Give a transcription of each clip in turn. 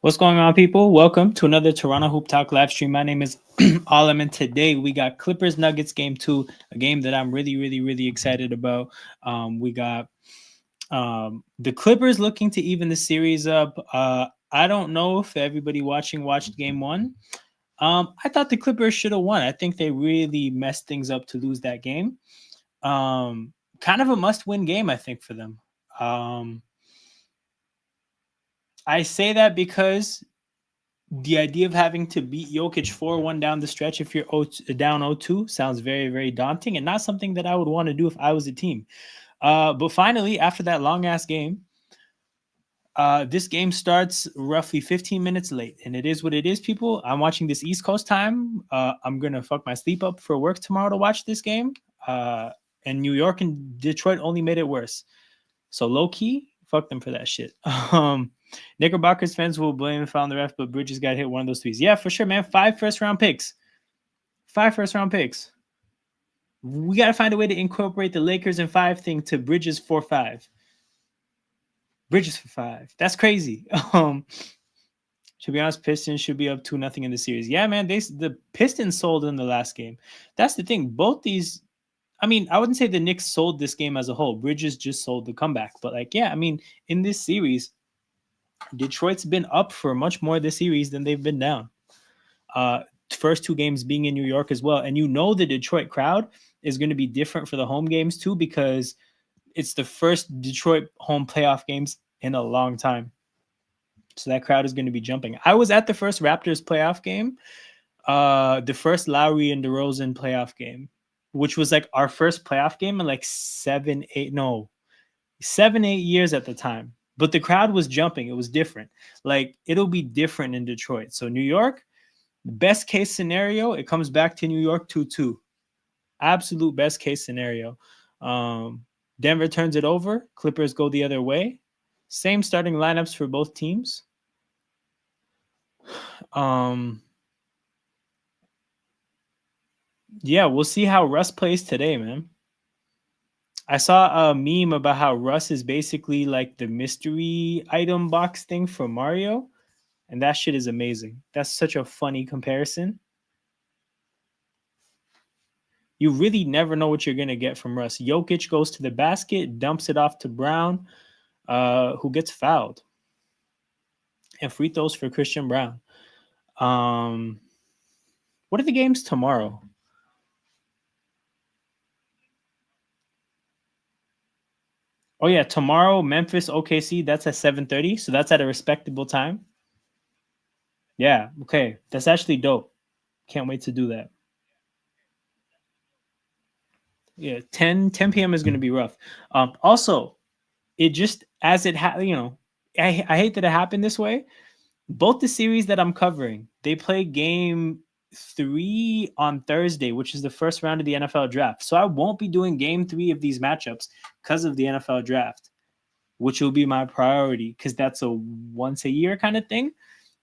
What's going on, people? Welcome to another Toronto Hoop Talk live stream. My name is Alam, and today we got Clippers Nuggets game 2, a game that I'm really excited about. We got the Clippers looking to even the series up. I don't know if everybody watching watched game 1. I thought the Clippers should have won. I think they really messed things up to lose that game. Kind of a must-win game, I think, for them. I say that because the idea of having to beat Jokic 4-1 down the stretch if you're down 0-2 sounds very daunting and not something that I would want to do if I was a team. But finally, after that long-ass game, this game starts roughly 15 minutes late, and it is what it is, people. I'm watching this East Coast time. I'm going to fuck my sleep up for work tomorrow to watch this game. And New York and Detroit only made it worse. So low-key, fuck them for that shit. Knickerbockers fans will blame foul on the ref, but Bridges got hit one of those threes. Yeah, for sure, man. 5 first-round picks. 5 first-round picks. We got to find a way to incorporate the Lakers and 5 thing to Bridges 4-5. Bridges for 5. That's crazy. To be honest, Pistons should be up 2-0 in the series. Yeah, man. The Pistons sold in the last game. That's the thing. Both these, I mean, I wouldn't say the Knicks sold this game as a whole. Bridges just sold the comeback. But, like, yeah, I mean, in this series, Detroit's been up for much more this series than they've been down. First 2 games being in New York as well. And you know the Detroit crowd is going to be different for the home games too, because it's the first Detroit home playoff games in a long time. So that crowd is going to be jumping. I was at the first Raptors playoff game, the first Lowry and DeRozan playoff game, which was like our first playoff game in like 7-8 years at the time. But the crowd was jumping. It was different. Like, it'll be different in Detroit. So New York, best case scenario, it comes back to New York 2-2. Absolute best case scenario. Denver turns it over. Clippers go the other way. Same starting lineups for both teams. Yeah, we'll see how Russ plays today, man. I saw a meme about how Russ is basically like the mystery item box thing from Mario, and that shit is amazing. That's such a funny comparison. You really never know what you're going to get from Russ. Jokic goes to the basket, dumps it off to Brown, who gets fouled. And free throws for Christian Brown. What are the games tomorrow? Oh, yeah, tomorrow, Memphis, OKC, that's at 7:30, so that's at a respectable time. Yeah, okay, that's actually dope. Can't wait to do that. Yeah, 10 p.m. is going to be rough. Also, it just, as it I hate that it happened this way. Both the series that I'm covering, they play game 3 on Thursday, which is the first round of the NFL draft. So I won't be doing game 3 of these matchups because of the NFL draft, which will be my priority because that's a once a year kind of thing.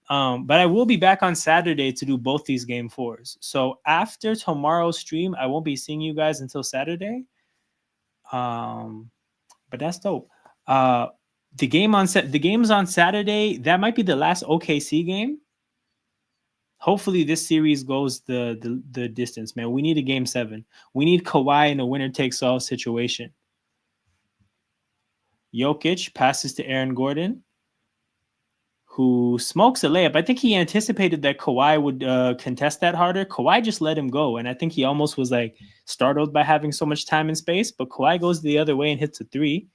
But I will be back on Saturday to do both these game 4s. So after tomorrow's stream, I won't be seeing you guys until Saturday. But that's dope. The games on Saturday, that might be the last OKC game. Hopefully this series goes the distance, man. We need a game 7. We need Kawhi in a winner takes all situation. Jokic passes to Aaron Gordon, who smokes a layup. I think he anticipated that Kawhi would contest that harder. Kawhi just let him go, and I think he almost was like startled by having so much time and space. But Kawhi goes the other way and hits a 3.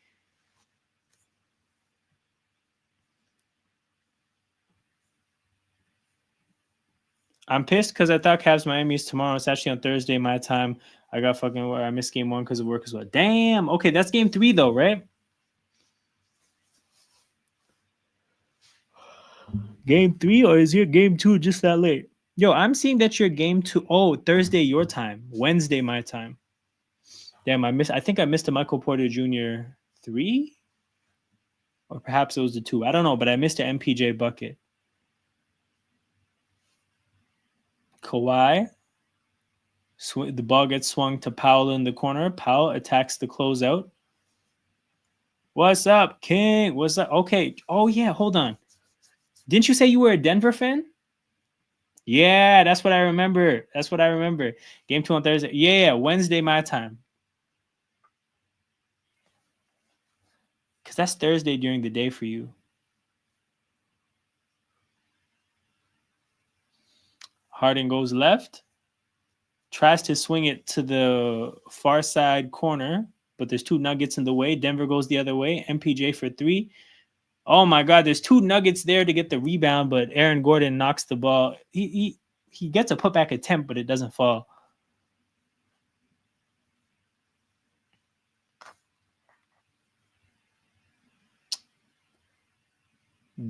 I'm pissed because I thought Cavs Miami is tomorrow. It's actually on Thursday my time. I got fucking I missed game 1 because of work as well. Damn. Okay, that's game 3 though, right? Game 3, or is your game 2 just that late? Yo, I'm seeing that your game 2. Oh, Thursday your time, Wednesday my time. Damn, I think I missed a Michael Porter Jr. 3, or perhaps it was the 2. I don't know, but I missed an MPJ bucket. Kawhi. The ball gets swung to Powell in the corner. Powell attacks the closeout. What's up, King? What's up? Okay. Oh, yeah. Hold on. Didn't you say you were a Denver fan? Yeah, that's what I remember. Game 2 on Thursday. Yeah, Wednesday my time. Because that's Thursday during the day for you. Harden goes left, tries to swing it to the far side corner, but there's two Nuggets in the way. Denver goes the other way. MPJ for three. Oh my God, there's two Nuggets there to get the rebound, but Aaron Gordon knocks the ball. He gets a putback attempt, but it doesn't fall.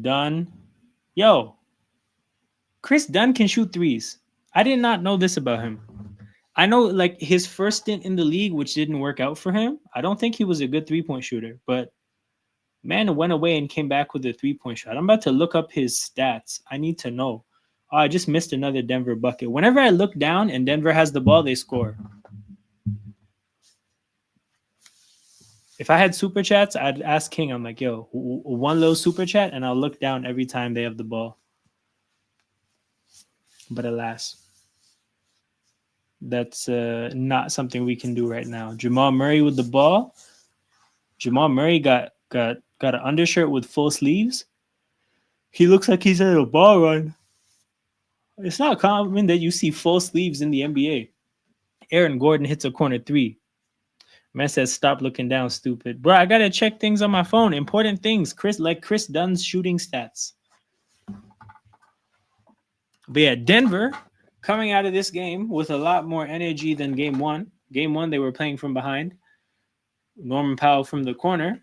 Dunn. Yo, Chris Dunn can shoot threes. I did not know this about him. I know like his first stint in the league, which didn't work out for him. I don't think he was a good 3-point shooter, but man went away and came back with a 3-point shot. I'm about to look up his stats. I need to know. Oh, I just missed another Denver bucket. Whenever I look down and Denver has the ball, they score. If I had super chats, I'd ask King. I'm like, yo, one little super chat, and I'll look down every time they have the ball. But alas, that's not something we can do right now. Jamal Murray with the ball. Jamal Murray got an undershirt with full sleeves. He looks like he's at a ball run. It's not common that you see full sleeves in the NBA. Aaron Gordon hits a corner three. Man says, "Stop looking down, stupid." Bro, I gotta check things on my phone. Important things. Chris Dunn's shooting stats. But yeah, Denver coming out of this game with a lot more energy than game one. Game one, they were playing from behind. Norman Powell from the corner.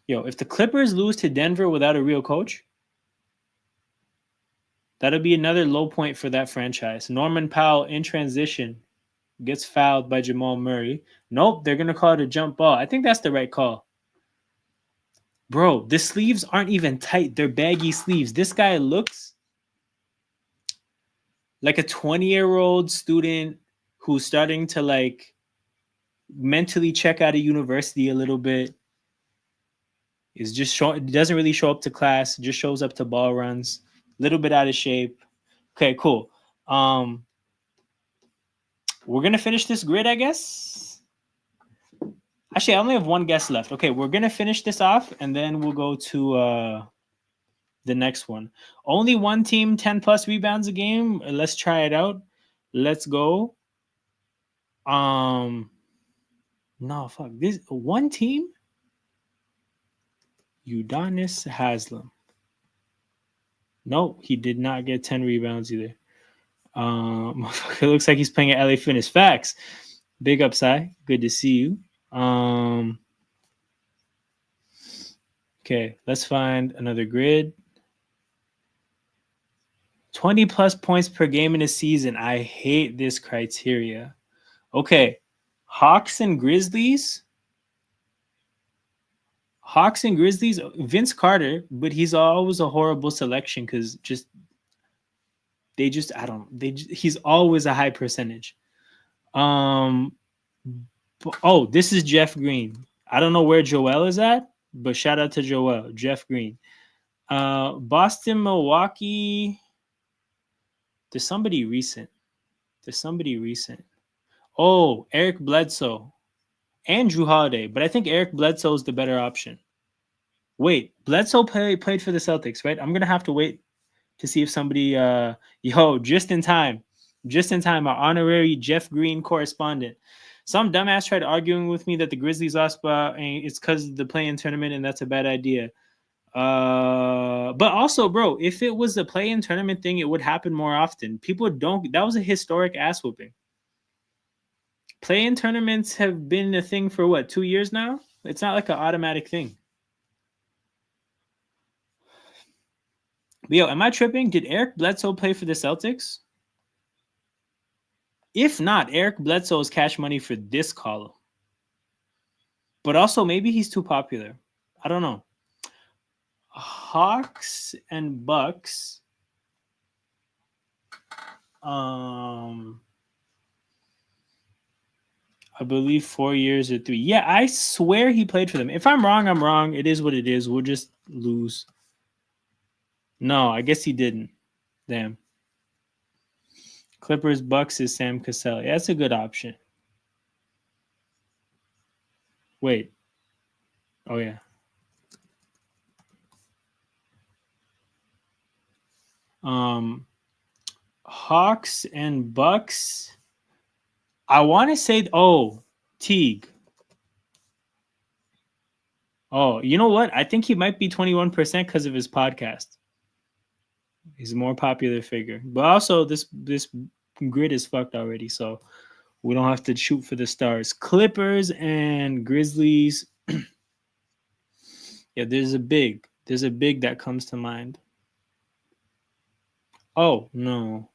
Yo, if the Clippers lose to Denver without a real coach, that'll be another low point for that franchise. Norman Powell in transition gets fouled by Jamal Murray. Nope, they're going to call it a jump ball. I think that's the right call. Bro, the sleeves aren't even tight. They're baggy sleeves. This guy looks like a 20-year-old student who's starting to like mentally check out of university a little bit. Is just doesn't really show up to class, just shows up to ball runs, a little bit out of shape. Okay, cool. We're gonna finish this grid, I guess. Actually, I only have one guest left. Okay, we're gonna finish this off, and then we'll go to the next one. Only one team, 10 plus rebounds a game. Let's try it out. Let's go. No, fuck. This one team. Udonis Haslam. Nope, he did not get 10 rebounds either. It looks like he's playing at LA Fitness. Facts. Big up, Sai. Good to see you. Okay, let's find another grid. 20 plus points per game in a season. I hate this criteria. Okay, Hawks and Grizzlies. Vince Carter, but he's always a horrible selection because he's always a high percentage. This is Jeff Green. I don't know where Joel is at, but shout out to Joel, Jeff Green. Boston, Milwaukee. There's somebody recent. Oh, Eric Bledsoe and Drew Holiday, but I think Eric Bledsoe is the better option. Wait, Bledsoe played for the Celtics, right? I'm gonna have to wait to see if somebody just in time, our honorary Jeff Green correspondent. Some dumbass tried arguing with me that the Grizzlies lost, but it's because of the play-in tournament, and that's a bad idea. But also, bro, if it was the play-in tournament thing, it would happen more often. People don't. That was a historic ass whooping. Play-in tournaments have been a thing for what, 2 years now? It's not like an automatic thing. But yo, am I tripping? Did Eric Bledsoe play for the Celtics? If not, Eric Bledsoe is cash money for this column. But also, maybe he's too popular. I don't know. Hawks and Bucks. I believe 4 years or 3. Yeah, I swear he played for them. If I'm wrong, I'm wrong. It is what it is. We'll just lose. No, I guess he didn't. Damn. Clippers Bucks is Sam Cassell. Yeah, that's a good option. Wait. Oh yeah. Hawks and Bucks. I want to say Teague. Oh, you know what? I think he might be 21% because of his podcast. He's a more popular figure. But also this grid is fucked already, so we don't have to shoot for the stars. Clippers and Grizzlies. Yeah, there's a big. There's a big that comes to mind. Oh, no.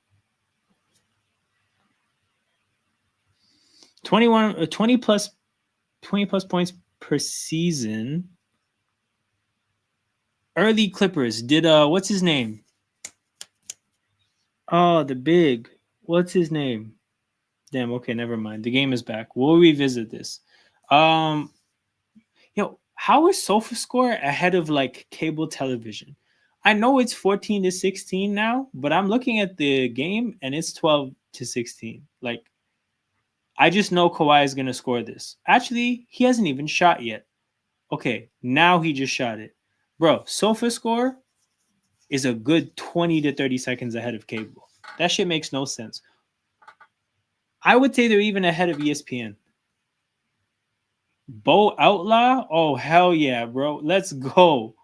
20 plus points per season. Early Clippers did what's his name? Oh, the big. What's his name? Damn, okay, never mind. The game is back. We'll revisit this. How is SofaScore ahead of like cable television? I know it's 14 to 16 now, but I'm looking at the game and it's 12 to 16. Like, I just know Kawhi is gonna score this. Actually, he hasn't even shot yet. Okay, now he just shot it. Bro, SofaScore is a good 20 to 30 seconds ahead of cable. That shit makes no sense. I would say they're even ahead of ESPN. Bo Outlaw? Oh, hell yeah, bro. Let's go.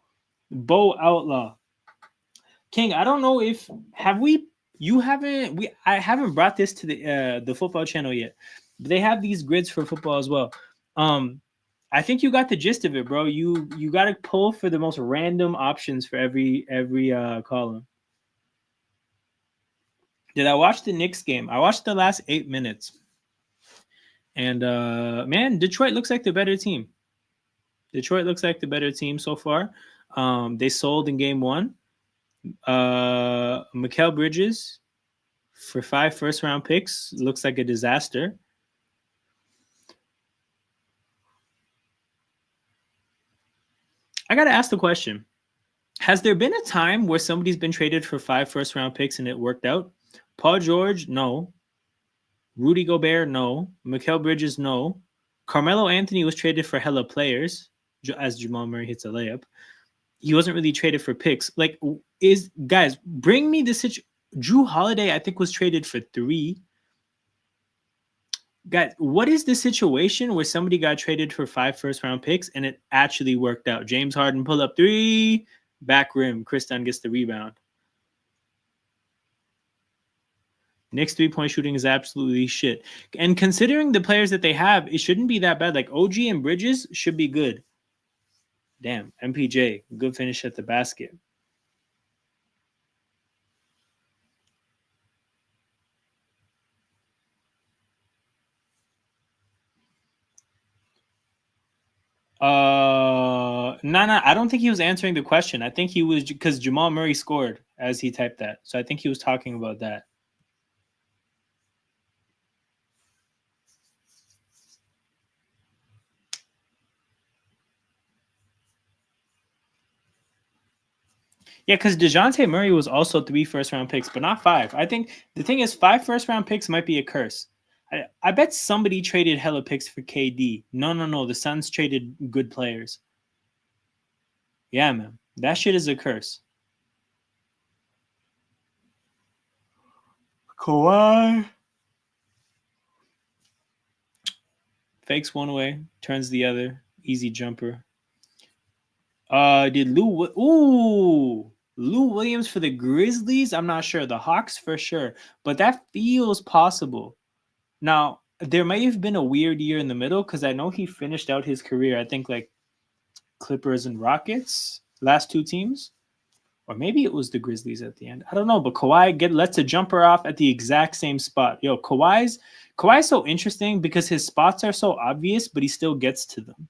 Bo Outlaw. King, I don't know if I haven't brought this to the football channel yet. But they have these grids for football as well. I think you got the gist of it, bro. You got to pull for the most random options for every column. Did I watch the Knicks game? I watched the last 8 minutes. And man, Detroit looks like the better team. Detroit looks like the better team so far. They sold in game 1. Mikal Bridges for 5 first-round picks looks like a disaster. I got to ask the question. Has there been a time where somebody's been traded for 5 first-round picks and it worked out? Paul George, no. Rudy Gobert, no. Mikal Bridges, no. Carmelo Anthony was traded for hella players, as Jamal Murray hits a layup. He wasn't really traded for picks. Like, guys, bring me the situation. Drew Holiday, I think, was traded for 3. Guys, what is the situation where somebody got traded for 5 first-round picks and it actually worked out? James Harden pull up 3, back rim. Chris Dunn gets the rebound. Knicks 3-point shooting is absolutely shit. And considering the players that they have, it shouldn't be that bad. Like OG and Bridges should be good. Damn, MPJ, good finish at the basket. No, I don't think he was answering the question. I think he was because Jamal Murray scored as he typed that. So I think he was talking about that. Yeah, because DeJounte Murray was also 3 first-round picks, but not 5. I think the thing is 5 first-round picks might be a curse. I bet somebody traded hella picks for KD. No. The Suns traded good players. Yeah, man. That shit is a curse. Kawhi fakes one way, turns the other. Easy jumper. Did Lou Williams for the Grizzlies? I'm not sure. The Hawks for sure, but that feels possible. Now, there might have been a weird year in the middle because I know he finished out his career. I think like Clippers and Rockets, last 2 teams, or maybe it was the Grizzlies at the end. I don't know, but Kawhi lets a jumper off at the exact same spot. Yo, Kawhi's so interesting because his spots are so obvious, but he still gets to them.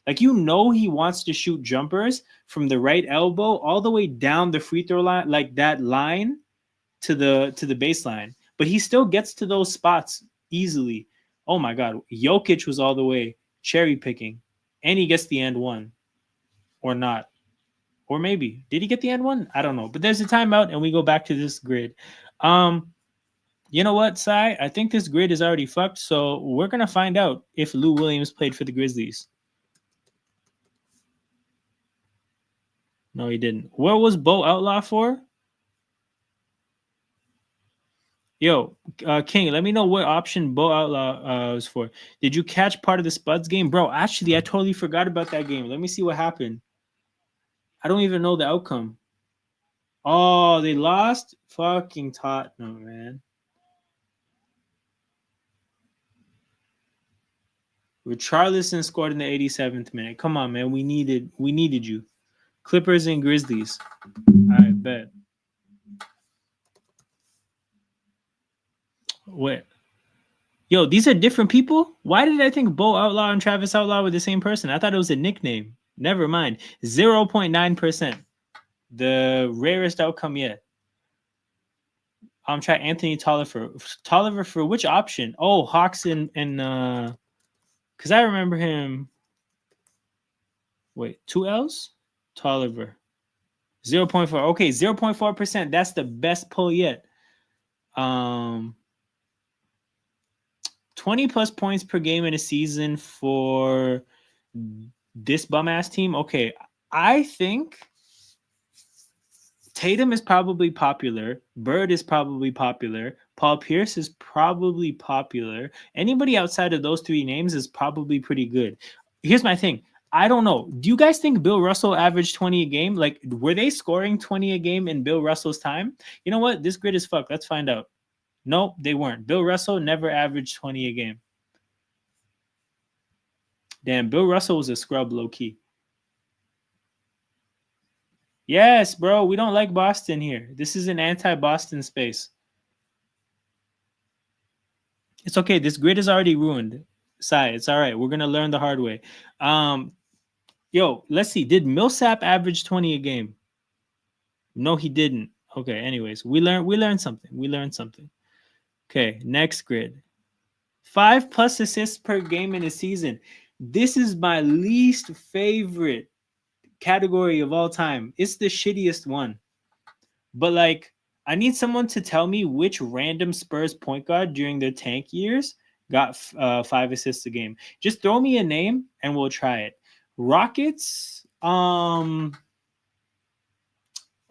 Like, he wants to shoot jumpers from the right elbow all the way down the free throw line, like that line to the baseline. But he still gets to those spots easily. Oh my God. Jokic was all the way cherry picking. And he gets the end one. Or not. Or maybe. Did he get the end one? I don't know. But there's a timeout and we go back to this grid. You know what, Sai? I think this grid is already fucked. So we're gonna find out if Lou Williams played for the Grizzlies. No, he didn't. What was Bo Outlaw for? Yo, King, let me know what option Bo Outlaw was for. Did you catch part of the Spuds game? Bro, actually, I totally forgot about that game. Let me see what happened. I don't even know the outcome. Oh, they lost? Fucking Tottenham, man. Richarlison scored in the 87th minute. Come on, man. We needed you. Clippers and Grizzlies. All right, bet. Wait. Yo, these are different people? Why did I think Bo Outlaw and Travis Outlaw were the same person? I thought it was a nickname. Never mind. 0.9%. The rarest outcome yet. I'm trying Anthony Tolliver. Tolliver for which option? Oh, Hawks and because I remember him. Wait, 2 L's? Tolliver. 0.4. Okay, 0.4%. That's the best pull yet. 20 plus points per game in a season for this bum ass team. Okay, I think Tatum is probably popular. Bird is probably popular. Paul Pierce is probably popular. Anybody outside of those three names is probably pretty good. Here's my thing. I don't know. Do you guys think Bill Russell averaged 20 a game? Like, were they scoring 20 a game in Bill Russell's time? You know what? This grid is fucked. Let's find out. Nope, they weren't. Bill Russell never averaged 20 a game. Damn, Bill Russell was a scrub low key. Yes, bro. We don't like Boston here. This is an anti-Boston space. It's okay. This grid is already ruined. Sai, it's all right. We're gonna learn the hard way. Yo, let's see. Did Millsap average 20 a game? No, he didn't. Okay. Anyways, we learned something. We learned something. Okay. Next grid. 5 plus assists per game in a season. This is my least favorite category of all time. It's the shittiest one. But like, I need someone to tell me which random Spurs point guard during their tank years got 5 assists a game. Just throw me a name and we'll try it. Rockets.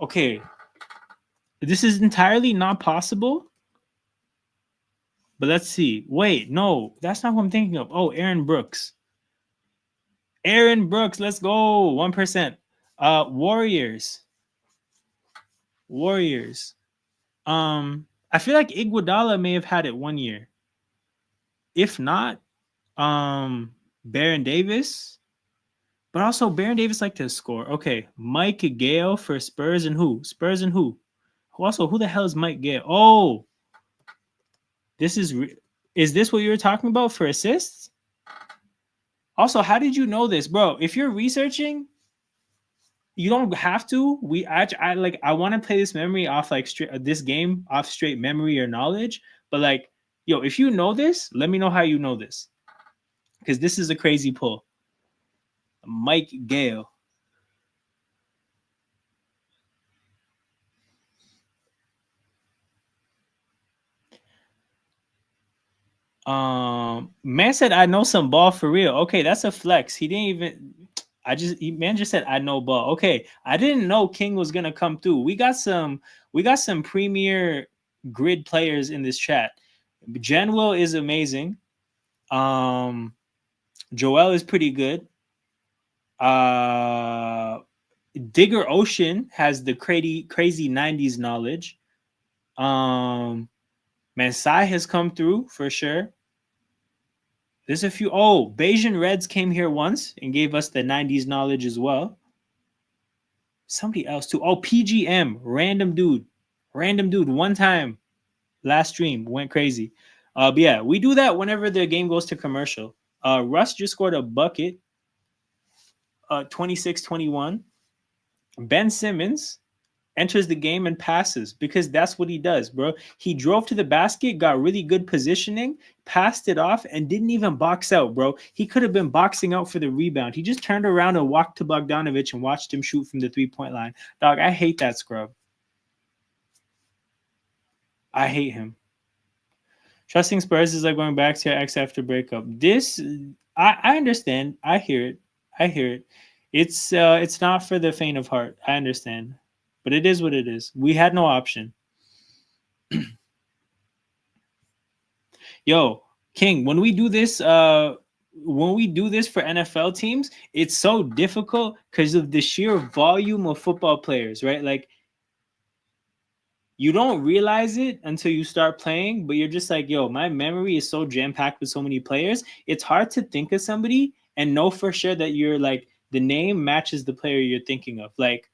Okay. This is entirely not possible. But let's see. Wait, no, that's not what I'm thinking of. Oh, Aaron Brooks. Aaron Brooks, let's go. 1%. Warriors. I feel like Iguodala may have had it 1 year. If not, Baron Davis. But also Baron Davis liked to score. Okay, Mike Gale for Spurs and who? Spurs and who? Also, who the hell is Mike Gale? Oh, this is this what you were talking about for assists? Also, how did you know this, bro? If you're researching, you don't have to. I want to play this memory off like this game off straight memory or knowledge. But like, yo, if you know this, let me know how you know this, because this is a crazy pull. Mike Gale. Man said I know some ball for real. Okay, that's a flex. He didn't even. Man just said I know ball. Okay, I didn't know King was gonna come through. We got some premier grid players in this chat. Genwell is amazing. Joel is pretty good. Digger Ocean has the crazy 90s knowledge. Mansai has come through for sure. There's a few. Oh, Bayesian Reds came here once and gave us the 90s knowledge as well. Somebody else too. Oh, PGM, random dude. One time last stream went crazy. But yeah, we do that whenever the game goes to commercial. Russ just scored a bucket. 26-21. Ben Simmons enters the game and passes because that's what he does, bro. He drove to the basket, got really good positioning, passed it off, and didn't even box out, bro. He could have been boxing out for the rebound. He just turned around and walked to Bogdanovich and watched him shoot from the 3-point line. Dog, I hate that scrub. I hate him. Trusting Spurs is like going back to your ex after breakup. This, I understand. I hear it. I hear it. It's not for the faint of heart. I understand, but it is what it is. We had no option. Yo, King, when we do this for NFL teams, it's so difficult because of the sheer volume of football players, right? Like you don't realize it until you start playing, but you're just like, yo, my memory is so jam-packed with so many players. It's hard to think of somebody and know for sure that you're like the name matches the player you're thinking of. Like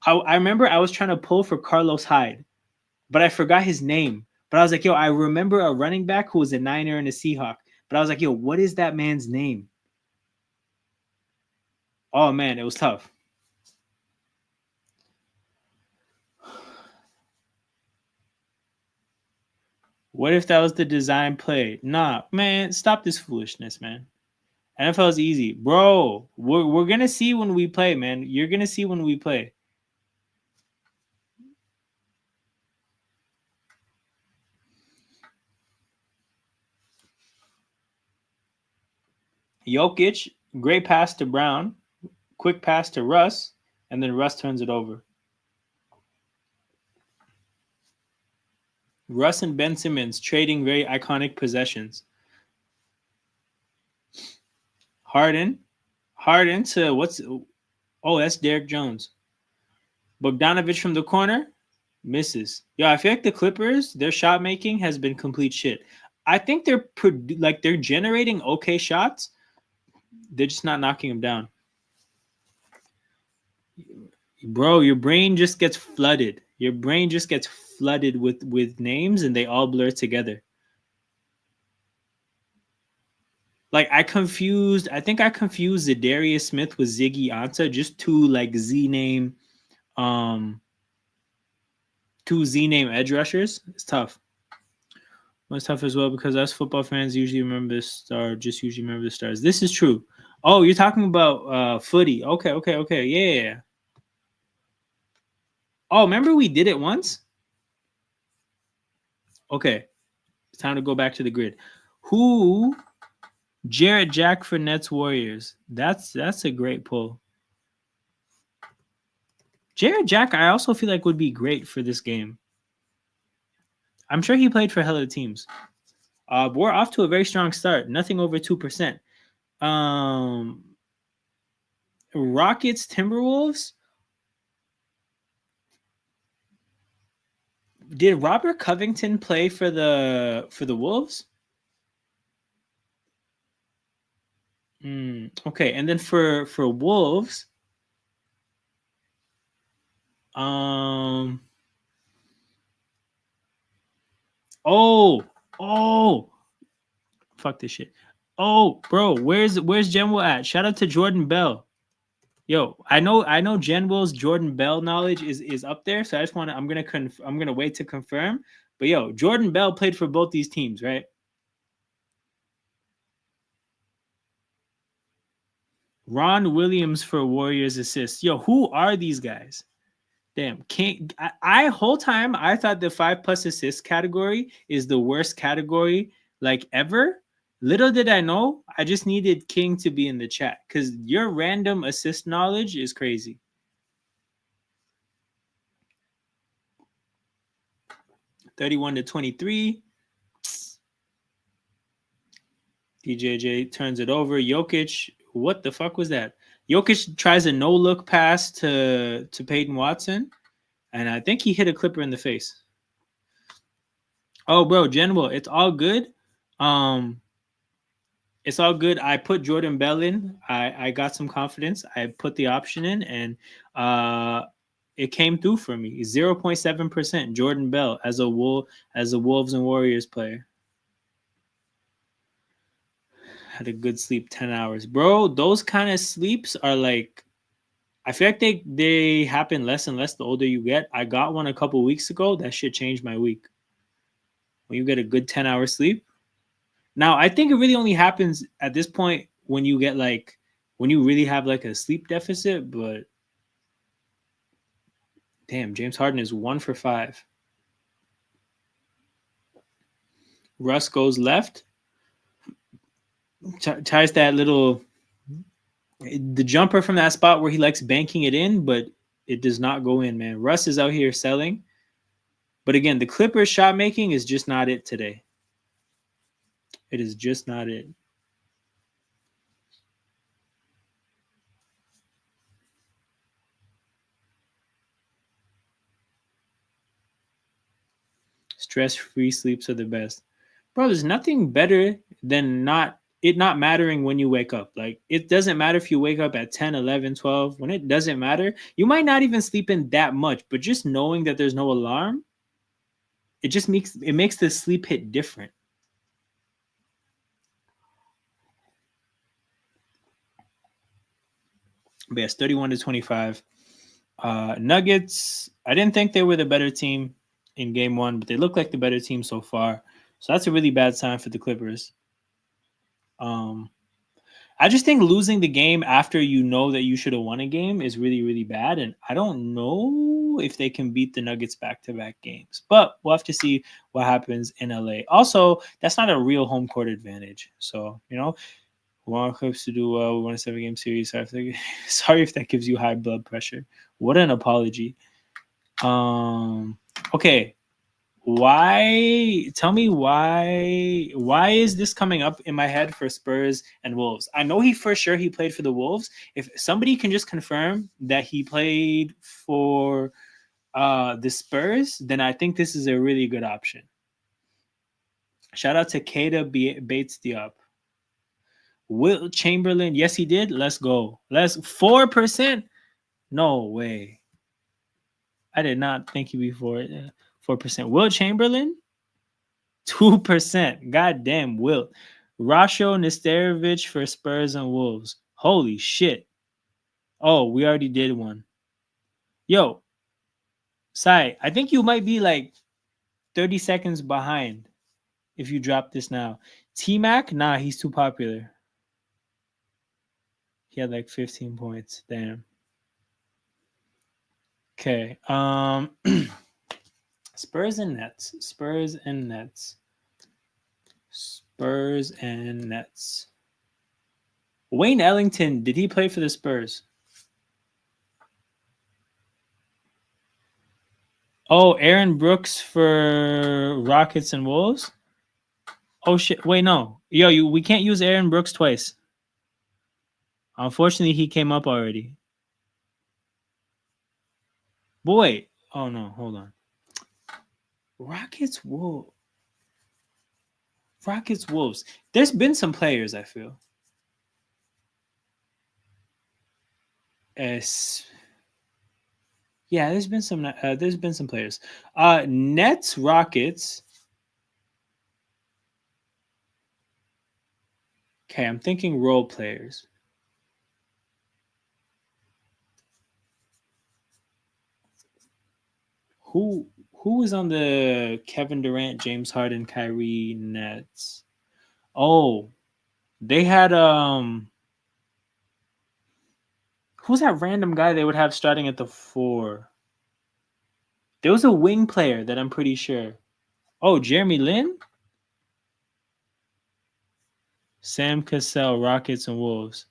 I remember I was trying to pull for Carlos Hyde, but I forgot his name. But I was like, yo, I remember a running back who was a Niner and a Seahawk. But I was like, yo, what is that man's name? Oh man, it was tough. What if that was the design play? Nah, man, stop this foolishness, man. NFL is easy, bro. We're gonna see when we play, man. You're gonna see when we play. Jokic, great pass to Brown, quick pass to Russ, and then Russ turns it over. Russ and Ben Simmons trading very iconic possessions. Harden to what's oh, that's Derek Jones. Bogdanovich from the corner misses. Yo, I feel like the Clippers, their shot making has been complete shit. I think they're generating okay shots. They're just not knocking them down. Bro, your brain just gets flooded. Your brain just gets flooded with names and they all blur together. Like I think I confused Zadarius Smith with Ziggy Ansah, just um two Z name edge rushers. It's tough. Well, it's tough as well because us football fans usually remember the star, just usually remember the stars. This is true. Oh, you're talking about footy. Okay. Yeah. Oh, remember we did it once? Okay. It's time to go back to the grid. Who Jarrett Jack for Nets Warriors? That's a great pull. Jarrett Jack, I also feel like would be great for this game. I'm sure he played for hella teams. We're off to a very strong start. Nothing over 2%. Rockets, Timberwolves. Did Robert Covington play for the Wolves? Okay, and then for Wolves, oh, fuck this shit. Oh, bro, where's Genwell at? Shout out to Jordan Bell. Yo, I know Genwell's Jordan Bell knowledge is up there, so I just want to I'm gonna wait to confirm. But yo, Jordan Bell played for both these teams, right? Ron Williams for Warriors assists. Yo, who are these guys? Damn, can't I whole time I thought the 5+ assist category is the worst category like ever. Little did I know, I just needed King to be in the chat because your random assist knowledge is crazy. 31-23. DJJ turns it over. Jokic, what the fuck was that? Jokic tries a no-look pass to Peyton Watson, and I think he hit a Clipper in the face. Oh, bro, Genwell, it's all good. It's all good. I put Jordan Bell in. I got some confidence. I put the option in, and it came through for me. 0.7% Jordan Bell as a Wolves and Warriors player. Had a good sleep, 10 hours, bro. Those kind of sleeps are like I feel like they happen less and less the older you get. I got one a couple weeks ago. That shit changed my week. When you get a good 10-hour sleep. Now, I think it really only happens at this point when you get like when you really have like a sleep deficit, but damn, James Harden is 1 for 5. Russ goes left, tries that little the jumper from that spot where he likes banking it in, but it does not go in, man. Russ is out here selling. But again, the Clippers shot making is just not it today. It is just not it. Stress-free sleeps are the best. Bro, there's nothing better than not mattering when you wake up. Like, it doesn't matter if you wake up at 10, 11, 12. When it doesn't matter, you might not even sleep in that much, but just knowing that there's no alarm, it makes the sleep hit different. But yes, 31-25. Nuggets, I didn't think they were the better team in game one, but they look like the better team so far. So that's a really bad sign for the Clippers. I just think losing the game after you know that you should have won a game is really, really bad. And I don't know if they can beat the Nuggets back-to-back games. But we'll have to see what happens in LA. Also, that's not a real home court advantage. So, we want Clips to do well. We won a 7-game series. Sorry if that gives you high blood pressure. What an apology. Okay. Tell me why is this coming up in my head for Spurs and Wolves? I know for sure he played for the Wolves. If somebody can just confirm that he played for the Spurs, then I think this is a really good option. Shout out to Keita Bates Diop. Will Chamberlain, yes he did. Let's go. 4%. No way. I did not think he'd be 4%. Will Chamberlain, 2%. Goddamn, Wilt. Rasho Nesterovic for Spurs and Wolves. Holy shit. Oh, we already did one. Yo, Sai, I think you might be like 30 seconds behind if you drop this now. T-Mac, nah, he's too popular. He had like 15 points. Damn. Okay. Spurs and Nets. Spurs and Nets. Spurs and Nets. Wayne Ellington, did he play for the Spurs? Oh, Aaron Brooks for Rockets and Wolves? Oh shit! Wait, no. Yo, we can't use Aaron Brooks twice. Unfortunately, he came up already. Boy, oh no, hold on. Rockets Wolves. There's been some players, I feel. Yeah, there's been some players. Nets, Rockets. Okay, I'm thinking role players. Who was on the Kevin Durant, James Harden, Kyrie Nets? Oh, they had who's that random guy they would have starting at the 4? There was a wing player that I'm pretty sure. Oh, Jeremy Lin? Sam Cassell, Rockets and Wolves.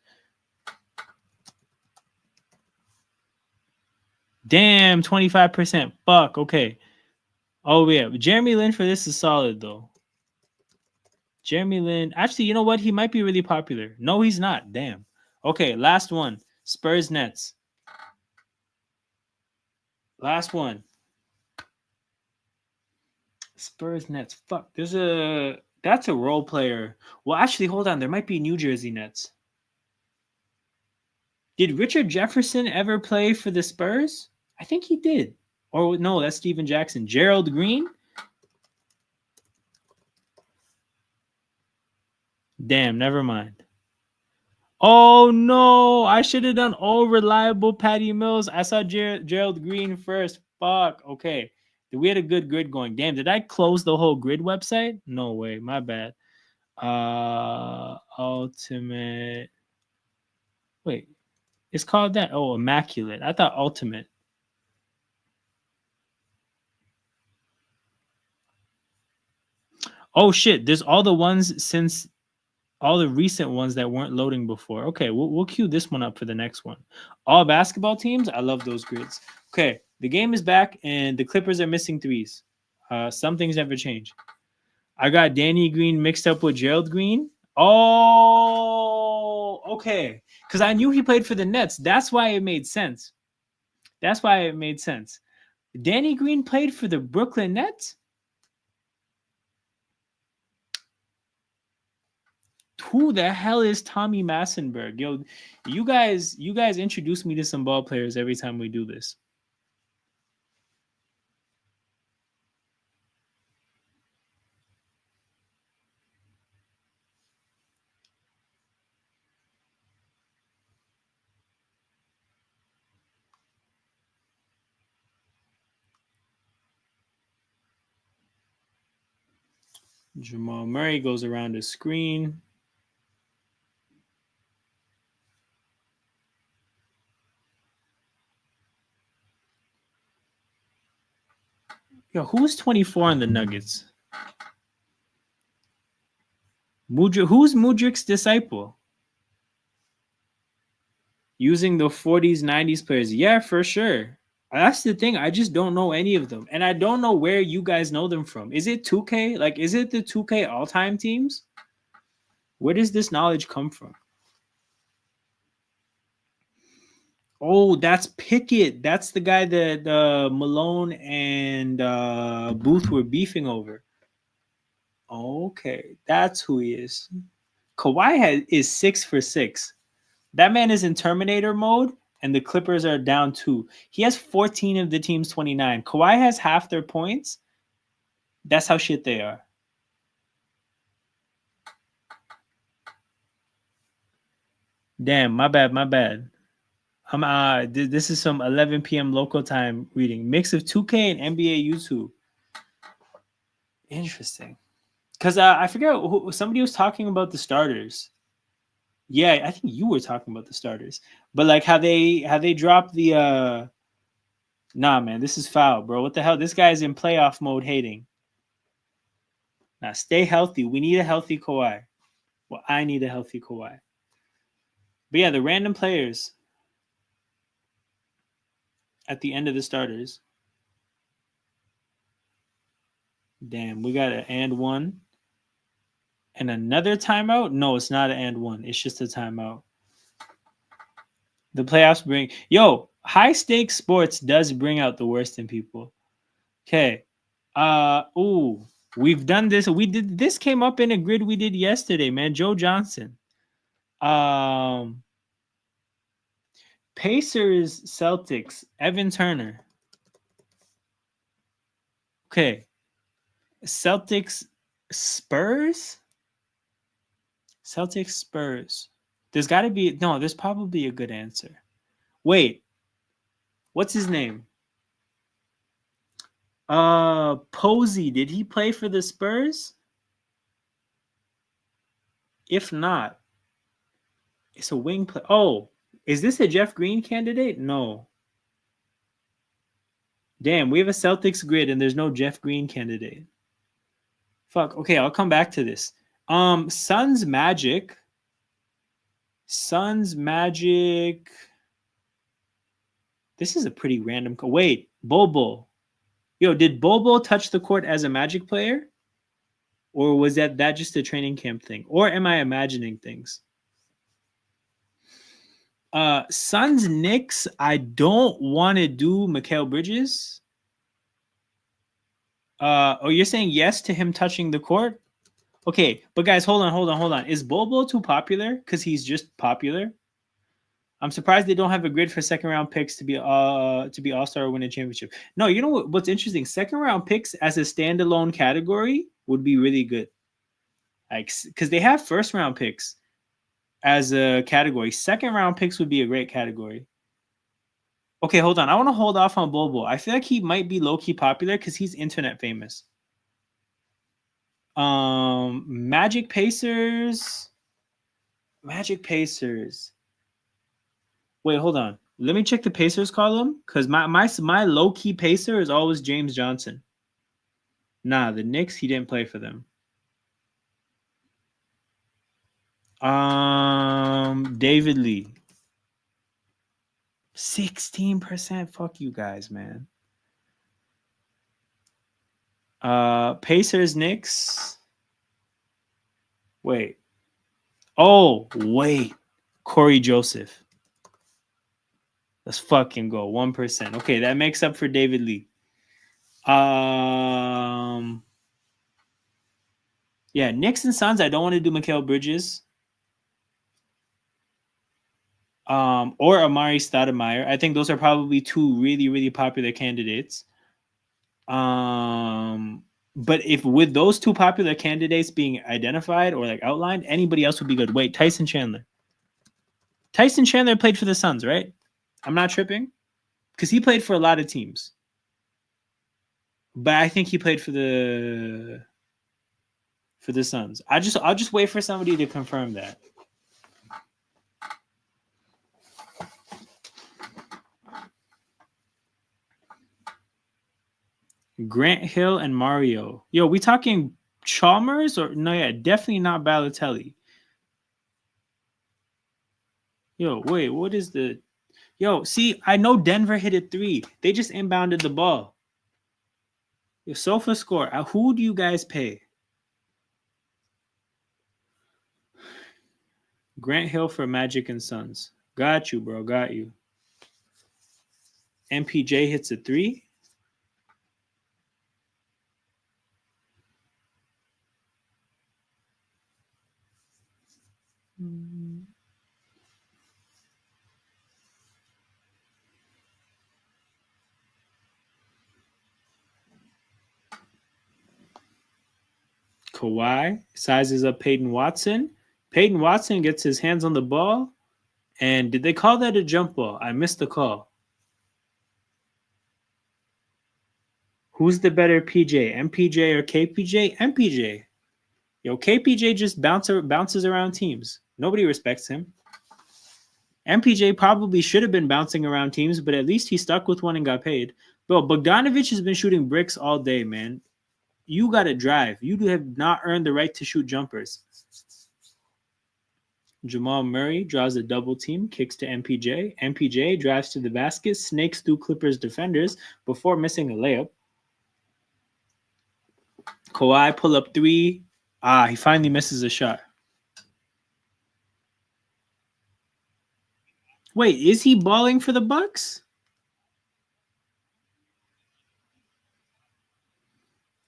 Damn, 25%. Fuck, okay. Oh, yeah. Jeremy Lin for this is solid, though. Jeremy Lin. Actually, you know what? He might be really popular. No, he's not. Damn. Okay, last one. Spurs Nets. Last one. Spurs Nets. Fuck. That's a role player. Well, actually, hold on. There might be New Jersey Nets. Did Richard Jefferson ever play for the Spurs? I think he did. Or no, that's Steven Jackson. Gerald Green? Damn, never mind. Oh no, I should have done all reliable Patty Mills. I saw Gerald Green first. Fuck. Okay. We had a good grid going. Damn, did I close the whole grid website? No way. My bad. Ultimate. Wait, it's called that? Oh, immaculate. I thought ultimate. Oh shit, there's all the ones since all the recent ones that weren't loading before. Okay, we'll queue this one up for the next one. All basketball teams, I love those grids. Okay, the game is back and the Clippers are missing threes. Some things never change. I got Danny Green mixed up with Gerald Green. Oh, okay. Because I knew he played for the Nets. That's why it made sense. That's why it made sense. Danny Green played for the Brooklyn Nets? Who the hell is Tommy Massenberg? Yo, you guys introduce me to some ball players every time we do this. Jamal Murray goes around the screen. Yo, who's 24 on the Nuggets? Who's Mudrik's disciple? Using the 40s, 90s players. Yeah, for sure. That's the thing. I just don't know any of them. And I don't know where you guys know them from. Is it 2K? Like, is it the 2K all-time teams? Where does this knowledge come from? Oh, that's Pickett. That's the guy that Malone and Booth were beefing over. Okay, that's who he is. Kawhi is 6 for 6. That man is in Terminator mode, and the Clippers are down 2. He has 14 of the team's 29. Kawhi has half their points. That's how shit they are. Damn, my bad, my bad. This is some 11 p.m. local time reading. Mix of 2K and NBA YouTube. Interesting. Because I forget who somebody was talking about the starters. Yeah, I think you were talking about the starters, but like how they dropped the nah, man, this is foul, bro. What the hell? This guy's in playoff mode hating. Now stay healthy. We need a healthy Kawhi. Well, I need a healthy Kawhi. But yeah, the random players at the end of the starters. Damn, we got an and one. And another timeout? No, it's not an and one. It's just a timeout. The playoffs bring high stakes sports does bring out the worst in people. Okay. We've done this. This came up in a grid we did yesterday, man. Joe Johnson. Pacers, Celtics, Evan Turner. Okay. Celtics, Spurs? Celtics, Spurs. There's probably a good answer. Wait. What's his name? Posey. Did he play for the Spurs? If not, it's a wing play. Oh, is this a Jeff Green candidate? No. Damn, we have a Celtics grid and there's no Jeff Green candidate. Fuck. Okay, I'll come back to this. Suns Magic. Suns Magic. This is a pretty random. Wait, Bobo. Yo, did Bobo touch the court as a Magic player? Or was that just a training camp thing? Or am I imagining things? Suns Knicks, I don't want to do Mikal Bridges. You're saying yes to him touching the court? Okay, but guys, hold on. Is Bobo too popular? Because he's just popular. I'm surprised they don't have a grid for second round picks to be all-star or win a championship. No, you know what's interesting? Second round picks as a standalone category would be really good. Like, because they have first round picks. as a category. Second round picks would be a great category. Okay, hold on. I want to hold off on Bobo. I feel like he might be low-key popular because he's internet famous. Magic Pacers. Magic Pacers. Wait, hold on. Let me check the Pacers column because my low-key Pacer is always James Johnson. Nah, the Knicks, he didn't play for them. David Lee. 16%. Fuck you guys, man. Pacers, Knicks. Wait. Oh, wait. Corey Joseph. Let's fucking go. 1%. Okay, that makes up for David Lee. Yeah, Knicks and Suns. I don't want to do Mikal Bridges. Or Amari Stoudemire. I think those are probably two really, really popular candidates. But if with those two popular candidates being identified or like outlined, anybody else would be good. Wait, Tyson Chandler. Tyson Chandler played for the Suns, right? I'm not tripping because he played for a lot of teams. But I think he played for the Suns. I'll just wait for somebody to confirm that. Grant Hill and Mario. Yo, we talking Chalmers or no? Yeah, definitely not Balotelli. Yo, wait, what is the? Yo, see, I know Denver hit a 3. They just inbounded the ball. Yo, Sofa score. Who do you guys pay? Grant Hill for Magic and Suns. Got you, bro. Got you. MPJ hits a 3. Kawhi sizes up Peyton Watson. Peyton Watson gets his hands on the ball. And did they call that a jump ball? I missed the call. Who's the better PJ, MPJ or KPJ? MPJ. Yo, KPJ just bounces around teams. Nobody respects him. MPJ probably should have been bouncing around teams, but at least he stuck with one and got paid. Bro, Bogdanovic has been shooting bricks all day, man. You got to drive. You have not earned the right to shoot jumpers. Jamal Murray draws a double team, kicks to MPJ. MPJ drives to the basket, snakes through Clippers defenders before missing a layup. Kawhi pull up 3. He finally misses a shot. Wait, is he balling for the Bucks?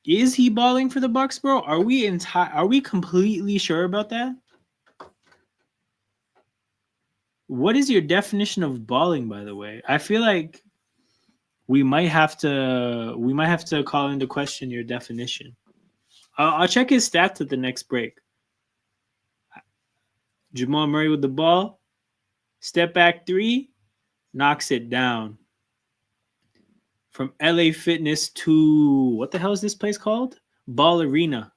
Is he balling for the Bucks, bro? Are we completely sure about that? What is your definition of balling, by the way? I feel like we might have to call into question your definition. I'll check his stats at the next break. Jamal Murray with the ball, step back 3, knocks it down. From LA Fitness to what the hell is this place called? Ball Arena.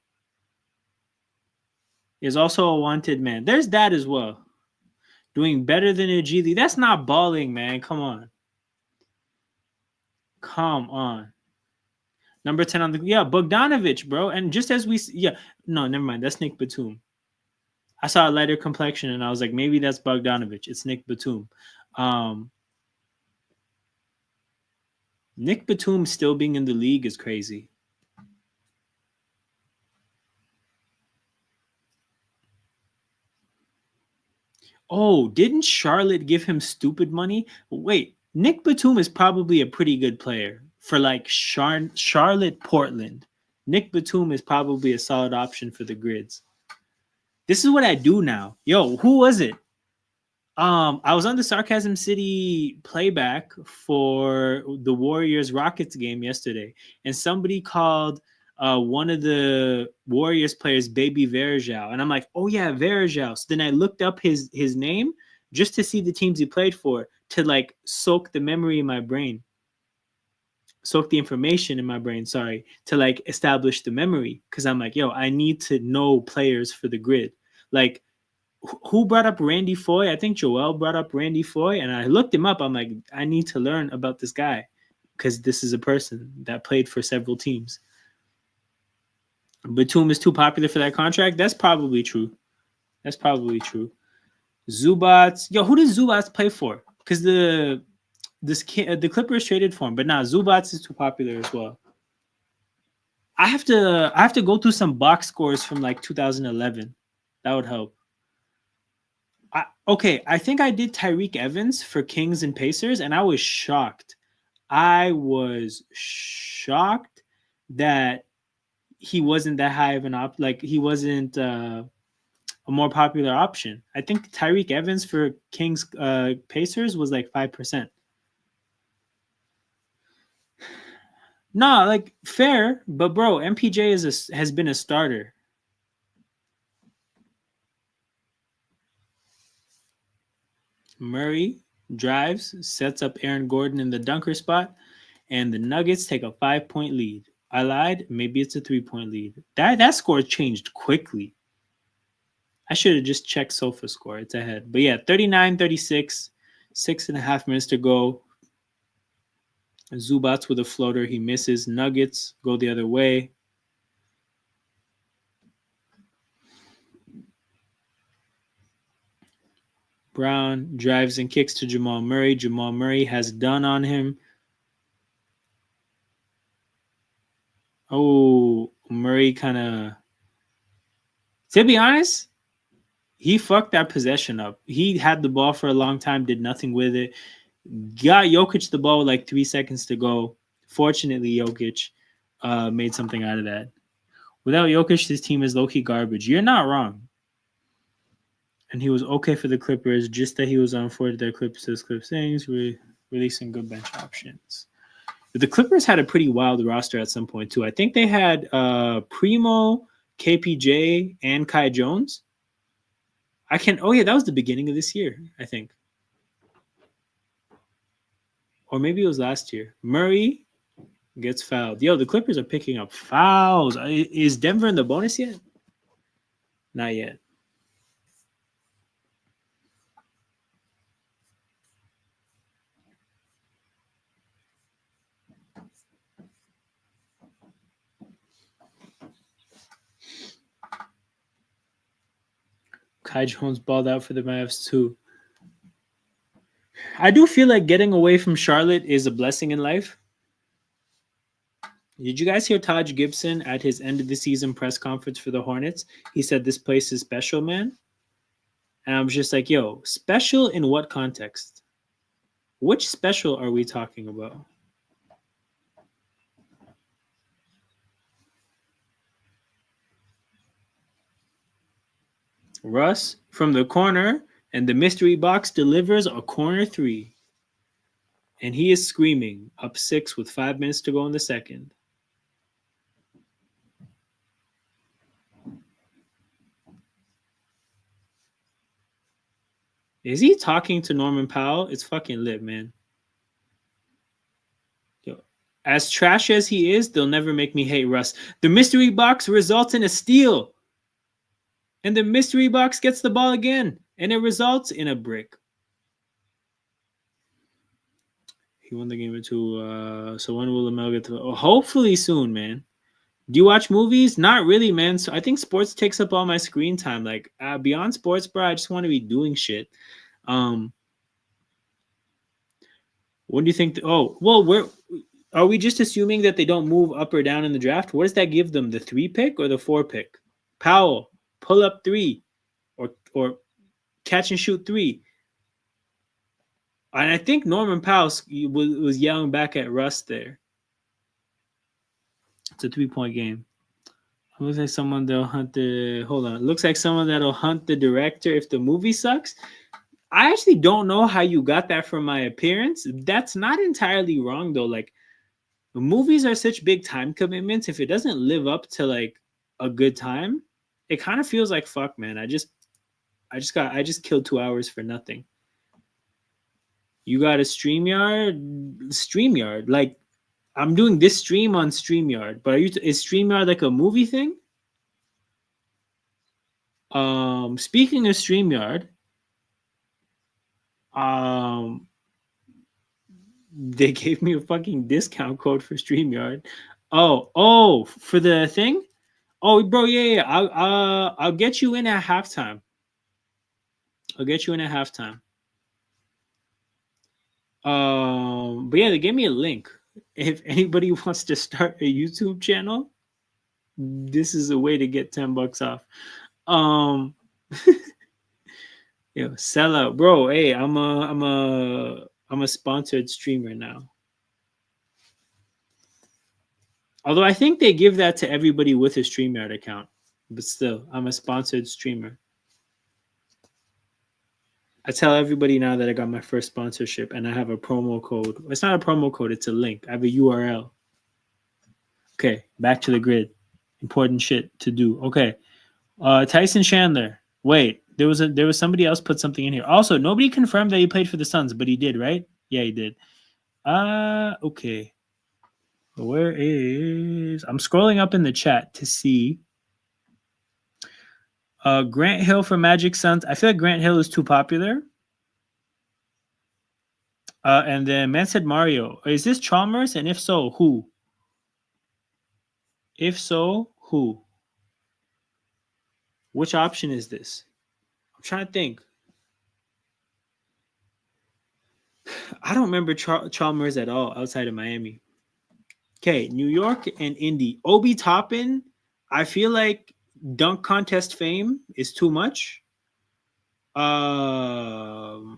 Is also a wanted man. There's that as well. Doing better than a G League. That's not balling, man. Come on. Come on. Number 10 on the Bogdanovic, bro. And just as no, never mind. That's Nick Batum. I saw a lighter complexion and I was like, maybe that's Bogdanovic. It's Nick Batum. Nick Batum still being in the league is crazy. Oh, didn't Charlotte give him stupid money? Wait, Nick Batum is probably a pretty good player for like Charlotte, Portland. Nick Batum is probably a solid option for the Grids. This is what I do now. Yo, who was it? I was on the Sarcasm City playback for the Warriors Rockets game yesterday, and somebody called one of the Warriors players, Baby Verjao. And I'm like, oh yeah, Verjao. So then I looked up his name just to see the teams he played for, to like soak the memory in my brain, soak the information in my brain, sorry, to like establish the memory. Cause I'm like, yo, I need to know players for the grid. Like, who brought up Randy Foy? I think Joel brought up Randy Foy, and I looked him up. I'm like, I need to learn about this guy because this is a person that played for several teams. Batum is too popular for that contract. That's probably true. That's probably true. Zubats, yo, who does Zubats play for? Because the Clippers traded for him, but now Zubats is too popular as well. I have to go through some box scores from like 2011. That would help. I think I did Tyreek Evans for Kings and Pacers, and I was shocked. I was shocked that he wasn't that high of an like he wasn't a more popular option. I think Tyreek Evans for Kings Pacers was like 5%. Nah, like fair, but bro, MPJ has been a starter. Murray drives, sets up Aaron Gordon in the dunker spot, and the Nuggets take a 5-point lead. I lied. Maybe it's a 3-point lead. That score changed quickly. I should have just checked Sofa score. It's ahead. But yeah, 39-36, 6.5 minutes to go. Zubats with a floater. He misses. Nuggets go the other way. Brown drives and kicks to Jamal Murray. Jamal Murray has done on him. Oh, Murray kind of... To be honest, he fucked that possession up. He had the ball for a long time, did nothing with it. Got Jokic the ball with like 3 seconds to go. Fortunately, Jokic made something out of that. Without Jokic, this team is low-key garbage. You're not wrong. And he was okay for the Clippers, just that he was unfortunate that Clippers things, releasing good bench options. But the Clippers had a pretty wild roster at some point, too. I think they had Primo, KPJ, and Kai Jones. Oh yeah, that was the beginning of this year, I think. Or maybe it was last year. Murray gets fouled. Yo, the Clippers are picking up fouls. Is Denver in the bonus yet? Not yet. Kai Jones balled out for the Mavs too. I do feel like getting away from Charlotte is a blessing in life. Did you guys hear Taj Gibson at his end of the season press conference for the Hornets? He said this place is special, man. And I was just like, yo, special in what context? Which special are we talking about? Russ from the corner, and the mystery box delivers a corner three. And he is screaming, up 6 with 5 minutes to go in the second. Is he talking to Norman Powell? It's fucking lit, man. Yo, as trash as he is, they'll never make me hate Russ. The mystery box results in a steal. And the mystery box gets the ball again. And it results in a brick. He won the game or two. So when will Lamelo get to... Oh, hopefully soon, man. Do you watch movies? Not really, man. So I think sports takes up all my screen time. Like, beyond sports, bro, I just want to be doing shit. What do you think? Are we just assuming that they don't move up or down in the draft? What does that give them? The 3 pick or the 4 pick? Powell, pull up 3 or catch and shoot 3. And I think Norman Powell was yelling back at Russ there. It's a 3-point game. It looks like someone that'll hunt the... Hold on. It looks like someone that'll hunt the director if the movie sucks. I actually don't know how you got that from my appearance. That's not entirely wrong, though. Like, movies are such big time commitments. If it doesn't live up to like a good time, it kind of feels like fuck, man. I just killed 2 hours for nothing. You got a StreamYard. Like I'm doing this stream on StreamYard, but is StreamYard like a movie thing? Speaking of StreamYard, they gave me a fucking discount code for StreamYard. Oh, for the thing? Oh, bro, yeah. I'll get you in at halftime. But yeah, they gave me a link. If anybody wants to start a YouTube channel, this is a way to get $10 off. Yo, sell out, bro. Hey, I'm a sponsored streamer now. Although I think they give that to everybody with a StreamYard account, but still, I'm a sponsored streamer. I tell everybody now that I got my first sponsorship and I have a promo code. It's not a promo code, it's a link. I have a URL. Okay, back to the grid. Important shit to do. Okay. Tyson Chandler. Wait, there was somebody else put something in here. Also, nobody confirmed that he played for the Suns, but he did, right? Yeah, he did. Okay. Where is I'm scrolling up in the chat to see Grant Hill for Magic Suns. I feel like Grant Hill is too popular. And then man said Mario. Is this Chalmers? And if so, who? If so, who? Which option is this? I'm trying to think. I don't remember Chalmers at all outside of Miami. Okay, New York and Indy. Obi Toppin, I feel like dunk contest fame is too much. Paul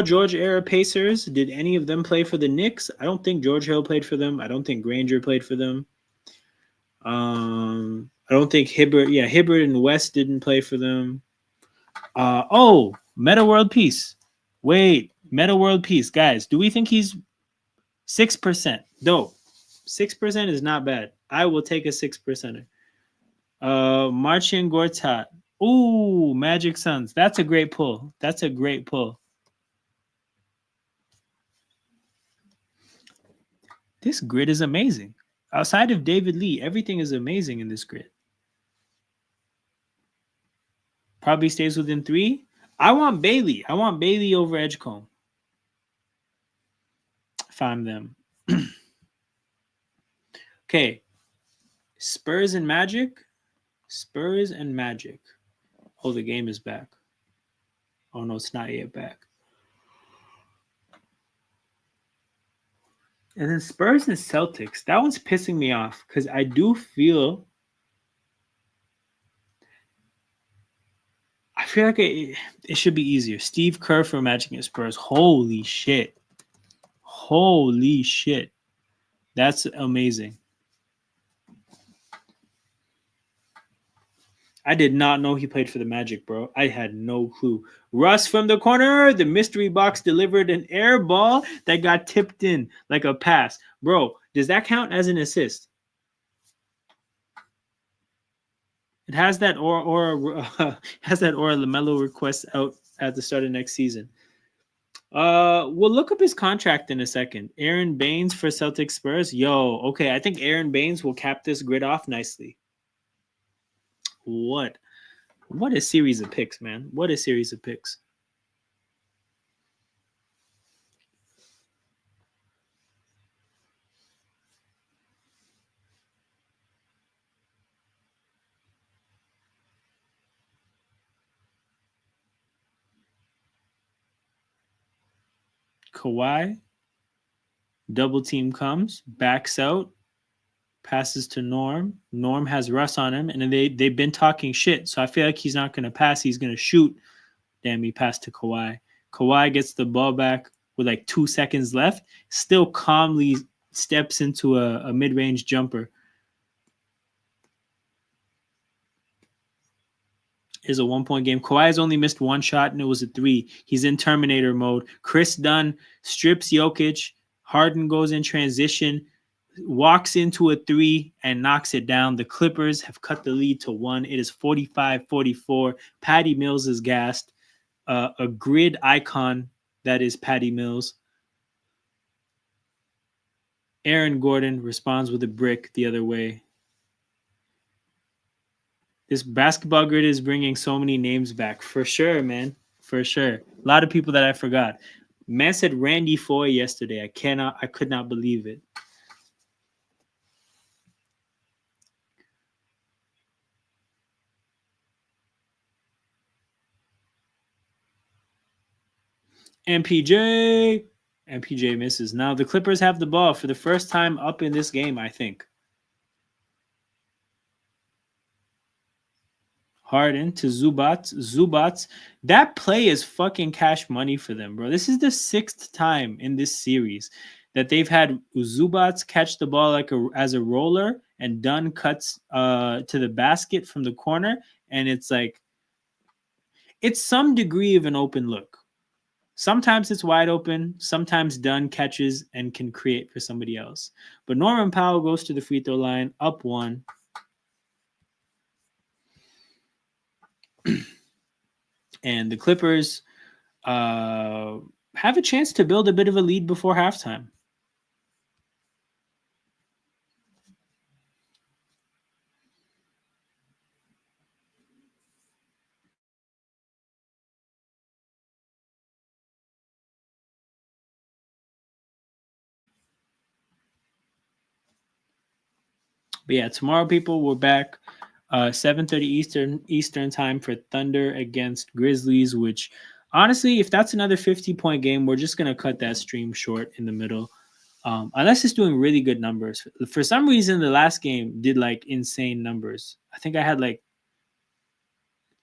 George era Pacers. Did any of them play for the Knicks? I don't think George Hill played for them. I don't think Granger played for them. I don't think Hibbert. Yeah, Hibbert and West didn't play for them. Meta World Peace. Wait, Meta World Peace, guys. Do we think he's 6%? Dope. 6% is not bad. I will take a 6%er. Marcin Gortat. Ooh, Magic Suns. That's a great pull. This grid is amazing. Outside of David Lee, everything is amazing in this grid. Probably stays within 3. I want Bailey. Over Edgecombe. If I'm them. Okay. Spurs and Magic. Oh, the game is back. Oh, no, it's not yet back. And then Spurs and Celtics. That one's pissing me off because I do feel like it should be easier. Steve Kerr for Magic and Spurs. Holy shit. That's amazing. I did not know he played for the Magic, bro. I had no clue. Russ from the corner. The mystery box delivered an air ball that got tipped in like a pass. Bro, does that count as an assist? It has that LaMelo request out at the start of next season. We'll look up his contract in a second. Aaron Baines for Celtics Spurs. Yo, okay. I think Aaron Baines will cap this grid off nicely. What a series of picks, man. What a series of picks. Kawhi, double team comes, backs out, passes to Norm. Norm has Russ on him, and then they've been talking shit. So I feel like he's not going to pass. He's going to shoot. Damn, he passed to Kawhi. Kawhi gets the ball back with like 2 seconds left. Still calmly steps into a mid-range jumper. Is a 1-point game. Kawhi has only missed one shot, and it was a 3. He's in Terminator mode. Chris Dunn strips Jokic. Harden goes in transition, walks into a three and knocks it down. The Clippers have cut the lead to 1. It is 45-44. Patty Mills is gassed. A grid icon that is Patty Mills. Aaron Gordon responds with a brick the other way. This basketball grid is bringing so many names back. For sure, man. For sure. A lot of people that I forgot. Man said Randy Foye yesterday. I could not believe it. MPJ misses. Now the Clippers have the ball for the first time up in this game, I think. Harden to Zubats. That play is fucking cash money for them, bro. This is the 6th time in this series that they've had Zubats catch the ball as a roller and Dunn cuts to the basket from the corner, and it's some degree of an open look. Sometimes it's wide open. Sometimes Dunn catches and can create for somebody else. But Norman Powell goes to the free throw line, up 1. And the Clippers have a chance to build a bit of a lead before halftime. But yeah, tomorrow, people, we're back 7:30 Eastern time for Thunder against Grizzlies, which honestly, if that's another 50-point game, we're just going to cut that stream short in the middle. Unless it's doing really good numbers. For some reason, the last game did insane numbers. I think I had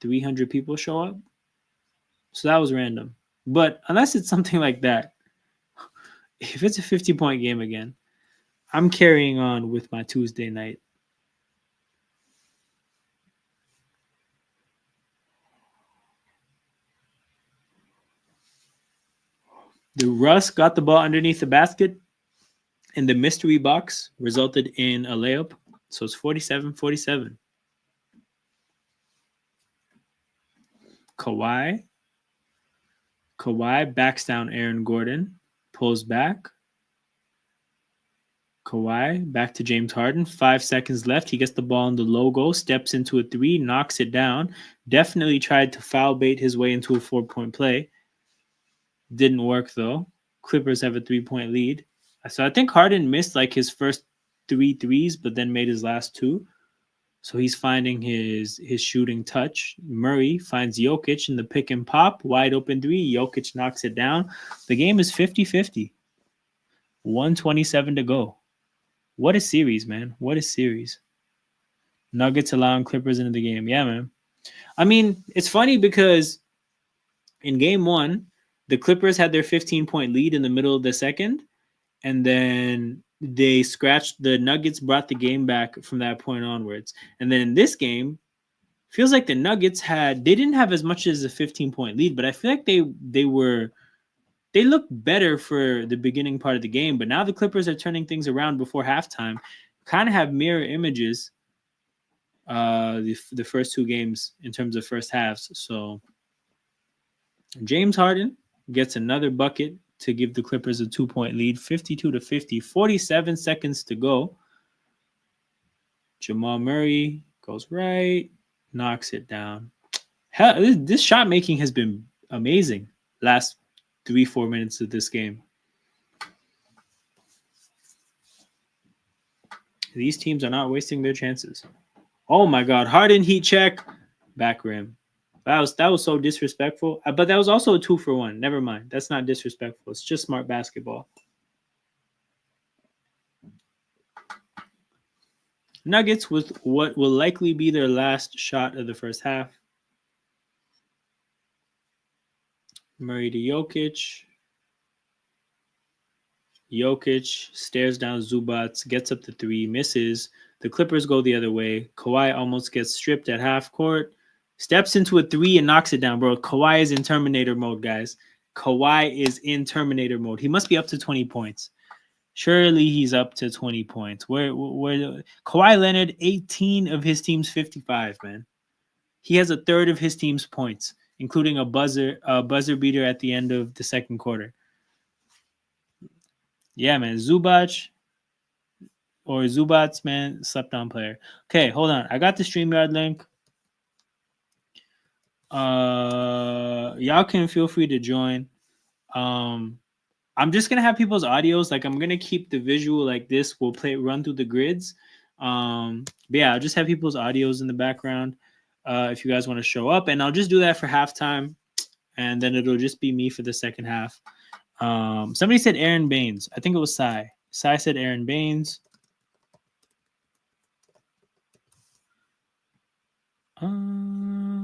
300 people show up. So that was random. But unless it's something like that, if it's a 50-point game again, I'm carrying on with my Tuesday night. The Russ got the ball underneath the basket, and the mystery box resulted in a layup. So it's 47-47. Kawhi backs down Aaron Gordon, pulls back. Kawhi back to James Harden. 5 seconds left. He gets the ball on the logo, steps into a 3, knocks it down. Definitely tried to foul bait his way into a 4-point play. Didn't work, though. Clippers have a 3-point lead. So I think Harden missed his first 3 threes, but then made his last 2. So he's finding his shooting touch. Murray finds Jokic in the pick and pop. Wide open 3. Jokic knocks it down. The game is 50-50. 1:27 to go. What a series, man. What a series. Nuggets allowing Clippers into the game. Yeah, man. I mean, it's funny because in game 1, the Clippers had their 15-point lead in the middle of the second, and then they scratched. The Nuggets brought the game back from that point onwards. And then in this game, feels like the Nuggets they didn't have as much as a 15-point lead, but I feel like they looked better for the beginning part of the game. But now the Clippers are turning things around before halftime. Kind of have mirror images the first 2 games in terms of first halves. So James Harden gets another bucket to give the Clippers a 2-point lead, 52-50, 47 seconds to go. Jamal Murray goes right, knocks it down. Hell, this shot making has been amazing last 3-4 minutes of this game. These teams are not wasting their chances. Oh my God, Harden heat check, back rim. That was so disrespectful. But that was also a 2-for-1. Never mind. That's not disrespectful. It's just smart basketball. Nuggets with what will likely be their last shot of the first half. Murray to Jokic. Jokic stares down Zubats, gets up to 3, misses. The Clippers go the other way. Kawhi almost gets stripped at half court. Steps into a 3 and knocks it down, bro. Kawhi is in Terminator mode, guys. Kawhi is in Terminator mode. He must be up to 20 points. Surely he's up to 20 points. Where Kawhi Leonard, 18 of his team's 55, man. He has a third of his team's points, including a buzzer beater at the end of the second quarter. Yeah, man. Zubats, man, slept on player. Okay, hold on. I got the StreamYard link. Y'all can feel free to join. I'm just gonna have people's audios. Like, I'm gonna keep the visual like this. We'll run through the grids. But yeah, I'll just have people's audios in the background. If you guys want to show up, and I'll just do that for halftime, and then it'll just be me for the second half. Somebody said Aaron Baines. I think it was Sai. Sai said Aaron Baines.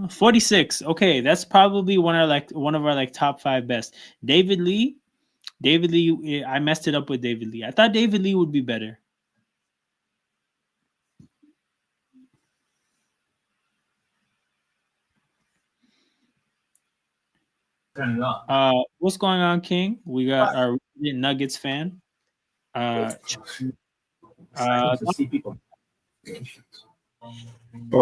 46. Okay, that's probably one of our top 5 best. David Lee. I messed it up with David Lee. I thought David Lee would be better. What's going on, King? We got our Nuggets fan. Bro,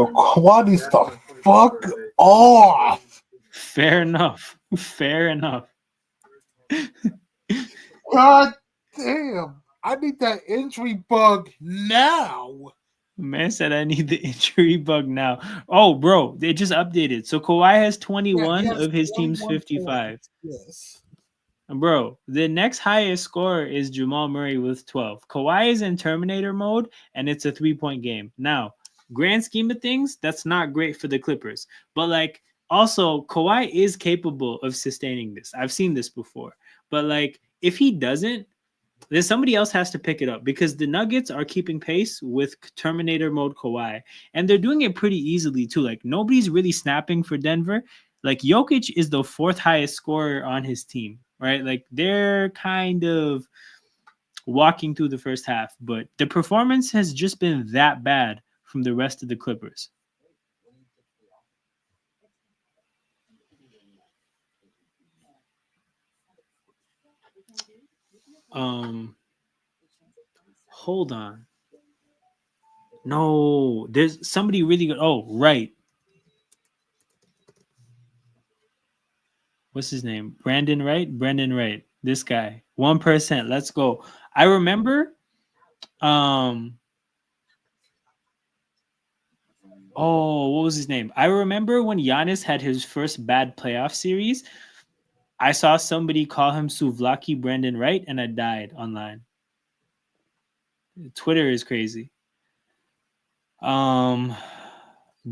Kawhi needs to fuck off. Fair enough. Fair enough. God damn. I need that injury bug now. Man said I need the injury bug now. Oh, bro, they just updated. So Kawhi has 21 of his team's 55. Yes. Bro, the next highest scorer is Jamal Murray with 12. Kawhi is in Terminator mode, and it's a 3-point game. Now, grand scheme of things, that's not great for the Clippers. But, like, also, Kawhi is capable of sustaining this. I've seen this before. But, like, if he doesn't, then somebody else has to pick it up because the Nuggets are keeping pace with Terminator mode Kawhi. And they're doing it pretty easily, too. Like, nobody's really snapping for Denver. Like, Jokic is the 4th highest scorer on his team, right? Like, they're kind of walking through the first half. But the performance has just been that bad from the rest of the Clippers. Hold on. No, there's somebody really good. Oh, right. What's his name? Brandon Wright? Brendan Wright. This guy. 1%. Let's go. I remember what was his name? I remember when Giannis had his first bad playoff series. I saw somebody call him Souvlaki Brandon Wright, and I died online. Twitter is crazy.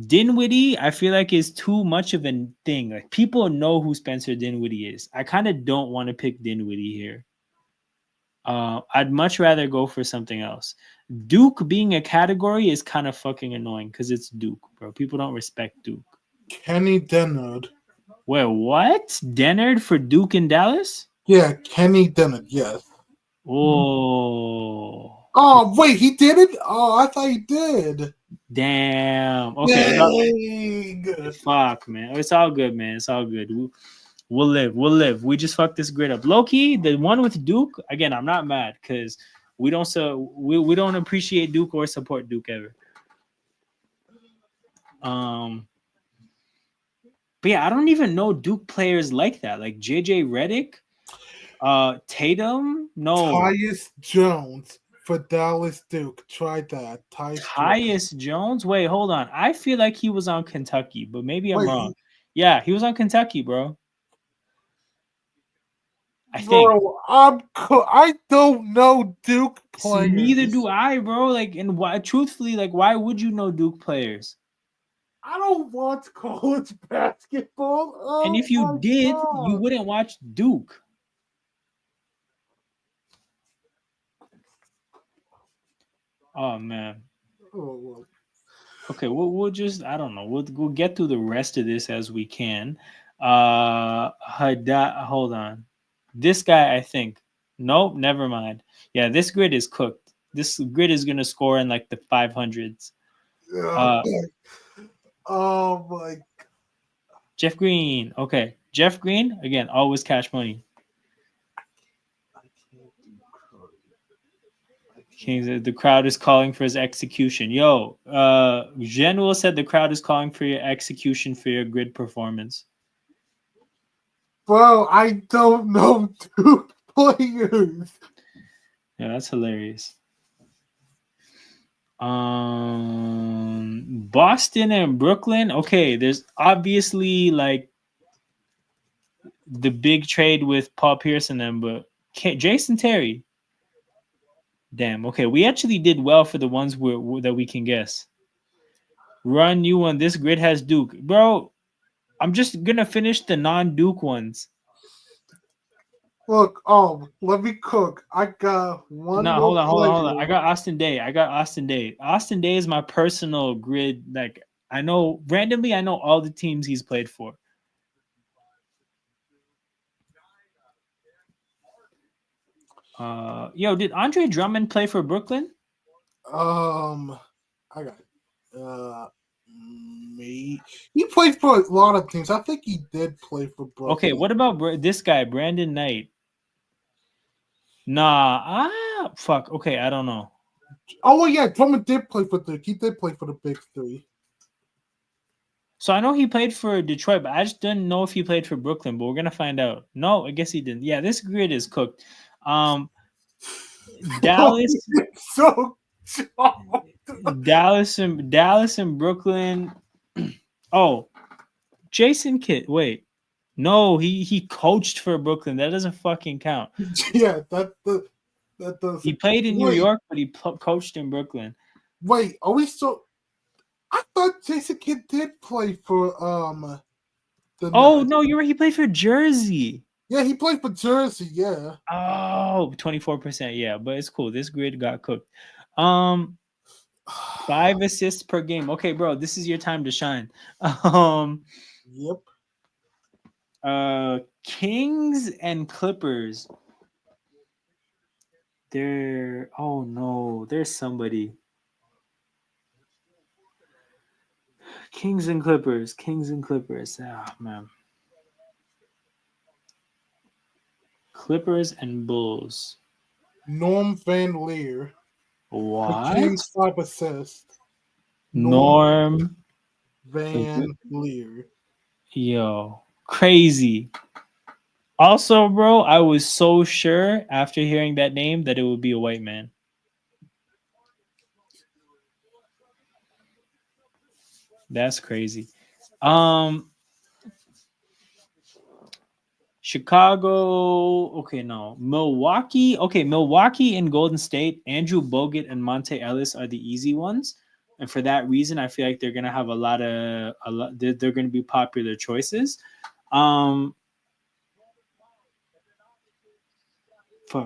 Dinwiddie, I feel like is too much of a thing. Like, people know who Spencer Dinwiddie is. I kind of don't want to pick Dinwiddie here. I'd much rather go for something else. Duke being a category is kind of fucking annoying because it's Duke, bro. People don't respect Duke. Kenny Dennard. Wait, what? Dennard for Duke in Dallas? Yeah, Kenny Dennard, yes. Oh. Oh, wait, he did it? Oh, I thought he did. Damn. Okay. Fuck, man. It's all good, man. It's all good. We'll live. We just fucked this grid up. Low-key, the one with Duke, again, I'm not mad because we don't appreciate Duke or support Duke ever. But yeah, I don't even know Duke players like that. Like JJ Redick, Tatum, no. Tyus Jones for Dallas Duke. Try that. Tyus Jones? Wait, hold on. I feel like he was on Kentucky, but maybe I'm wrong. Yeah, he was on Kentucky, bro. I think. Bro, I don't know Duke players. Neither do I, bro. Like, and why? Truthfully, like, why would you know Duke players? I don't watch college basketball. Oh, and if you did, God. you wouldn't watch Duke. Oh man. Okay, we'll just we'll get through the rest of this as we can. Hold on. This guy, I think. Nope, never mind. Yeah, this grid is cooked. This grid is gonna score in like the 500s. Oh my God. Jeff Green. Okay. Jeff Green, again, always cash money. Kings, the crowd is calling for his execution. Yo, General said the crowd is calling for your execution for your grid performance. Bro, I don't know two players. Yeah, that's hilarious. Boston and Brooklyn. Okay, there's obviously like the big trade with Paul Pierce and them, but Jason Terry. Damn. Okay, we actually did well for the ones that we can guess. Run you one. This grid has Duke, bro. I'm just gonna finish the non-Duke ones. Look, let me cook. I got one No, more hold on. player. I got Austin Day. Austin Day is my personal grid. Like I know randomly, I know all the teams he's played for. Yo, did Andre Drummond play for Brooklyn? I got me. He played for a lot of teams. I think he did play for Brooklyn. Okay, what about this guy, Brandon Knight? Nah, fuck. Okay, I don't know. Oh yeah, Drummond did play for he did play for the Big Three. So I know he played for Detroit, but I just didn't know if he played for Brooklyn. But we're gonna find out. No, I guess he didn't. Yeah, this grid is cooked. Dallas, So Dallas and Brooklyn. Oh, Jason Kidd. Wait, no, he coached for Brooklyn. That doesn't fucking count. yeah, that does. He played in New York, but he coached in Brooklyn. Wait, are we so? I thought Jason Kidd did play for Oh Nets. no, you're right. He played for Jersey. Yeah, he played for Jersey. Yeah. Oh, 24%. Yeah, but it's cool. This grid got cooked. 5 assists per game. Okay, bro, this is your time to shine. Yep. Kings and Clippers. Oh no, there's somebody. Kings and Clippers. Ah, man. Clippers and Bulls. Norm Van Leer. What? Kings 5 assists. Norm Van Leer. Yo, crazy. Also, bro, I was so sure after hearing that name that it would be a white man. That's crazy. Chicago. Okay, no. Milwaukee. Okay, Milwaukee and Golden State. Andrew Bogut and Monte Ellis are the easy ones, and for that reason, I feel like they're gonna have a lot. They're gonna be popular choices. Fuck.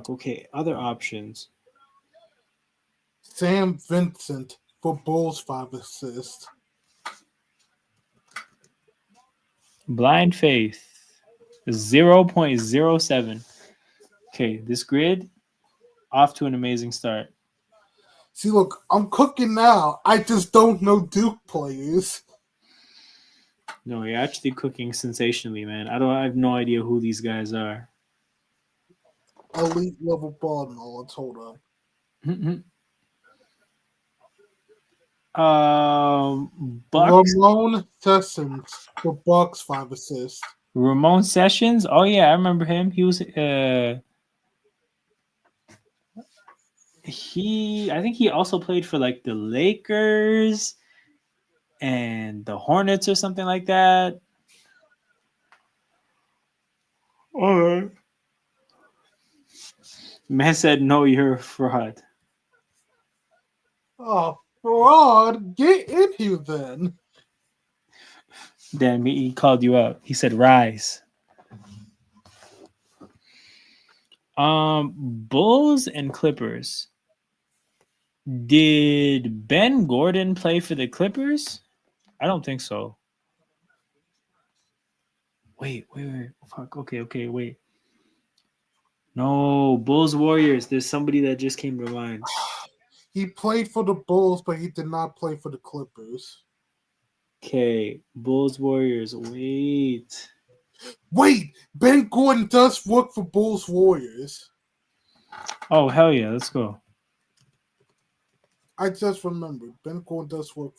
Okay, other options. Sam Vincent for Bulls 5 assists. Blind Faith. 0.07. Okay, this grid off to an amazing start. See, look, I'm cooking now. I just don't know Duke players. No, you're actually cooking sensationally, man. I have no idea who these guys are. Elite level ball knowledge. Hold on. Bucks. Ramon Sessions for Bucks 5 assists. Ramon Sessions. Oh yeah, I remember him. He was I think he also played for like the Lakers and the Hornets or something like that. All right. Man said, "No, you're a fraud." Oh, fraud! Get in here then. Damn, he called you out. He said, "Rise." Bulls and Clippers. Did Ben Gordon play for the Clippers? I don't think so. Wait. Fuck. Okay, wait. No, Bulls Warriors. There's somebody that just came to mind. He played for the Bulls, but he did not play for the Clippers. Okay, Bulls Warriors. Wait, Ben Gordon does work for Bulls Warriors. Oh hell yeah, let's go. I just remembered Ben Cole does work.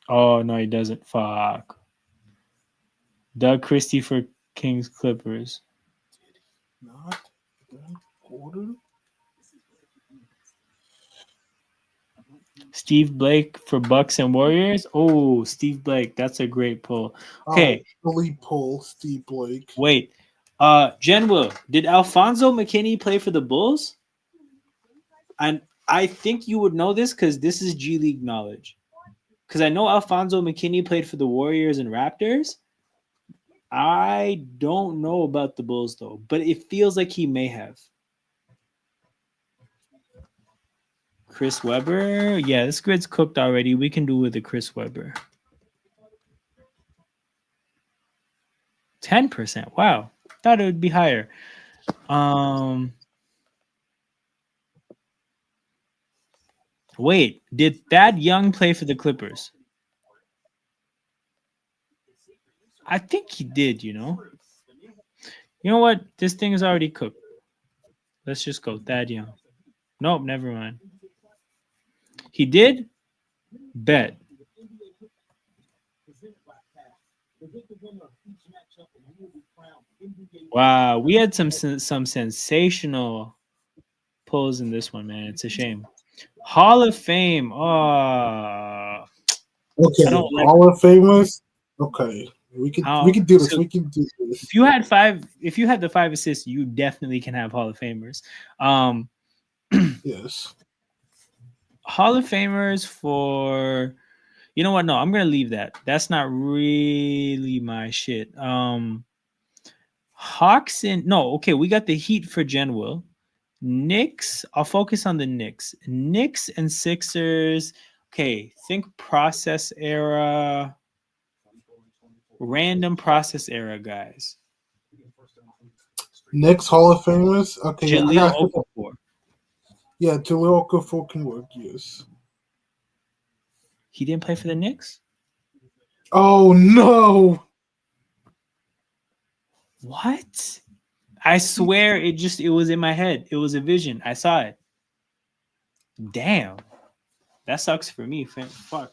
Oh no, he doesn't. Fuck. Doug Christie for Kings Clippers. Not Ben Gordon. Steve Blake for Bucks and Warriors. Oh, Steve Blake, that's a great pull. Oh, Okay, Billy Pull, Steve Blake. wait. Genwell, did Alfonso McKinney play for the Bulls? And I think you would know this because this is G League knowledge. Because I know Alfonso McKinney played for the Warriors and Raptors. I don't know about the Bulls though, but it feels like he may have. Chris Webber. Yeah, this grid's cooked already. We can do with the Chris Webber. 10%. Wow. Thought it would be higher. Wait, did Thad Young play for the Clippers? I think he did, you know. You know what? This thing is already cooked. Let's just go Thad Young. Nope, never mind. He did? Bet. Wow, we had some sensational pulls in this one, man. It's a shame. Hall of Fame. Oh, I Okay, don't like Hall of Famers. Okay, we how. can do this. So We can do if this. you had five, if you had the 5 assists, you definitely can have Hall of Famers. Um, Yes. Hall of Famers for you know what? No, I'm gonna leave that. That's not really my shit. Hawks and no, okay, we got the Heat for Genwell. Knicks, I'll focus on the Knicks. Knicks and Sixers. Okay, think process era, random process era guys. Next Hall of Famers. Okay, yeah, I Jaleel got. Okafor. Yeah, Jaleel Okafor can work. Yes. He didn't play for the Knicks? Oh no! What? I swear it was in my head. It was a vision. I saw it. Damn. That sucks for me. Fuck.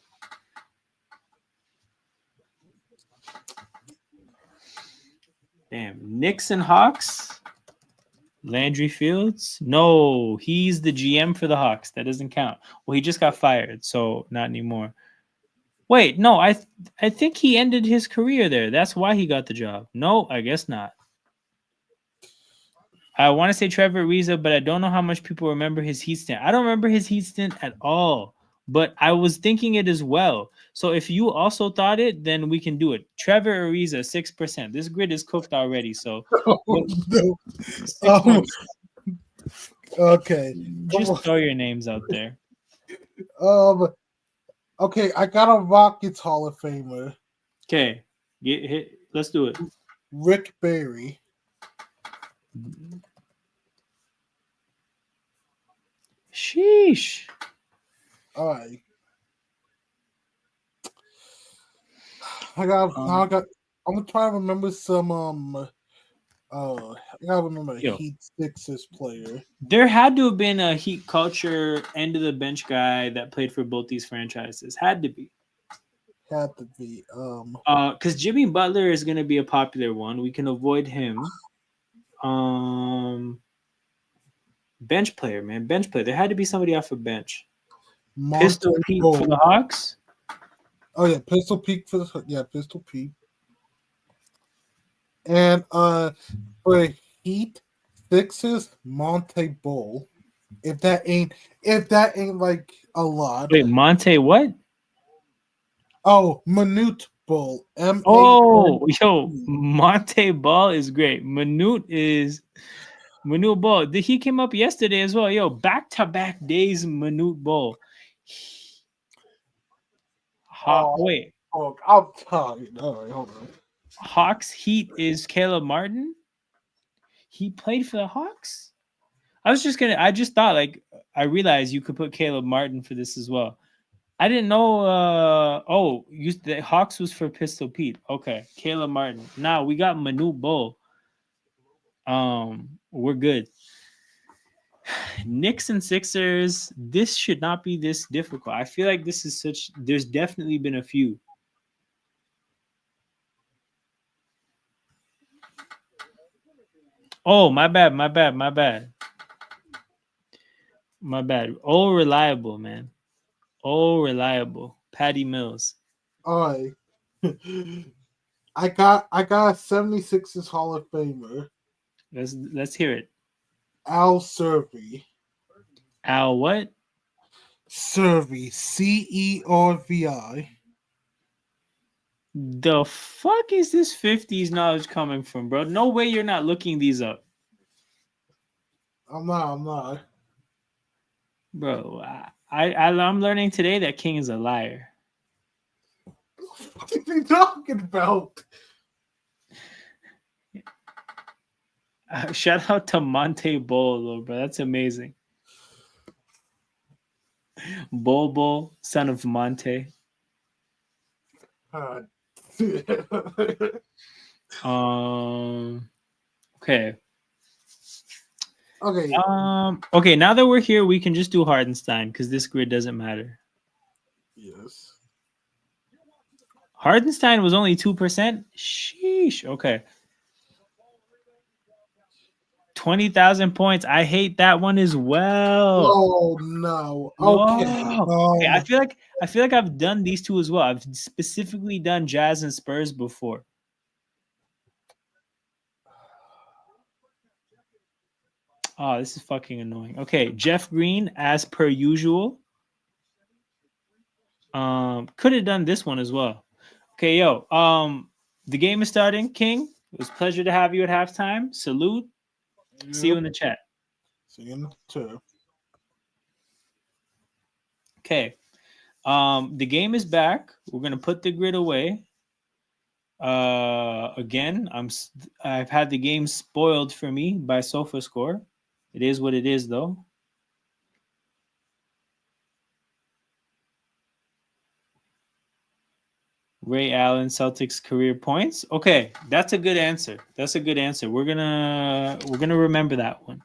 Damn. Knicks and Hawks? Landry Fields? No, he's the GM for the Hawks. That doesn't count. Well, he just got fired, so not anymore. Wait, no, I think he ended his career there. That's why he got the job. No, I guess not. I want to say Trevor Ariza, but I don't know how much people remember his Heat stint. I don't remember his Heat stint at all, but I was thinking it as well. So if you also thought it, then we can do it. Trevor Ariza, 6%. This grid is cooked already. So Oh no! 6 points. Okay. Just throw your names out there. Um. Okay, I got a Rockets Hall of Famer, Okay, get hit. Let's do it. Rick Barry. Sheesh. All right. I got. Now I got. I'm gonna try to remember some. I gotta remember a Yo, Heat Sixers player. there had to have been a Heat culture end of the bench guy that played for both these franchises. Had to be. Had to be. Because Jimmy Butler is gonna be a popular one. We can avoid him. Bench player, man, bench player. There had to be somebody off a bench. Pistol Monte Pete for Ball. the Hawks. Oh yeah, Pistol Pete for the Pistol Pete. And for Heat Sixers, Monte Ball. If that ain't like a lot. Wait, Monte what? Oh, Manute Ball. M A. Oh, yo, Monte Ball is great. Manute Ball. He came up yesterday as well. Yo, back-to-back days, Manute Ball. Wait, Oh, I'm tired. All right, hold on. Hawks Heat is Caleb Martin. He played for the Hawks. I just thought like I realized you could put Caleb Martin for this as well. I didn't know. The Hawks was for Pistol Pete. Okay, Caleb Martin. Now we got Manute Bol. We're good. Knicks and Sixers. This should not be this difficult. I feel like this is such. There's definitely been a few. Oh, my bad. My bad. My bad. My bad. Oh, reliable, man. Oh, reliable. Patty Mills. All right. I got a 76ers Hall of Famer, Let's hear it. Al Cervi. Al, what? Cervi, Cervi. The fuck is this 50s knowledge coming from, bro? No way you're not looking these up. I'm not. Bro, I'm learning today that King is a liar. What are you talking about? Shout out to Monte Bolo, bro. That's amazing. Bobo, son of Monte. Okay. Okay. Okay, now that we're here, we can just do Hardenstein because this grid doesn't matter. Yes. Hardenstein was only 2%. Sheesh. Okay. 20,000 points. I hate that one as well. Oh no. No. Okay. Okay, I feel like I've done these two as well. I've specifically done Jazz and Spurs before. Oh, this is fucking annoying. Okay, Jeff Green, as per usual. Could have done this one as well. Okay, yo. The game is starting, King. It was a pleasure to have you at halftime. Salute. Yep. See you in the chat. See you in the chat. Okay. The game is back. We're gonna put the grid away. Again, I've had the game spoiled for me by SofaScore. It is what it is, though. Ray Allen, Celtics career points. Okay, that's a good answer. That's a good answer. We're gonna remember that one.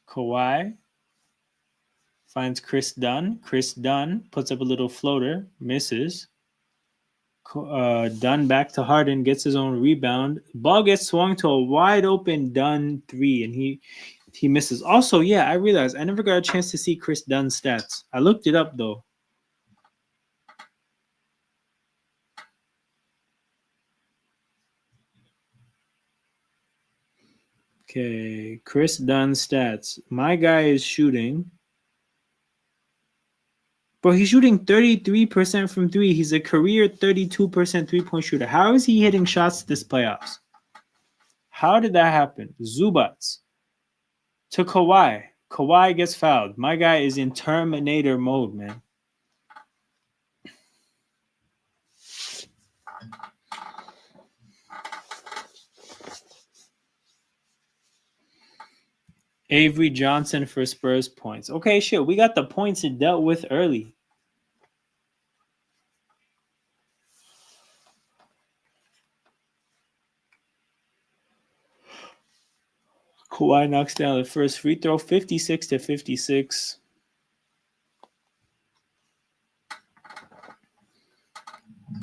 Kawhi finds Chris Dunn. Chris Dunn puts up a little floater, misses. Dunn back to Harden, gets his own rebound. Ball gets swung to a wide open Dunn three, and he misses. Also, yeah, I realized I never got a chance to see Chris Dunn's stats. I looked it up though. Okay, Chris Dunn stats. My guy is shooting. Bro, he's shooting 33% from three. He's a career 32% three-point shooter. How is he hitting shots this playoffs? How did that happen? Zubats to Kawhi. Kawhi gets fouled. My guy is in Terminator mode, man. Avery Johnson for Spurs points. Okay, shit. We got the points it dealt with early. Kawhi knocks down the first free throw, 56-56.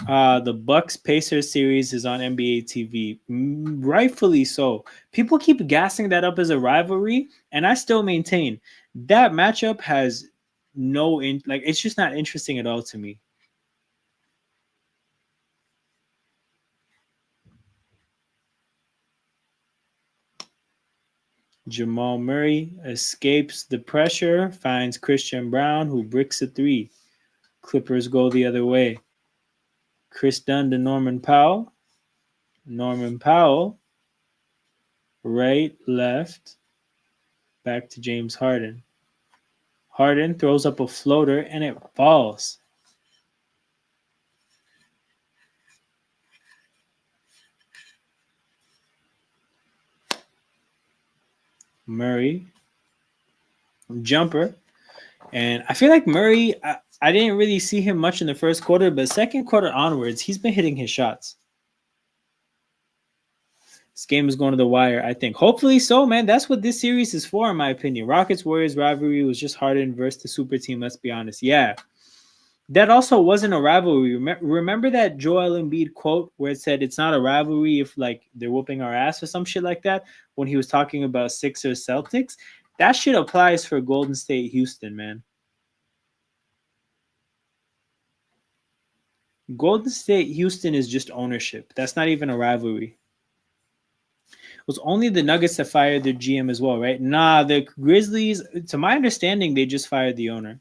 The Bucks Pacers series is on NBA TV, rightfully so. People keep gassing that up as a rivalry, and I still maintain that matchup has it's just not interesting at all to me. Jamal Murray escapes the pressure, finds Christian Brown, who bricks a three. Clippers go the other way. Chris Dunn to Norman Powell. Norman Powell, right, left, back to James Harden. Harden throws up a floater and it falls. Murray, jumper. And I feel like Murray, I didn't really see him much in the first quarter, but second quarter onwards, he's been hitting his shots. This game is going to the wire, I think. Hopefully so, man. That's what this series is for, in my opinion. Rockets Warriors rivalry was just Harden versus the super team, let's be honest. Yeah. That also wasn't a rivalry. Remember that Joel Embiid quote where it said it's not a rivalry if like they're whooping our ass or some shit like that when he was talking about Sixers Celtics? That shit applies for Golden State Houston, man. Golden State Houston is just ownership. That's not even a rivalry. It was only the Nuggets that fired their GM as well, right? Nah, the Grizzlies, to my understanding, they just fired the owner.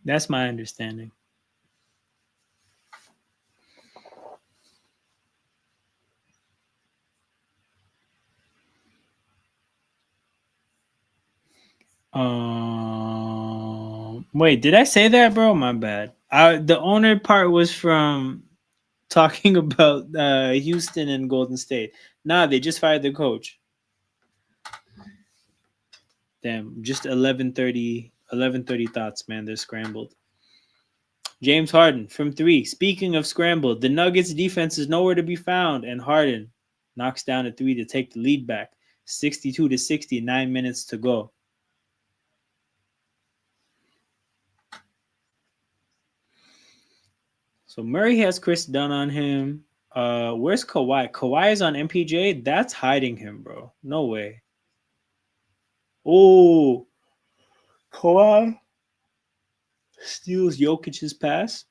That's my understanding. Wait, did I say that, bro? My bad. The owner part was from talking about Houston and Golden State. Nah, they just fired the coach. Damn, just 11:30 thoughts, man. They're scrambled. James Harden from 3. Speaking of scrambled, the Nuggets defense is nowhere to be found, and Harden knocks down a 3 to take the lead back. 62-60, 9 minutes to go. So Murray has Chris Dunn on him. Where's Kawhi? Kawhi is on MPJ. That's hiding him, bro. No way. Oh, Kawhi steals Jokic's pass.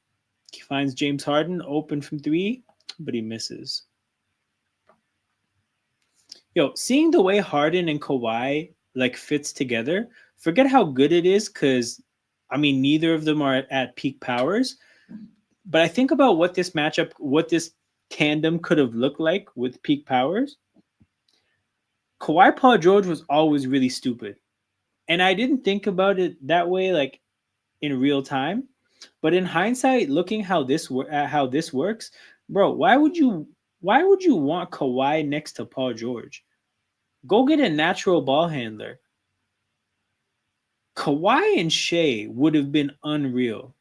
He finds James Harden open from 3, but he misses. Yo, seeing the way Harden and Kawhi like fits together, forget how good it is, because I mean neither of them are at peak powers. But I think about what this matchup, what this tandem could have looked like with peak powers. Kawhi Paul George was always really stupid. And I didn't think about it that way, like in real time. But in hindsight, looking how this works, bro, why would you want Kawhi next to Paul George? Go get a natural ball handler. Kawhi and Shea would have been unreal.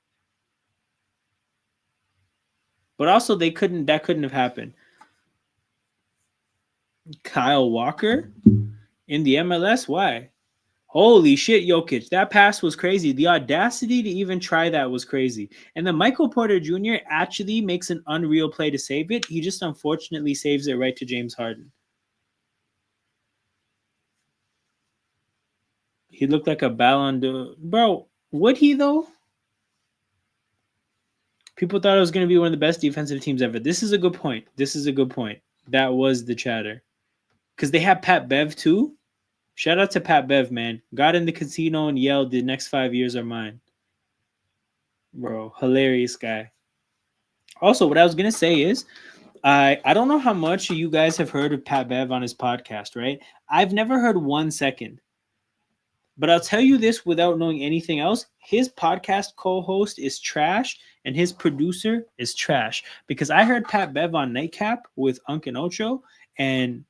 But also that couldn't have happened. Kyle Walker in the MLS? Why? Holy shit, Jokic. That pass was crazy. The audacity to even try that was crazy. And then Michael Porter Jr. actually makes an unreal play to save it. He just unfortunately saves it right to James Harden. He looked like a Ballon d'Or. Bro, would he though? People thought it was going to be one of the best defensive teams ever. This is a good point. That was the chatter. Because they have Pat Bev too. Shout out to Pat Bev, man. Got in the casino and yelled, "The next 5 years are mine." Bro, hilarious guy. Also, what I was gonna say is, I don't know how much you guys have heard of Pat Bev on his podcast, right? I've never heard 1 second. But I'll tell you this without knowing anything else. His podcast co-host is trash, and his producer is trash. Because I heard Pat Bev on Nightcap with Unc and Ocho, and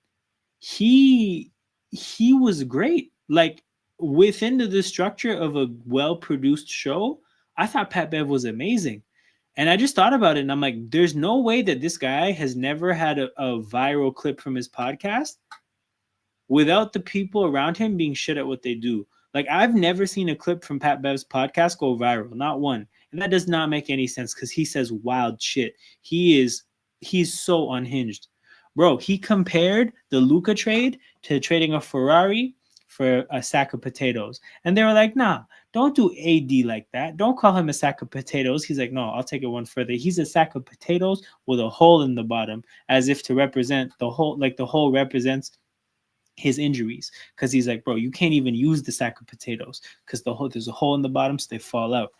he was great. Like within the structure of a well-produced show, I thought Pat Bev was amazing. And I just thought about it, and I'm like, there's no way that this guy has never had a viral clip from his podcast without the people around him being shit at what they do. Like I've never seen a clip from Pat Bev's podcast go viral, not one. And that does not make any sense because he says wild shit. He's so unhinged. Bro, he compared the Luca trade to trading a Ferrari for a sack of potatoes. And they were like, nah, don't do AD like that. Don't call him a sack of potatoes. He's like, no, I'll take it one further. He's a sack of potatoes with a hole in the bottom, as if to represent the hole, like the hole represents his injuries. Because he's like, bro, you can't even use the sack of potatoes because there's a hole in the bottom, so they fall out.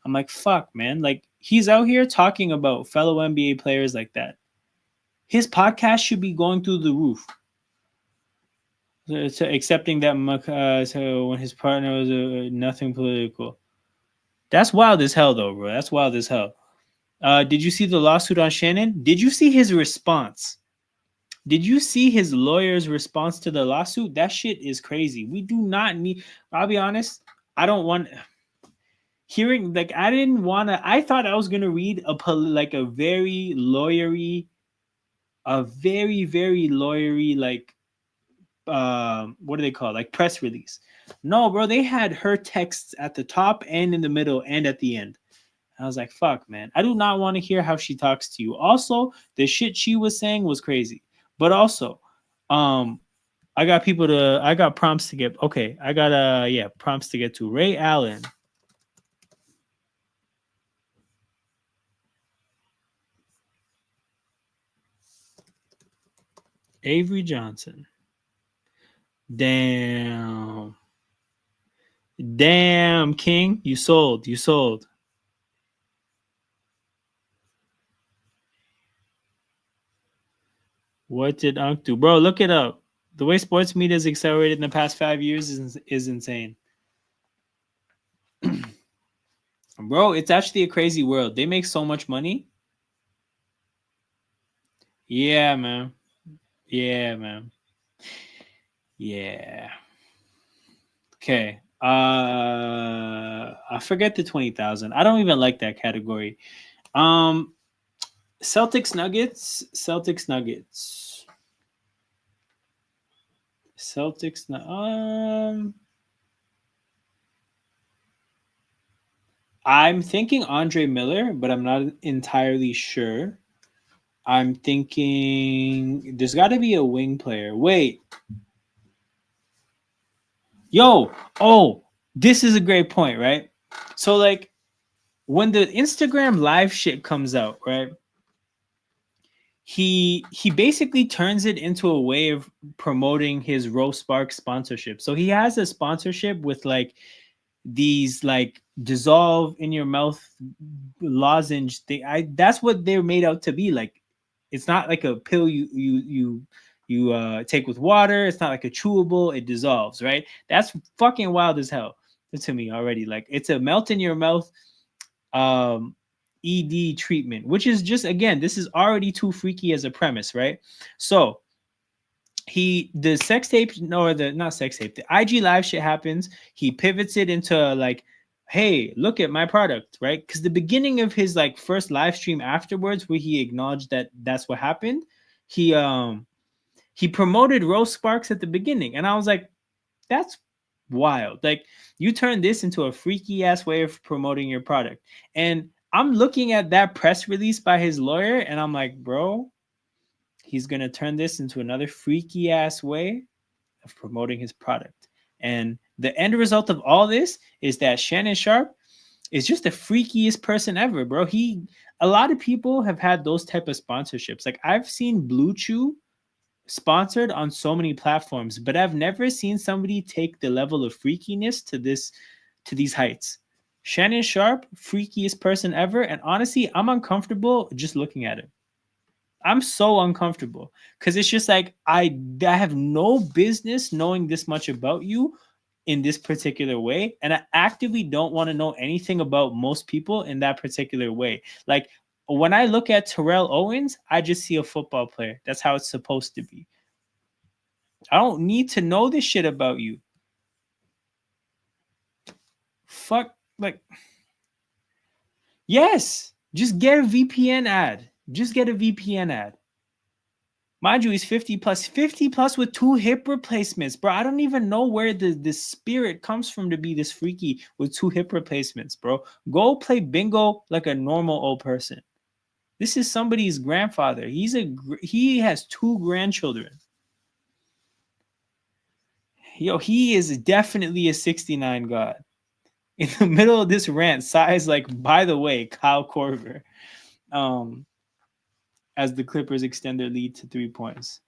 I'm like, fuck, man. Like, he's out here talking about fellow NBA players like that. His podcast should be going through the roof. So accepting that so when his partner was nothing political. That's wild as hell, though, bro. That's wild as hell. Did you see the lawsuit on Shannon? Did you see his response? Did you see his lawyer's response to the lawsuit? That shit is crazy. We do not need. I'll be honest. I don't want hearing like I didn't want to. I thought I was gonna read like a very lawyery, a very very lawyery like what do they call it? Like press release. No, bro, they had her texts at the top and in the middle and at the end. I was like, fuck, man. I do not want to hear how she talks to you. Also, the shit she was saying was crazy. But also, um, I got prompts to get. Okay, I got prompts to get to. Ray Allen. Avery Johnson. Damn. Damn, King. You sold. You sold. What did Unc do? Bro, look it up. The way sports media has accelerated in the past 5 years is insane. Bro, it's actually a crazy world. They make so much money. Yeah, man. Yeah, man. Yeah. Okay. I forget the 20,000. I don't even like that category. Celtics Nuggets. Celtics Nuggets. Celtics. I'm thinking Andre Miller, but I'm not entirely sure. I'm thinking there's got to be a wing player. Wait. Yo. Oh, this is a great point, right? So like when the Instagram live shit comes out, right? He basically turns it into a way of promoting his Rose Spark sponsorship. So he has a sponsorship with like these like dissolve in your mouth lozenge thing. That's what they're made out to be. Like it's not like a pill you take with water. It's not like a chewable. It dissolves, right? That's fucking wild as hell to me already. Like it's a melt in your mouth um ED treatment, which is just again, this is already too freaky as a premise, right? So the sex tape, no, the not sex tape, the IG live shit happens. He pivots it into like, hey, look at my product, right? Because the beginning of his like first live stream afterwards, where he acknowledged that that's what happened, he promoted Rose Sparks at the beginning, and I was like, that's wild. Like you turn this into a freaky ass way of promoting your product. And I'm looking at that press release by his lawyer and I'm like, bro, he's going to turn this into another freaky ass way of promoting his product. And the end result of all this is that Shannon Sharp is just the freakiest person ever, bro. A lot of people have had those type of sponsorships. Like I've seen Blue Chew sponsored on so many platforms, but I've never seen somebody take the level of freakiness to these heights. Shannon Sharp, freakiest person ever, and honestly, I'm uncomfortable just looking at him. I'm so uncomfortable because it's just like I have no business knowing this much about you in this particular way, and I actively don't want to know anything about most people in that particular way. Like when I look at Terrell Owens, I just see a football player. That's how it's supposed to be. I don't need to know this shit about you. Fuck, like, yes, just get a VPN ad. Just get a VPN ad. Mind you, he's 50 plus with 2 hip replacements, bro. I don't even know where the spirit comes from to be this freaky with 2 hip replacements, bro. Go play bingo like a normal old person. This is somebody's grandfather. He has 2 grandchildren. Yo, he is definitely a 69 god. In the middle of this rant, Size like, by the way, Kyle Korver, as the Clippers extend their lead to 3 points.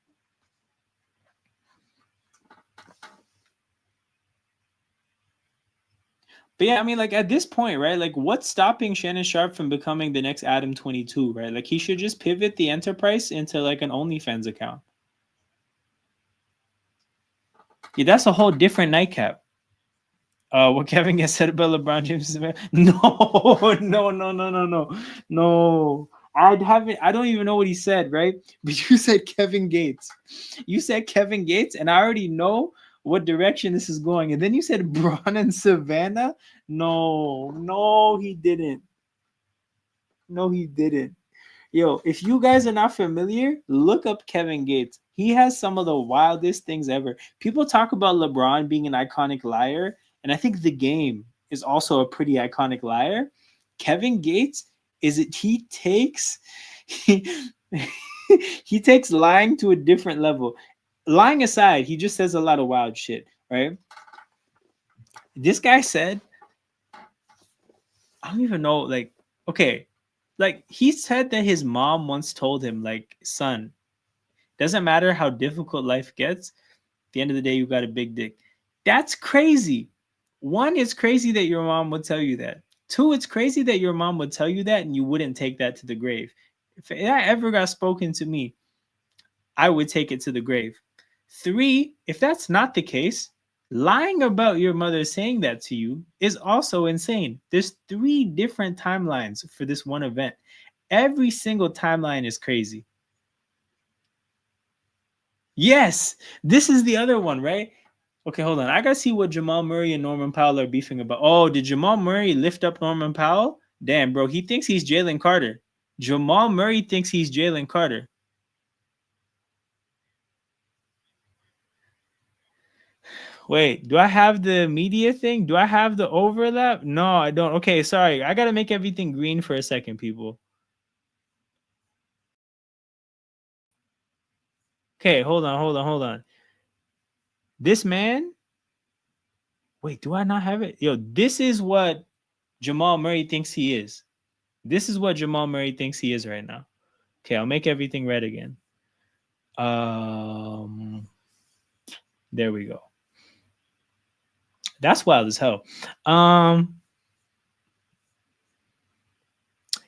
But yeah, I mean, like at this point, right? Like, what's stopping Shannon Sharp from becoming the next Adam 22, right? Like, he should just pivot the enterprise into like an OnlyFans account. Yeah, that's a whole different nightcap. What Kevin Gates said about LeBron James? No, no, no, no, no, no, no. I don't even know what he said, right? But you said Kevin Gates. You said Kevin Gates, and I already know what direction this is going. And then you said Braun and Savannah. No, no, he didn't. No, he didn't. Yo, if you guys are not familiar, look up Kevin Gates. He has some of the wildest things ever. People talk about LeBron being an iconic liar, and I think the game is also a pretty iconic liar. Kevin Gates is it he takes he, he takes lying to a different level. Lying aside, he just says a lot of wild shit, right? This guy said, I don't even know, like, okay, like he said that his mom once told him, like, son, doesn't matter how difficult life gets. At the end of the day, you got a big dick. That's crazy. One, it's crazy that your mom would tell you that. Two, it's crazy that your mom would tell you that and you wouldn't take that to the grave. If that ever got spoken to me, I would take it to the grave. Three, if that's not the case, lying about your mother saying that to you is also insane. There's three different timelines for this one event. Every single timeline is crazy. Yes, this is the other one, right? Okay, hold on. I gotta see what Jamal Murray and Norman Powell are beefing about. Oh, did Jamal Murray lift up Norman Powell? Damn, bro, he thinks he's Jalen Carter. Jamal Murray thinks he's Jalen Carter. Wait, do I have the media thing? Do I have the overlap? No, I don't. Okay, sorry. I gotta make everything green for a second, people. Okay, hold on. This man. Wait, do I not have it? Yo, this is what Jamal Murray thinks he is. This is what Jamal Murray thinks he is right now. Okay, I'll make everything red again. Um, there we go. That's wild as hell.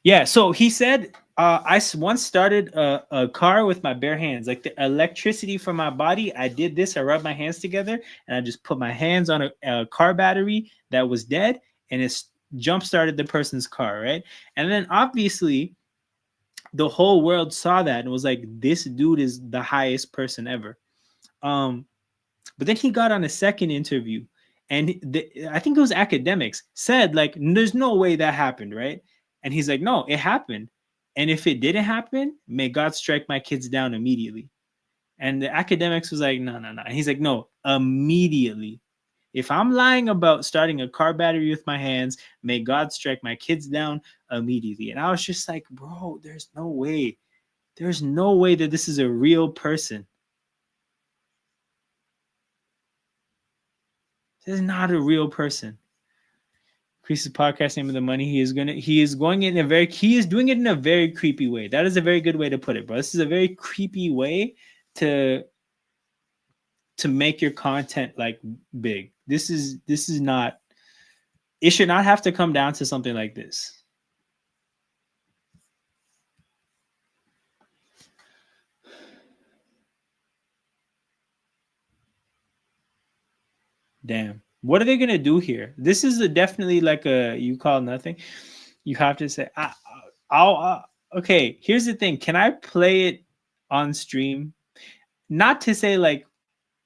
Yeah. So he said, once started a car with my bare hands, like the electricity from my body. I did this. I rubbed my hands together, and I just put my hands on a car battery that was dead, and it jump started the person's car, right? And then obviously the whole world saw that and was like, this dude is the highest person ever. Um, but then he got on a second interview, and I think it was academics said like, there's no way that happened, right? And he's like, no, it happened. And if it didn't happen, may God strike my kids down immediately. And the academics was like, no, no, no. And he's like, no, immediately. If I'm lying about starting a car battery with my hands, may God strike my kids down immediately. And I was just like, bro, there's no way. There's no way that this is a real person. This is not a real person. Increases podcast name of the money. He is doing it in a very creepy way. That is a very good way to put it, bro. This is a very creepy way to make your content like big. This is not, it should not have to come down to something like this. Damn. What are they gonna do here? This is definitely like a you call nothing. You have to say, I'll okay. Here's the thing. Can I play it on stream? Not to say like,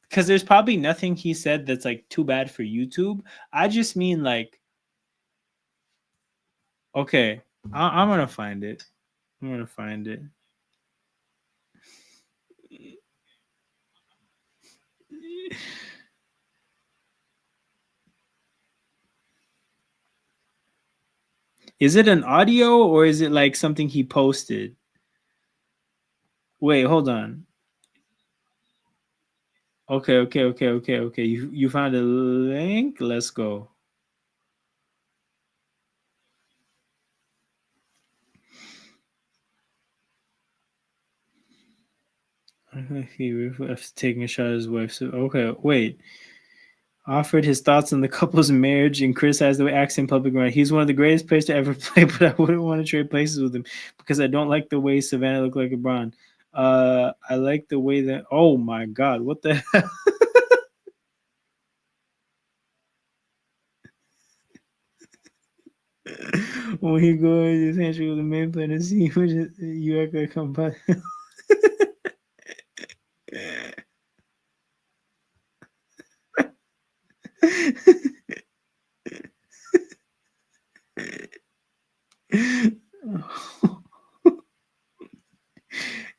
because there's probably nothing he said that's like too bad for YouTube. I just mean like, okay, I'm gonna find it. I'm gonna find it. Is it an audio or is it like something he posted? Wait, hold on. Okay. You found a link? Let's go. He taking a shot at his wife. So okay, wait. Offered his thoughts on the couple's marriage and criticized the way acts in public. Right, he's one of the greatest players to ever play, but I wouldn't want to trade places with him because I don't like the way Savannah looked like LeBron. I like the way that. Oh my God, what the hell? When he goes, his handshake with the main player, see, which you act like I'm about.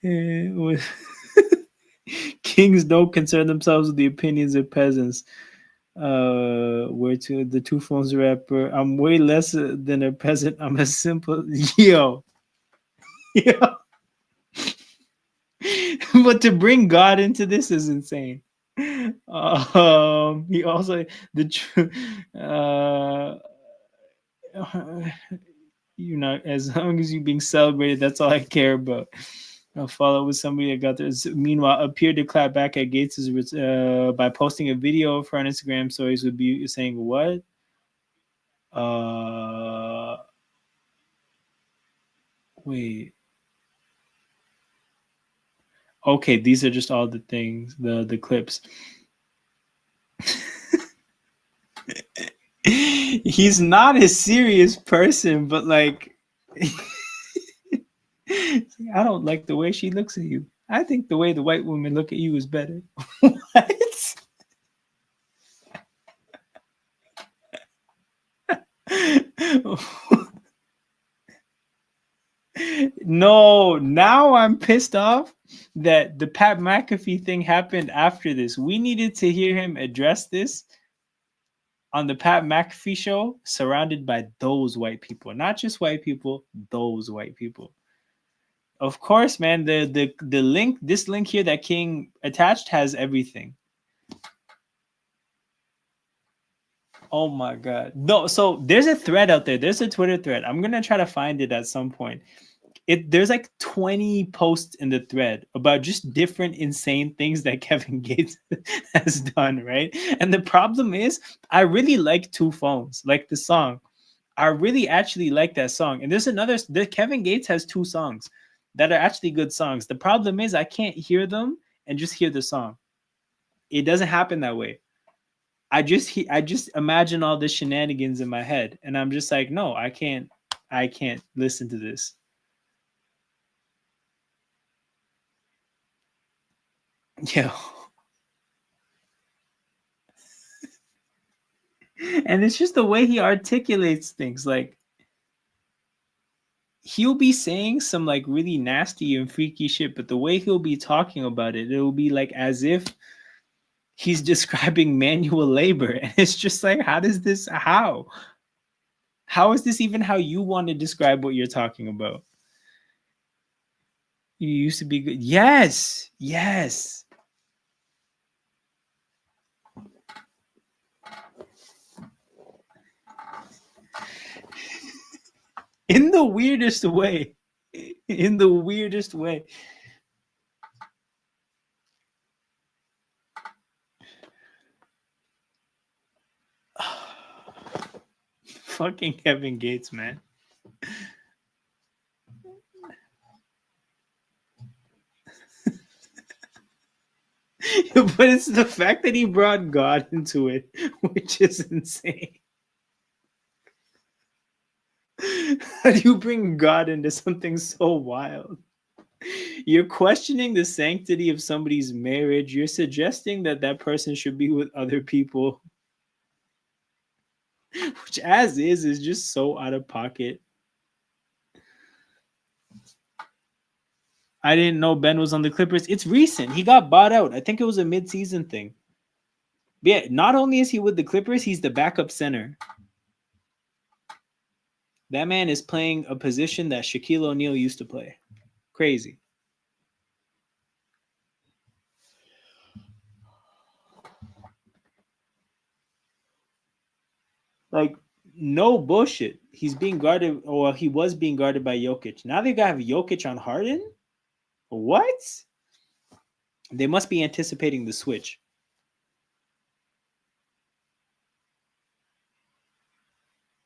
With kings don't concern themselves with the opinions of peasants. Where to the two phones rapper? I'm way less than a peasant. I'm a simple yo, yo. But to bring God into this is insane. He also the you know, as long as you being celebrated, that's all I care about. I'll follow up with somebody that got this. Meanwhile, appeared to clap back at Gates' by posting a video of her on Instagram stories would be saying what? Uh, wait. Okay, these are just all the things, the clips. He's not a serious person, but like, I don't like the way she looks at you. I think the way the white women look at you is better. What? No, now I'm pissed off that the Pat McAfee thing happened after this. We needed to hear him address this on the Pat McAfee show, surrounded by those white people, not just white people, those white people. Of course, man. The link, this link here that King attached has everything. Oh my god. No, so there's a thread out there. There's a Twitter thread. I'm gonna try to find it at some point. There's like 20 posts in the thread about just different insane things that Kevin Gates has done, right? And the problem is, I really like Two Phones, like the song. I really actually like that song. And there's another, Kevin Gates has two songs that are actually good songs. The problem is, I can't hear them and just hear the song. It doesn't happen that way. I just imagine all the shenanigans in my head, and I'm just like, no, I can't listen to this. Yeah. And it's just the way he articulates things. Like, he'll be saying some like really nasty and freaky shit, but the way he'll be talking about it, it'll be like as if he's describing manual labor. And it's just like, how is this even how you want to describe what you're talking about? You used to be good. Yes, yes. In the weirdest way. In the weirdest way. Fucking Kevin Gates, man. But it's the fact that he brought God into it, which is insane. How do you bring God into something so wild? You're questioning the sanctity of somebody's marriage. You're suggesting that that person should be with other people, which, as is just so out of pocket. I didn't know Ben was on the Clippers. It's recent. He got bought out. I think it was a mid-season thing. But yeah, not only is he with the Clippers, he's the backup center. That man is playing a position that Shaquille O'Neal used to play. Crazy. Like, no bullshit. He's being guarded, or he was being guarded by Jokic. Now they got to have Jokic on Harden? What? They must be anticipating the switch.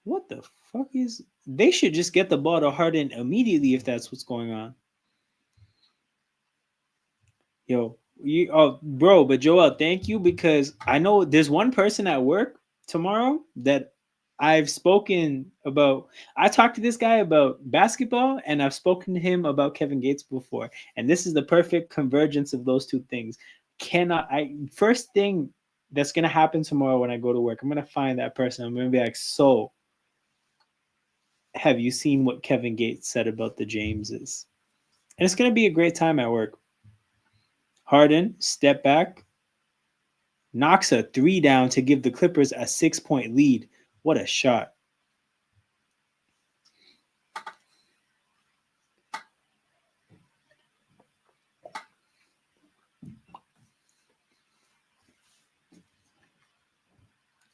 What the fuck is... They should just get the ball to Harden immediately if that's what's going on. Yo, but Joel, thank you, because I know there's one person at work tomorrow that I talked to this guy about basketball, and I've spoken to him about Kevin Gates before. And this is the perfect convergence of those two things. First thing that's gonna happen tomorrow when I go to work, I'm gonna find that person. I'm gonna be like, so have you seen what Kevin Gates said about the Jameses? And it's gonna be a great time at work. Harden, step back, knocks a three down to give the Clippers a 6-point lead. What a shot.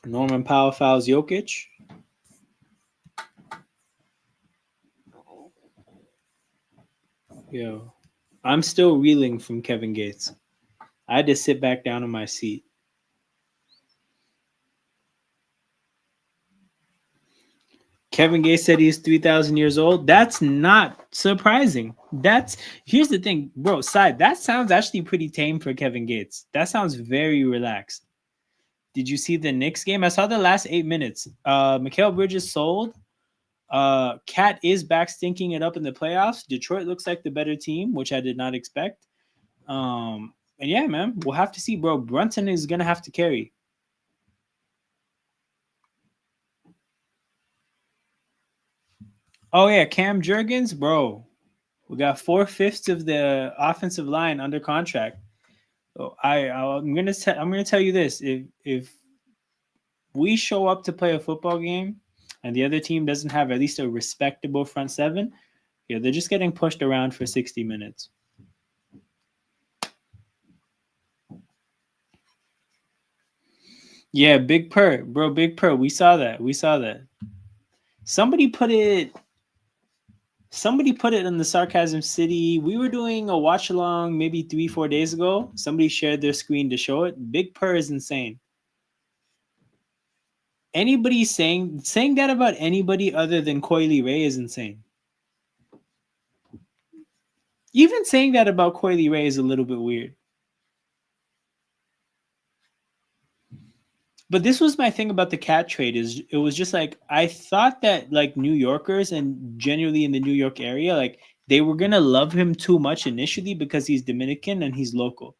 Norman Powell fouls Jokic. Yo, I'm still reeling from Kevin Gates. I had to sit back down in my seat. Kevin Gates said he's 3,000 years old. That's not surprising. Here's the thing, bro. Side, that sounds actually pretty tame for Kevin Gates. That sounds very relaxed. Did you see the Knicks game? I saw the last 8 minutes. Mikal Bridges sold. Cat is back stinking it up in the playoffs. Detroit looks like the better team, which I did not expect. And yeah, man, we'll have to see, bro. Brunson is gonna have to carry. Oh yeah, Cam Jurgens, bro. We got 4/5 of the offensive line under contract. So I'm gonna tell you this: if we show up to play a football game and the other team doesn't have at least a respectable front seven, yeah, they're just getting pushed around for 60 minutes. Yeah, Big Purr, bro, Big Purr. We saw that. Somebody put it in the Sarcasm City. We were doing a watch along maybe 3-4 days ago. Somebody shared their screen to show it. Big Purr is insane. Anybody saying that about anybody other than Coily Ray is insane. Even saying that about Coily Ray is a little bit weird. But this was my thing about the Cat trade is it was just like I thought that like New Yorkers and generally in the New York area, like they were gonna love him too much initially because he's Dominican and he's local.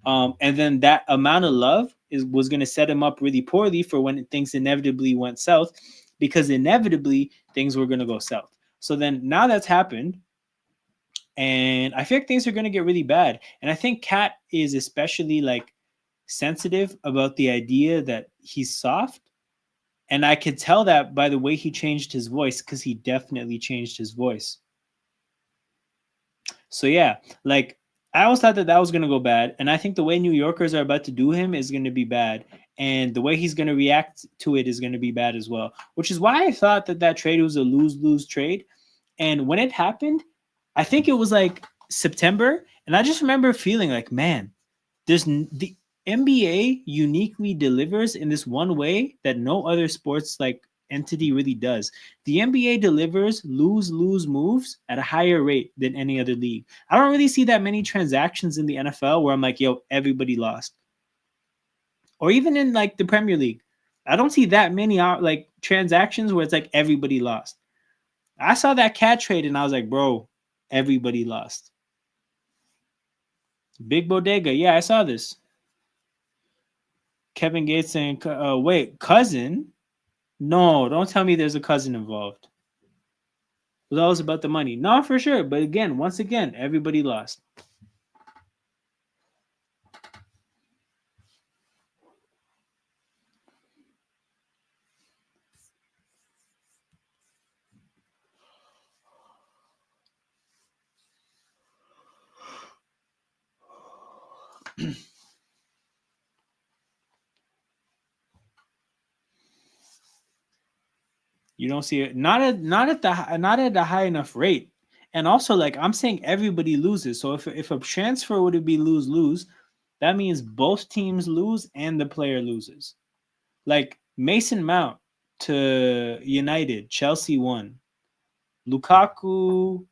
And then that amount of love was going to set him up really poorly for when things inevitably went south, because inevitably things were going to go south. So then now that's happened, and I feel like things are going to get really bad. And I think Kat is especially like sensitive about the idea that he's soft. And I could tell that by the way he changed his voice, because he definitely changed his voice. So yeah, like I always thought that was going to go bad, and I think the way New Yorkers are about to do him is going to be bad, and the way he's going to react to it is going to be bad as well. Which is why I thought that trade was a lose-lose trade. And when it happened, I think it was like September, and I just remember feeling like, man, the NBA uniquely delivers in this one way that no other sports like entity really does. The NBA delivers lose moves at a higher rate than any other league. I don't really see that many transactions in the NFL where I'm like, yo, everybody lost. Or even in like the Premier League, I don't see that many like transactions where it's like everybody lost. I saw that Cat trade and I was like, bro, everybody lost. Big Bodega, yeah, I saw this. Kevin Gates saying, wait, cousin? No, don't tell me there's a cousin involved. It was always about the money. No, for sure. But again, once again, everybody lost. You don't see it. Not at a high enough rate. And also, like I'm saying, everybody loses. So if a transfer would be lose, that means both teams lose and the player loses. Like Mason Mount to United, Chelsea won. Lukaku.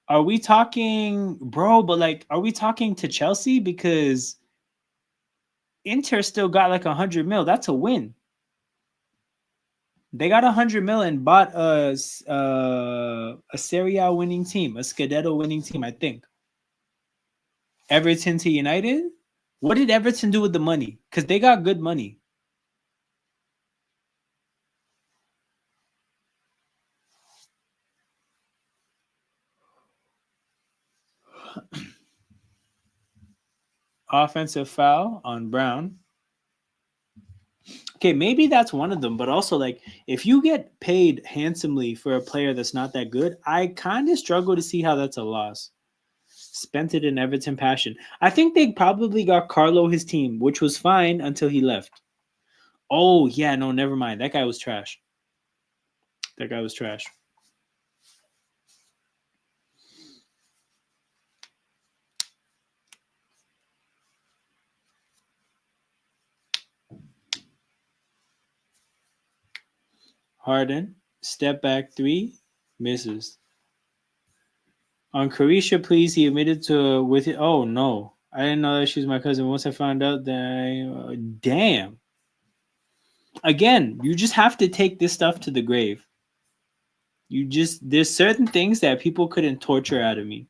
Are we talking, bro? But like, are we talking to Chelsea? Because Inter still got like 100 mil. That's a win. They got 100 million, bought a Serie A winning team, a Scudetto winning team, I think. Everton to United. What did Everton do with the money? Because they got good money. Offensive foul on Brown. Okay, maybe that's one of them, but also like if you get paid handsomely for a player that's not that good, I kind of struggle to see how that's a loss. Spent it in Everton passion. I think they probably got Carlo his team, which was fine until he left. Oh yeah, no, never mind. That guy was trash. That guy was trash. Harden, step back three, misses. On Carisha, please, he admitted to with it. Oh no, I didn't know that she was my cousin. Once I found out that, damn. Again, you just have to take this stuff to the grave. There's certain things that people couldn't torture out of me.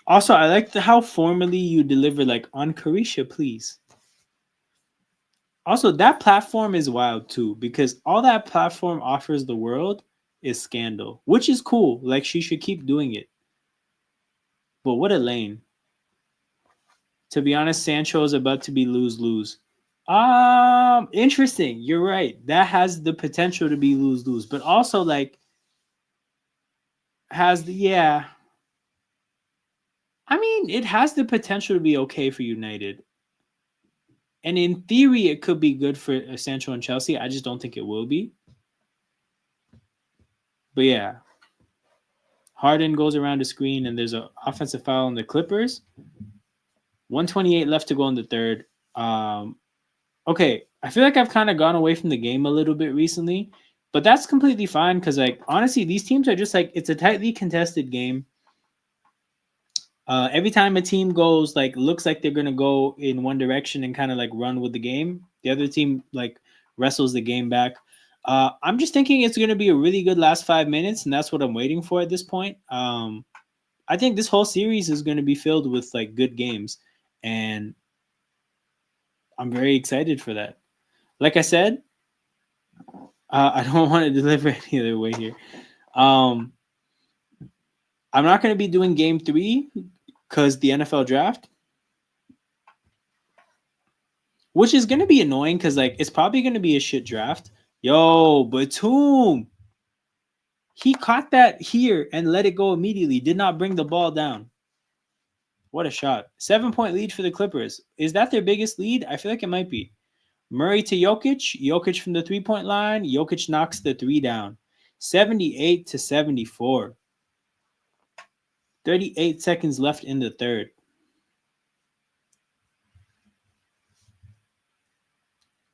Also, I like how formally you deliver, like, on Carisha, please. Also, that platform is wild too, because all that platform offers the world is scandal, which is cool. Like, she should keep doing it. But what a lane. To be honest, Sancho is about to be lose-lose. Interesting. You're right. That has the potential to be lose-lose, but also like has the yeah. I mean, it has the potential to be okay for United. And in theory, it could be good for Sancho and Chelsea. I just don't think it will be. But yeah, Harden goes around the screen, and there's an offensive foul on the Clippers. 128 left to go in the third. Okay, I feel like I've kind of gone away from the game a little bit recently, but that's completely fine because, like, honestly, these teams are just like it's a tightly contested game. Every time a team goes like looks like they're gonna go in one direction and kind of like run with the game, the other team like wrestles the game back. I'm just thinking it's gonna be a really good last 5 minutes, and that's what I'm waiting for at this point. I think this whole series is gonna be filled with like good games, and I'm very excited for that. Like I said, I don't want to deliver any other way here. Um, I'm not going to be doing game 3 because the NFL draft, which is going to be annoying because like it's probably going to be a shit draft. Yo, Batum, he caught that here and let it go immediately. Did not bring the ball down. What a shot! 7-point lead for the Clippers. Is that their biggest lead? I feel like it might be. Murray to Jokic. Jokic from the 3-point line. Jokic knocks the 3 down. 78-74. 38 seconds left in the third.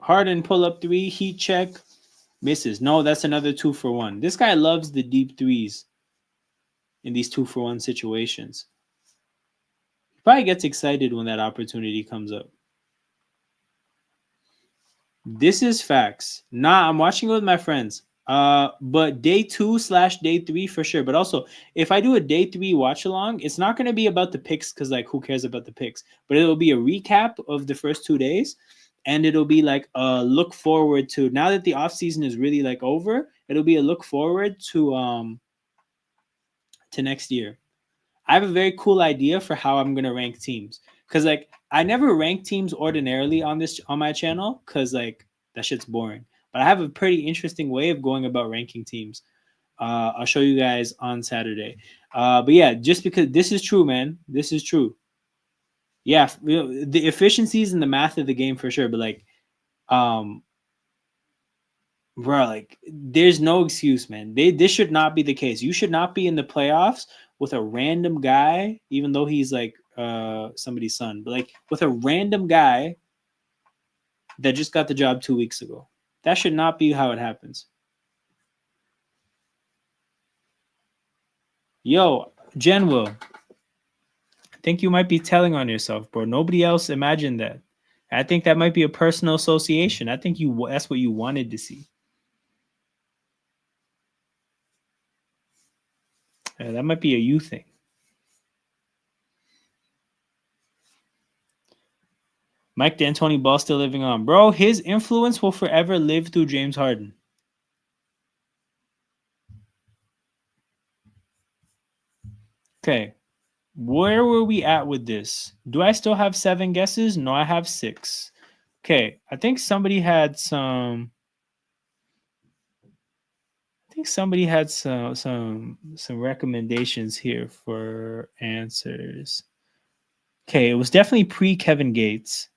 Harden pull up 3, heat check, misses. No, that's another 2-for-1. This guy loves the deep threes in these 2-for-1 situations. He probably gets excited when that opportunity comes up. This is facts. Nah, I'm watching it with my friends. But day 2/day 3 for sure. But also, if I do a day 3 watch along, it's not going to be about the picks because like who cares about the picks? But it'll be a recap of the first 2 days, and it'll be like a look forward to now that the off season is really like over. It'll be a look forward to next year. I have a very cool idea for how I'm gonna rank teams because like I never rank teams ordinarily on my channel because like that shit's boring. But I have a pretty interesting way of going about ranking teams. I'll show you guys on Saturday. But yeah, just because this is true, man. This is true. Yeah, the efficiencies and the math of the game for sure. But like, um, bro, like there's no excuse, man. This should not be the case. You should not be in the playoffs with a random guy, even though he's like somebody's son, but like with a random guy that just got the job 2 weeks ago. That should not be how it happens. Yo, Genwell, I think you might be telling on yourself, bro. Nobody else imagined that. I think that might be a personal association. I think that's what you wanted to see. That might be a you thing. Mike D'Antoni ball still living on. Bro, his influence will forever live through James Harden. Okay. Where were we at with this? Do I still have 7 guesses? No, I have 6. Okay. I think somebody had some recommendations here for answers. Okay, it was definitely pre-Kevin Gates.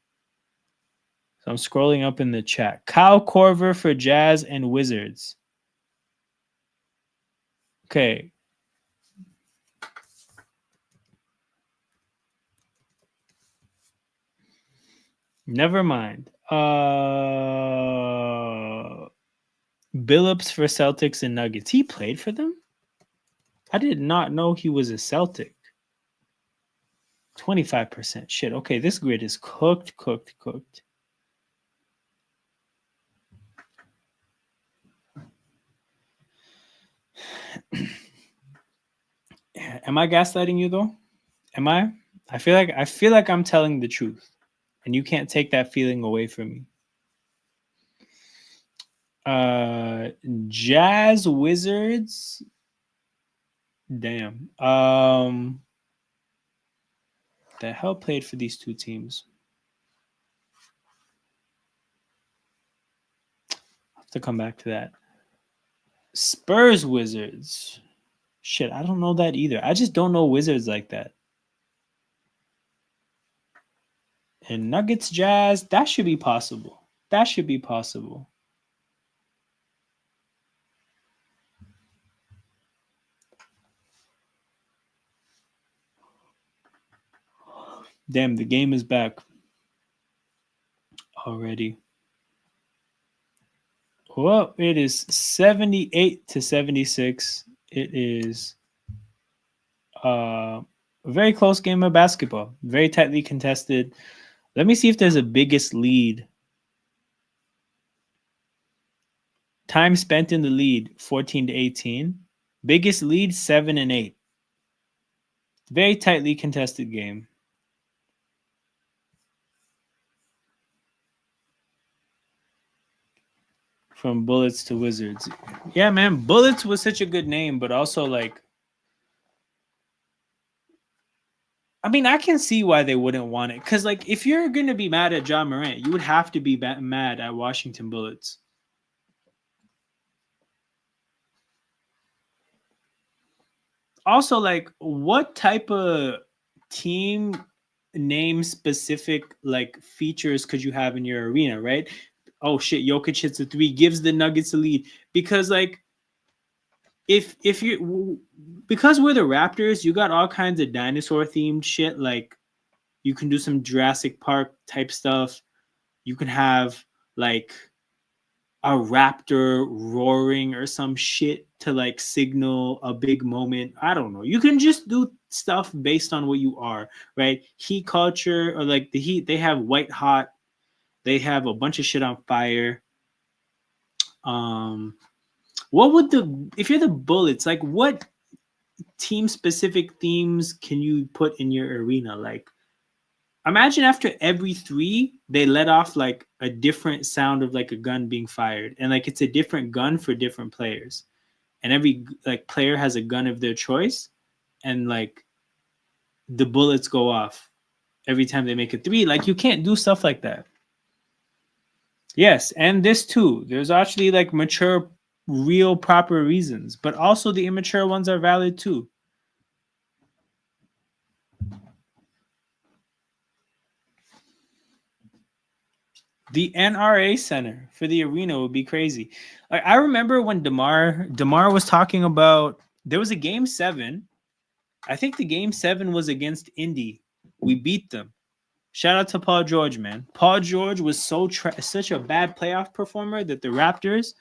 So I'm scrolling up in the chat. Kyle Korver for Jazz and Wizards. Okay. Never mind. Billups for Celtics and Nuggets. He played for them? I did not know he was a Celtic. 25%. Shit. Okay, this grid is cooked. Am I gaslighting you though? Am I? I feel like I'm telling the truth, and you can't take that feeling away from me. Jazz Wizards. Damn. The hell played for these two teams? I'll have to come back to that. Spurs Wizards. Shit, I don't know that either. I just don't know Wizards like that. And Nuggets Jazz, that should be possible. Damn, the game is back already. Well, it is 78-76. It is a very close game of basketball. Very tightly contested. Let me see if there's a biggest lead. Time spent in the lead, 14-18. Biggest lead, 7 and 8. Very tightly contested game. From Bullets to Wizards. Yeah, man. Bullets was such a good name, but also like, I mean, I can see why they wouldn't want it. Because like, if you're going to be mad at John Morant, you would have to be mad at Washington Bullets. Also, like, what type of team name specific like features could you have in your arena, right? Oh shit, Jokic hits a 3, gives the Nuggets a lead. Because like, if you, because we're the Raptors, you got all kinds of dinosaur themed shit. Like, you can do some Jurassic Park type stuff. You can have like a raptor roaring or some shit to like signal a big moment. I don't know. You can just do stuff based on what you are, right? Heat culture, or like the Heat, they have white hot. They have a bunch of shit on fire. What would if you're the Bullets, like what team specific themes can you put in your arena? Like, imagine after every 3, they let off like a different sound of like a gun being fired, and like it's a different gun for different players, and every like player has a gun of their choice, and like the bullets go off every time they make a 3. Like, you can't do stuff like that. Yes, and this too. There's actually like mature, real, proper reasons, but also the immature ones are valid too. The NRA Center for the arena would be crazy. Like, I remember when DeMar was talking about, there was a game 7. I think the game 7 was against Indy. We beat them. Shout out to Paul George, man. Paul George was such a bad playoff performer that the Raptors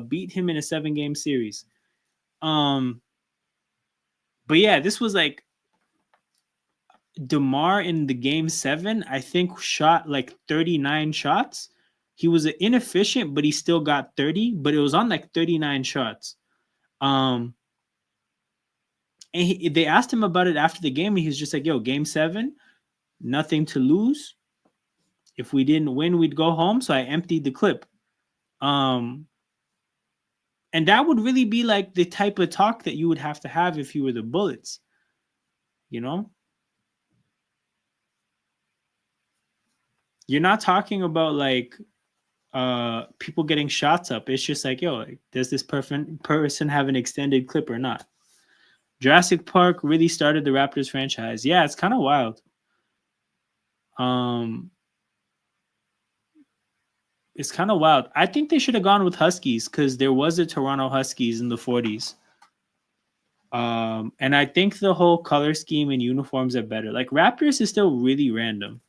beat him in a 7-game series. But yeah, this was like DeMar in the game 7, I think shot like 39 shots. He was inefficient, but he still got 30, but it was on like 39 shots. And they asked him about it after the game, and he was just like, yo, game 7, nothing to lose. If we didn't win, we'd go home. So I emptied the clip. And that would really be like the type of talk that you would have to have if you were the Bullets, you know? You're not talking about like people getting shots up. It's just like, yo, like, does this person have an extended clip or not? Jurassic Park really started the Raptors franchise. Yeah, it's kind of wild. It's kind of wild. I think they should have gone with Huskies because there was a Toronto Huskies in the 40s. And I think the whole color scheme and uniforms are better. Like Raptors is still really random.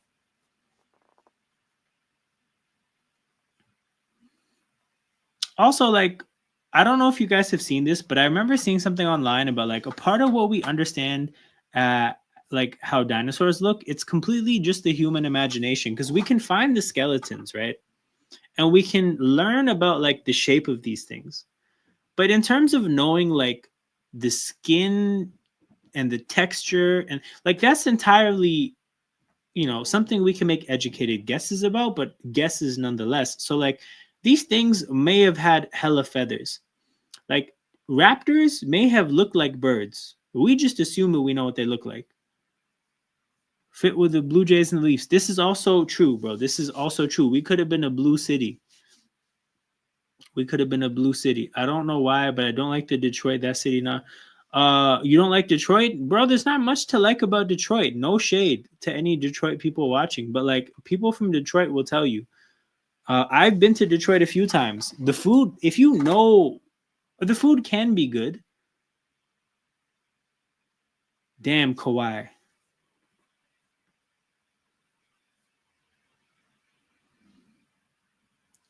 Also, like, I don't know if you guys have seen this, but I remember seeing something online about like a part of what we understand like how dinosaurs look, it's completely just the human imagination because we can find the skeletons, right? And we can learn about like the shape of these things. But in terms of knowing like the skin and the texture and like that's entirely, you know, something we can make educated guesses about, but guesses nonetheless. So like these things may have had hella feathers. Like raptors may have looked like birds. We just assume that we know what they look like. Fit with the Blue Jays and the Leafs. This is also true, bro. This is also true. We could have been a blue city. We could have been a blue city. I don't know why, but I don't like the Detroit. That city now. You don't like Detroit, bro? There's not much to like about Detroit. No shade to any Detroit people watching, but like people from Detroit will tell you. I've been to Detroit a few times. The food, if you know, the food can be good. Damn, Kawhi.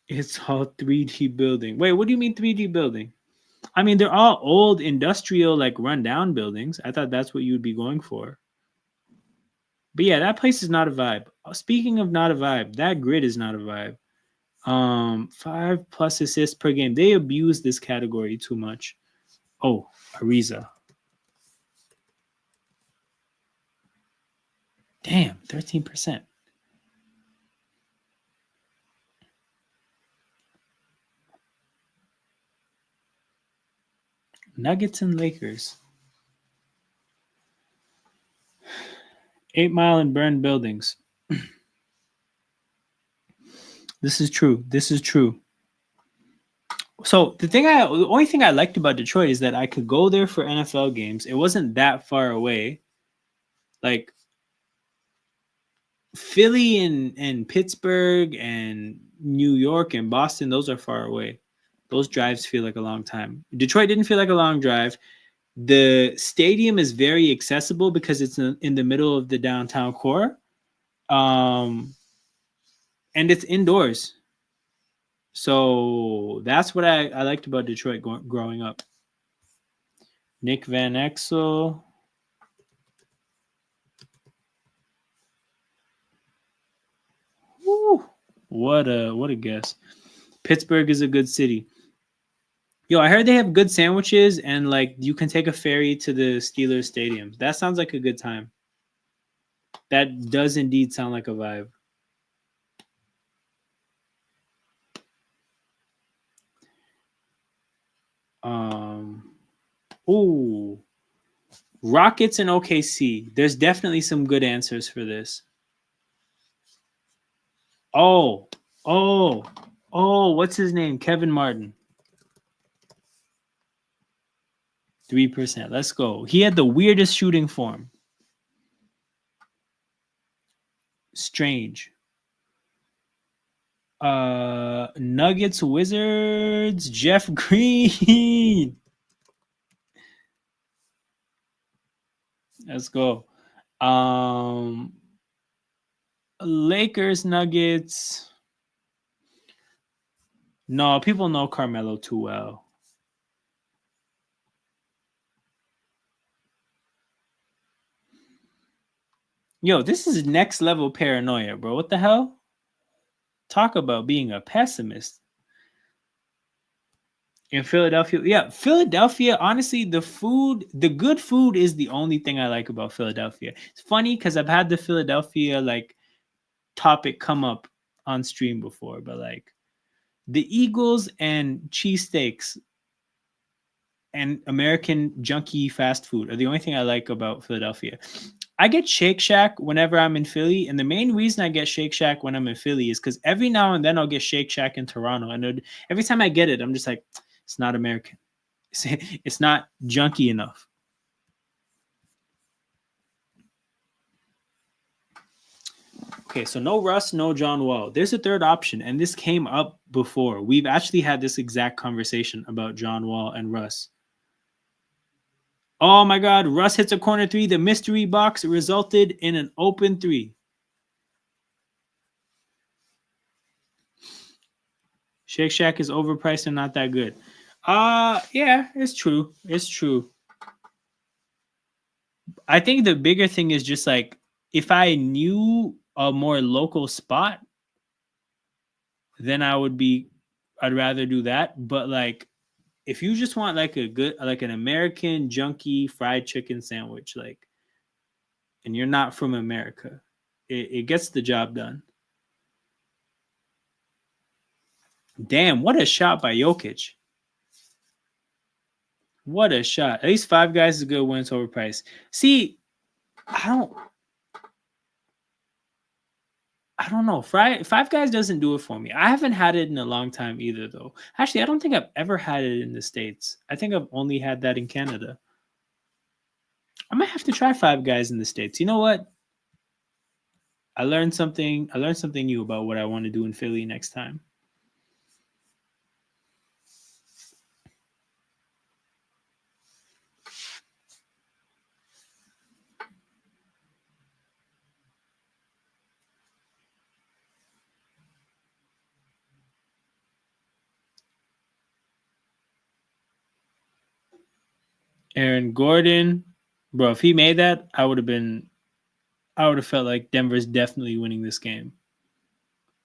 It's all 3D building. Wait, what do you mean 3D building? I mean, they're all old industrial, like rundown buildings. I thought that's what you would be going for. But yeah, that place is not a vibe. Speaking of not a vibe, that grid is not a vibe. 5+ assists per game. They abuse this category too much. Oh, Ariza. Damn, 13%. Nuggets and Lakers. 8 Mile and burned buildings. This is true. This is true. So the only thing I liked about Detroit is that I could go there for NFL games. It wasn't that far away. Like Philly and Pittsburgh and New York and Boston, those are far away. Those drives feel like a long time. Detroit didn't feel like a long drive. The stadium is very accessible because it's in the middle of the downtown core. And it's indoors. So that's what I liked about Detroit growing up. Nick Van Exel. Woo, what a guess. Pittsburgh is a good city. Yo, I heard they have good sandwiches and like you can take a ferry to the Steelers stadium. That sounds like a good time. That does indeed sound like a vibe. Ooh. Rockets and OKC. There's definitely some good answers for this. Oh, what's his name? Kevin Martin. 3%. Let's go. He had the weirdest shooting form. Strange. Nuggets, Wizards, Jeff Green. Let's go. Lakers, Nuggets. No, people know Carmelo too well. Yo, this is next level paranoia, bro. What the hell? Talk about being a pessimist. In Philadelphia, yeah, Philadelphia, honestly, the good food is the only thing I like about Philadelphia. It's funny because I've had the Philadelphia like topic come up on stream before, but like the Eagles and cheesesteaks and American junky fast food are the only thing I like about Philadelphia. I get Shake Shack whenever I'm in Philly, and the main reason I get Shake Shack when I'm in Philly is because every now and then I'll get Shake Shack in Toronto, and every time I get it, I'm just like, it's not American. It's not junky enough. Okay, so no Russ, no John Wall. There's a third option, and this came up before. We've actually had this exact conversation about John Wall and Russ. Oh my God, Russ hits a corner three. The mystery box resulted in an open three. Shake Shack is overpriced and not that good. Yeah, it's true. It's true. I think the bigger thing is just like if I knew a more local spot, then I'd rather do that. But like if you just want like a good like an American junky fried chicken sandwich, like and you're not from America, it gets the job done. Damn, what a shot by Jokic. What a shot. At least Five Guys is good when it's overpriced. See, I don't I don't know. Five Guys doesn't do it for me. I haven't had it in a long time either, though. Actually, I don't think I've ever had it in the States. I think I've only had that in Canada. I might have to try Five Guys in the States. You know what? I learned something. I learned something new about what I want to do in Philly next time. Aaron Gordon, bro, if he made that, I would have felt like Denver's definitely winning this game.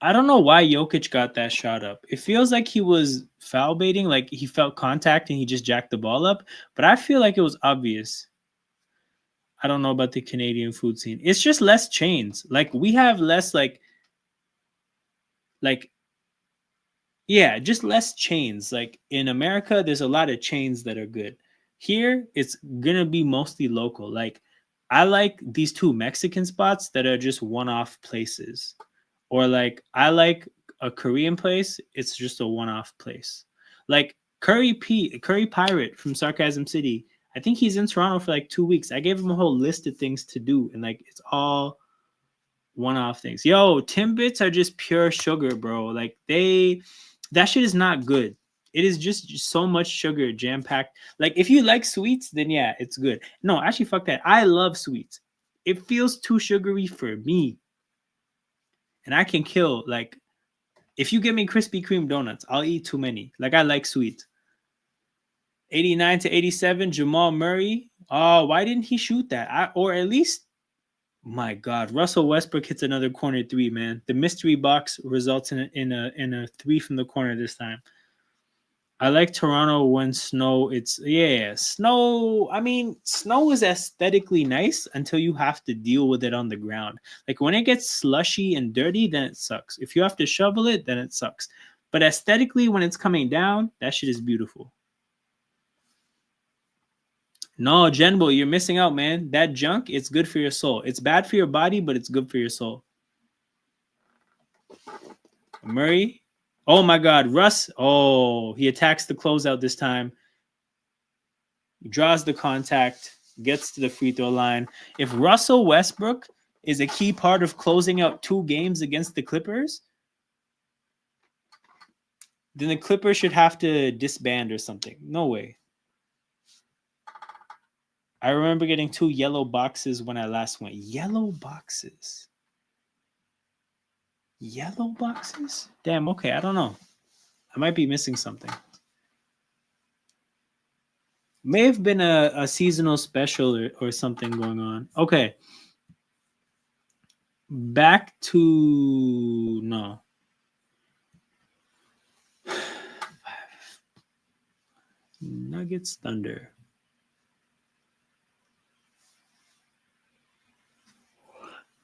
I don't know why Jokic got that shot up. It feels like he was foul baiting, like he felt contact and he just jacked the ball up. But I feel like it was obvious. I don't know about the Canadian food scene. It's just less chains. Like we have less like yeah, just less chains. Like in America, there's a lot of chains that are good. Here, it's gonna be mostly local. Like I like these two Mexican spots that are just one-off places. Or like I like a Korean place, it's just a one-off place. Like Curry Pirate from Sarcasm City. I think he's in Toronto for like 2 weeks. I gave him a whole list of things to do, and like it's all one-off things. Yo, Timbits are just pure sugar, bro. Like that shit is not good. It is just so much sugar jam packed. Like if you like sweets, then yeah, it's good. No, actually, fuck that. I love sweets. It feels too sugary for me, and I can kill. Like if you give me Krispy Kreme donuts, I'll eat too many. Like I like sweets. 89 to 87, Jamal Murray. Oh, why didn't he shoot that? Or at least my God, Russell Westbrook hits another corner three, man. The mystery box results in a three from the corner this time. I like Toronto when snow. It's yeah, snow. I mean, snow is aesthetically nice until you have to deal with it on the ground. Like when it gets slushy and dirty, then it sucks. If you have to shovel it, then it sucks. But aesthetically, when it's coming down, that shit is beautiful. No, Genbo, you're missing out, man. That junk, it's good for your soul. It's bad for your body, but it's good for your soul. Murray. Oh my God, Russ. Oh, he attacks the closeout this time. He draws the contact, gets to the free throw line. If Russell Westbrook is a key part of closing out 2 games against the Clippers, then the Clippers should have to disband or something. No way. I remember getting 2 yellow boxes when I last went. Yellow boxes. Yellow boxes? Damn, okay, I don't know. I might be missing something. May have been a seasonal special or something going on. Okay. back to no. Nuggets Thunder.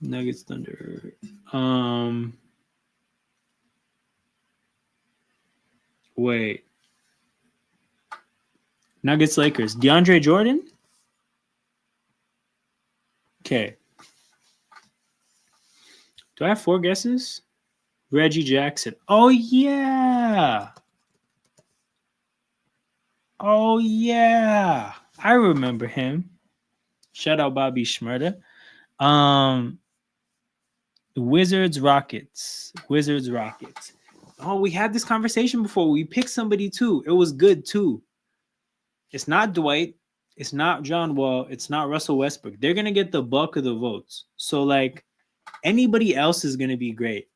Nuggets Thunder. Wait. Nuggets Lakers. DeAndre Jordan? Okay. Do I have 4 guesses? Reggie Jackson. Oh yeah. Oh yeah. I remember him. Shout out Bobby Schmurda. Wizards Rockets. Wizards Rockets. Oh, we had this conversation before. We picked somebody too. It was good too. It's not Dwight. It's not John Wall. It's not Russell Westbrook. They're gonna get the bulk of the votes. So like anybody else is gonna be great.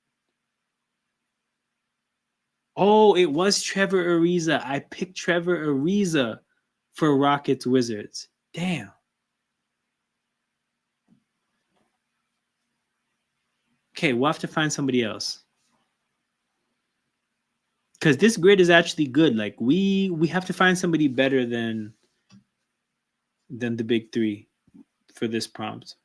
Oh, it was Trevor Ariza. I picked Trevor Ariza for Rockets Wizards. Damn. Okay, we'll have to find somebody else. Because this grid is actually good. Like we have to find somebody better than the big 3 for this prompt.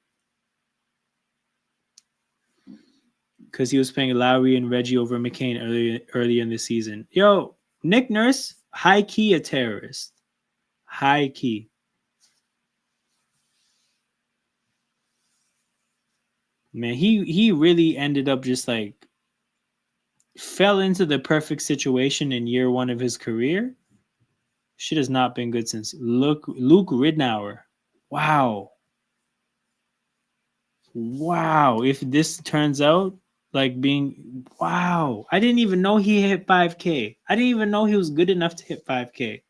Because he was playing Lowry and Reggie over McCain early in the season. Yo, Nick Nurse, high key a terrorist. High key. Man, he really ended up just like fell into the perfect situation in year 1 of his career. Shit has not been good since. Luke Ridnour. Wow. If this turns out like being wow. I didn't even know he hit 5K. I didn't even know he was good enough to hit 5K.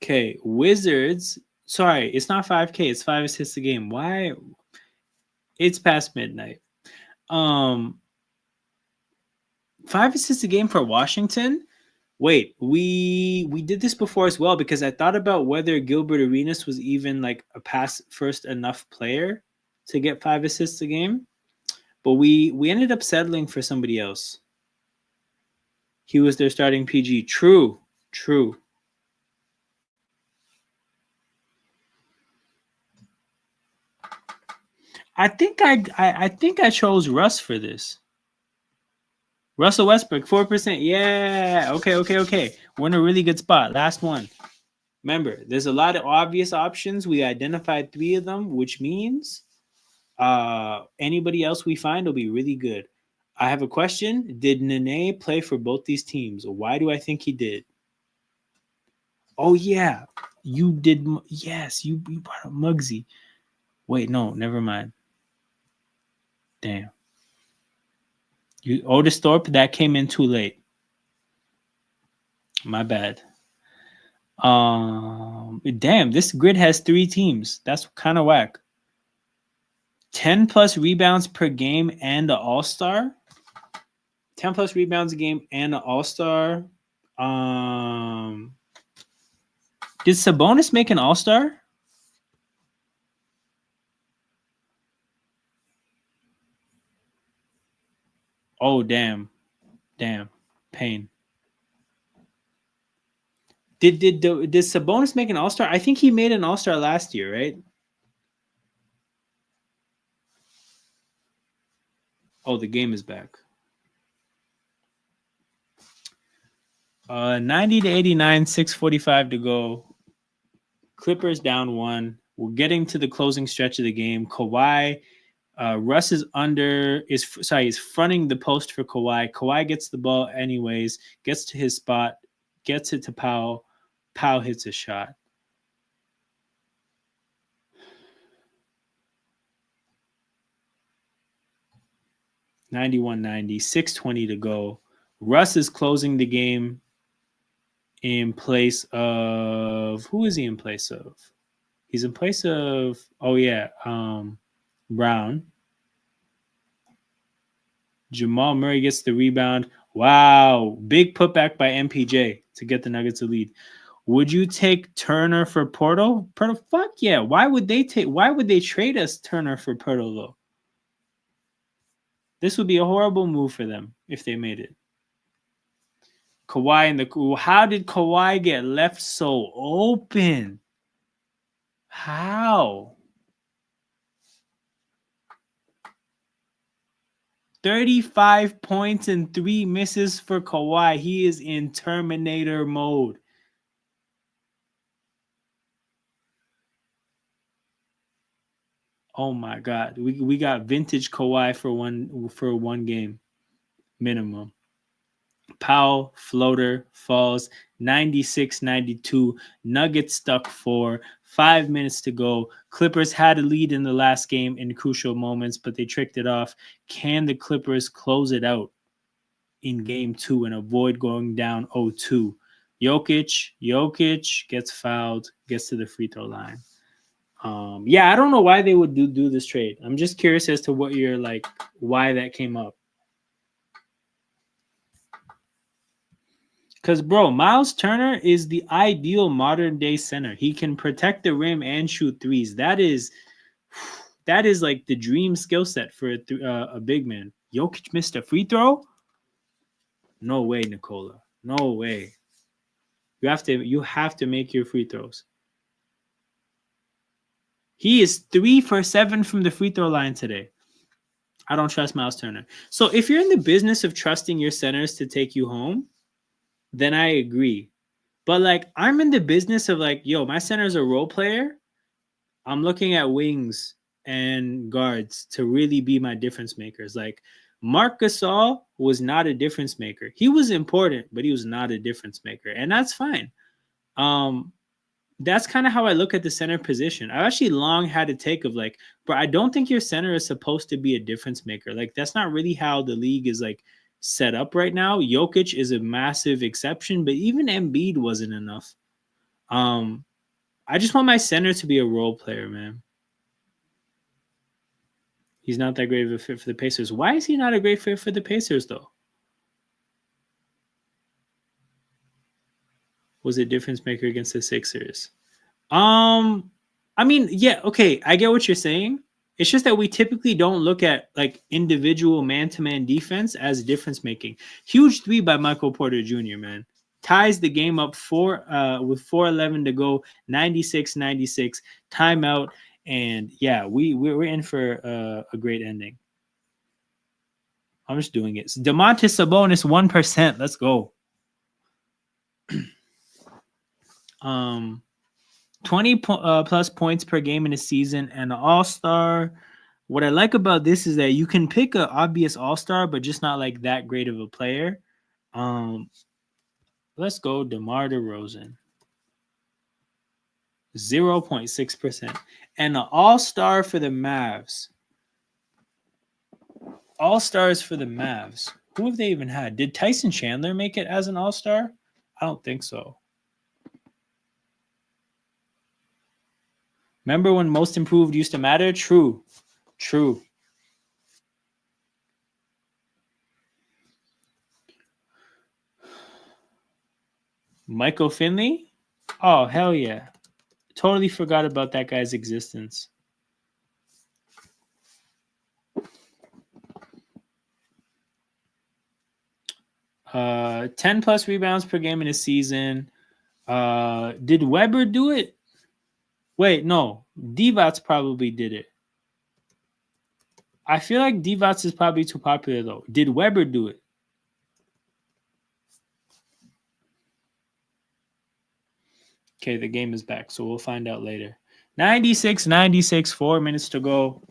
Okay, Wizards. Sorry, it's not 5K. It's 5 assists a game. Why? It's past midnight. 5 assists a game for Washington. Wait, we did this before as well because I thought about whether Gilbert Arenas was even like a pass first enough player to get 5 assists a game, but we ended up settling for somebody else. He was their starting PG. True. I think I chose Russ for this. Russell Westbrook, 4%. Yeah. Okay. We're in a really good spot. Last one. Remember, there's a lot of obvious options. We identified 3 of them, which means anybody else we find will be really good. I have a question. Did Nene play for both these teams? Why do I think he did? Oh, yeah. You did. Yes, you brought up Muggsy. Wait, no, never mind. Damn. Otis Thorpe, that came in too late. My bad. Damn, this grid has 3 teams. That's kind of whack. 10 plus rebounds per game and an all-star. 10 plus rebounds a game and an all-star. Did Sabonis make an all-star? Oh, damn. Pain. Did Sabonis make an all-star? I think he made an all-star last year, right? Oh, the game is back. 90 to 89, 6:45 to go. Clippers down 1. We're getting to the closing stretch of the game. Kawhi, Russ is fronting the post for Kawhi. Kawhi gets the ball anyways, gets to his spot, gets it to Powell. Powell hits a shot. (91-90), 6:20 to go. Russ is closing the game in place of who is he in place of? He's in place of Brown. Jamal Murray gets the rebound. Wow, big putback by MPJ to get the Nuggets a lead. Would you take Turner for Porto? Porto, fuck yeah. Why would they trade us Turner for Porto though? This would be a horrible move for them if they made it. Kawhi and how did Kawhi get left so open? How? 35 points and 3 misses for Kawhi. He is in Terminator mode. Oh my God. We got vintage Kawhi for one game minimum. Powell, floater, falls, 96-92. Nuggets stuck 4. 5 minutes to go. Clippers had a lead in the last game in crucial moments, but they tricked it off. Can the Clippers close it out in game 2 and avoid going down 0-2? Jokic gets fouled, gets to the free throw line. Yeah, I don't know why they would do this trade. I'm just curious as to what you're like, why that came up. Because, bro, Miles Turner is the ideal modern-day center. He can protect the rim and shoot threes. That is like the dream skill set for a big man. Jokic missed a free throw? No way, Nikola. No way. You have to make your free throws. He is 3 for 7 from the free throw line today. I don't trust Miles Turner. So if you're in the business of trusting your centers to take you home, then I agree. But like, I'm in the business of like, yo, my center is a role player. I'm looking at wings and guards to really be my difference makers. Like, Marc Gasol was not a difference maker. He was important, but he was not a difference maker, and that's fine. That's kind of how I look at the center position. I've actually long had a take of like, bro, I don't think your center is supposed to be a difference maker. Like, that's not really how the league is like set up right now. Jokic is a massive exception, but even Embiid wasn't enough. I just want my center to be a role player, man. He's not that great of a fit for the Pacers. Why is he not a great fit for the Pacers, though? Was a difference maker against the Sixers. I mean, yeah, okay, I get what you're saying. It's just that we typically don't look at like individual man-to-man defense as difference making. Huge 3 by Michael Porter Jr., man. Ties the game up with 4:11 to go, 96-96, timeout, and yeah, we're in for a great ending. I'm just doing it. Domantas Sabonis 1%. Let's go. 20 plus points per game in a season and an all-star. What I like about this is that you can pick an obvious all-star, but just not like that great of a player. Let's go DeMar DeRozan. 0.6%. And an all-star for the Mavs. All-stars for the Mavs. Who have they even had? Did Tyson Chandler make it as an all-star? I don't think so. Remember when most improved used to matter? True. Michael Finley? Oh, hell yeah. Totally forgot about that guy's existence. Uh, 10 plus rebounds per game in a season. Did Weber do it? Wait, no. Divac probably did it. I feel like Divac is probably too popular, though. Did Weber do it? Okay, the game is back, so we'll find out later. 96-96, 4 minutes to go.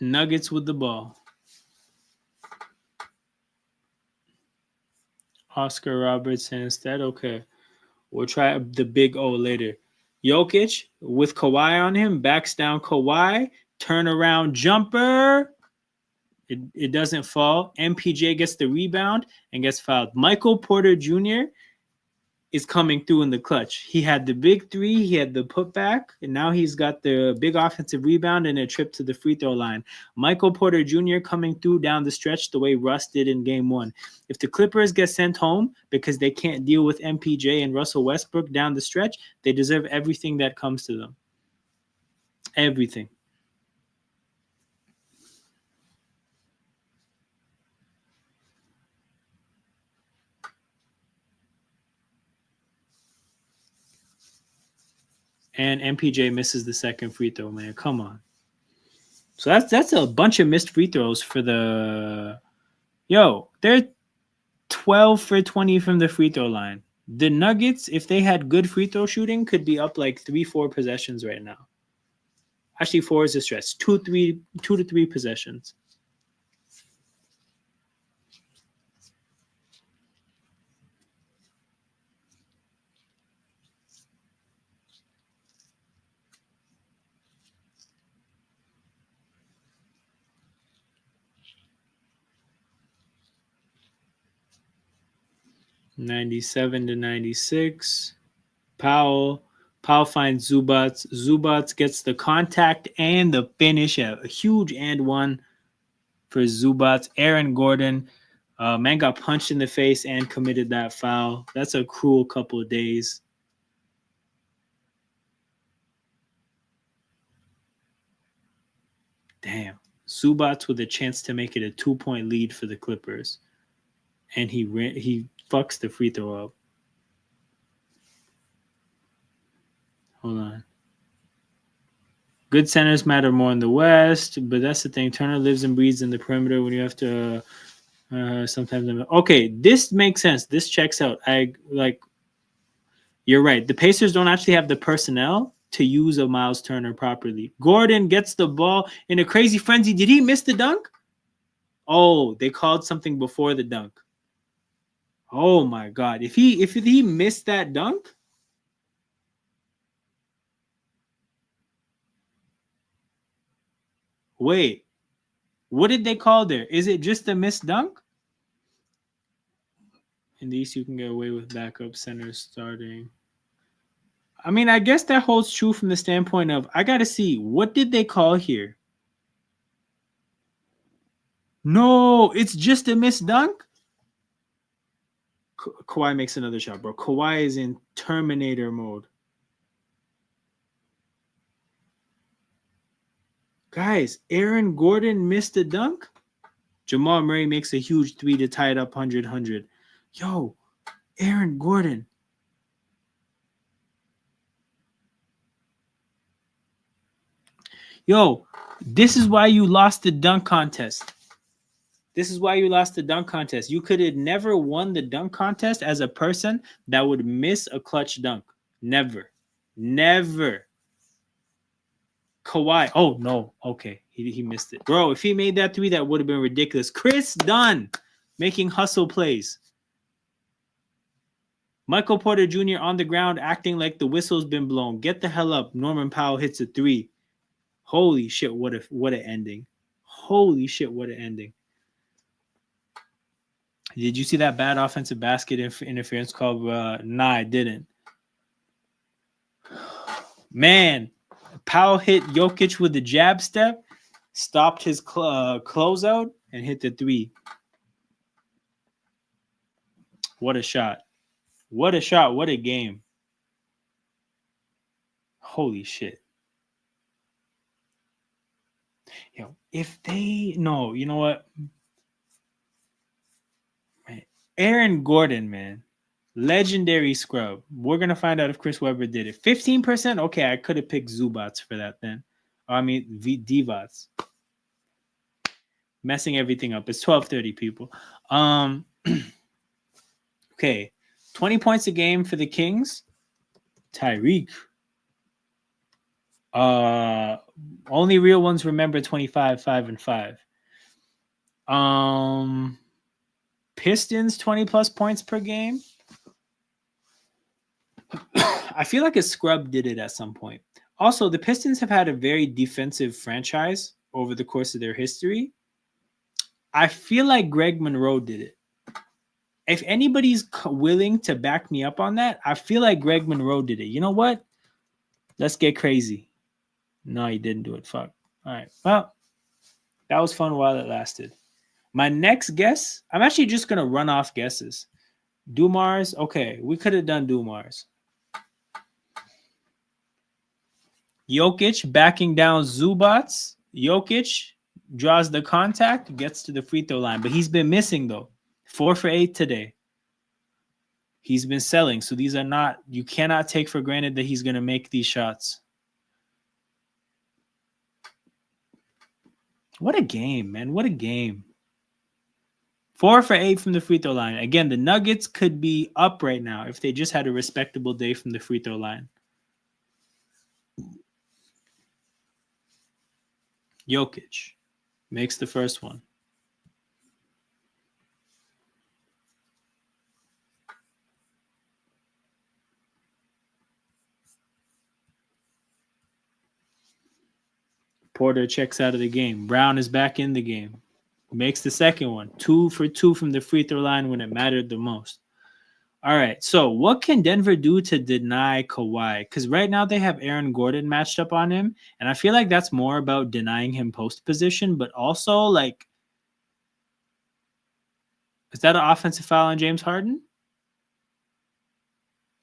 Nuggets with the ball. Oscar Robertson instead. Okay. We'll try the big O later. Jokic with Kawhi on him. Backs down Kawhi. Turnaround jumper. It doesn't fall. MPJ gets the rebound and gets fouled. Michael Porter Jr. is coming through in the clutch. He had the big three, he had the putback, and now he's got the big offensive rebound and a trip to the free throw line. Michael Porter Jr. coming through down the stretch the way Russ did in game one. If the Clippers get sent home because they can't deal with MPJ and Russell Westbrook down the stretch, they deserve everything that comes to them. Everything. And MPJ misses the second free throw, man. Come on. So that's a bunch of missed free throws for the... Yo, they're 12 for 20 from the free throw line. The Nuggets, if they had good free throw shooting, could be up like 3-4 possessions right now. Actually, 4 is a stretch. 2 to 3 possessions. $97-96. Powell finds Zubats. Zubats gets the contact and the finish. A huge and one for Zubats. Aaron Gordon, man got punched in the face and committed that foul. That's a cruel couple of days. Damn. Zubats with a chance to make it a 2-point lead for the Clippers. And he fucks the free throw up. Hold on. Good centers matter more in the West, but that's the thing. Turner lives and breathes in the perimeter when you have to sometimes. Okay, this makes sense. This checks out. You're right. The Pacers don't actually have the personnel to use a Miles Turner properly. Gordon gets the ball in a crazy frenzy. Did he miss the dunk? Oh, they called something before the dunk. Oh my God. If he missed that dunk, wait, what did they call there? Is it just a missed dunk? In the East, you can get away with backup centers starting. I mean, I guess that holds true from the standpoint of, I got to see, what did they call here? No, it's just a missed dunk? Kawhi makes another shot, bro. Kawhi is in Terminator mode. Guys, Aaron Gordon missed a dunk? Jamal Murray makes a huge 3 to tie it up 100-100. Yo, Aaron Gordon. Yo, this is why you lost the dunk contest. This is why you lost the dunk contest. You could have never won the dunk contest as a person that would miss a clutch dunk. Never. Never. Kawhi. Oh, no. Okay. He missed it. Bro, if he made that 3, that would have been ridiculous. Chris Dunn making hustle plays. Michael Porter Jr. on the ground acting like the whistle's been blown. Get the hell up. Norman Powell hits a 3. Holy shit, what an ending. Holy shit, what an ending. Did you see that bad offensive basket interference call? Nah, I didn't. Man, Powell hit Jokic with the jab step, stopped his closeout, and hit the 3. What a shot. What a shot. What a game. Holy shit. Yo, if they... No, you know what? Aaron Gordon, man. Legendary scrub. We're going to find out if Chris Webber did it. 15%? Okay, I could have picked Zubats for that then. I mean, Divats. Messing everything up. It's 12:30, people. Okay. 20 points a game for the Kings. Tyreek. Only real ones remember 25, 5, and 5. Pistons 20 plus points per game. I feel like a scrub did it at some point. Also, the Pistons have had a very defensive franchise over the course of their history. I feel like Greg Monroe did it. If anybody's willing to back me up on that, I feel like Greg Monroe did it. You know what? Let's get crazy. No, he didn't do it. Fuck. All right. Well, that was fun while it lasted. My next guess, I'm actually just going to run off guesses. Dumars. Okay, we could have done Dumars. Jokic backing down Zubats. Jokic draws the contact, gets to the free throw line. But he's been missing, though. 4 for 8 today. He's been selling. So these are not, you cannot take for granted that he's going to make these shots. What a game, man. What a game. 4 for 8 from the free throw line. Again, the Nuggets could be up right now if they just had a respectable day from the free throw line. Jokic makes the first one. Porter checks out of the game. Brown is back in the game. Makes the second one. 2 for 2 from the free throw line when it mattered the most. All right. So what can Denver do to deny Kawhi? Because right now they have Aaron Gordon matched up on him. And I feel like that's more about denying him post position. But also, like, is that an offensive foul on James Harden?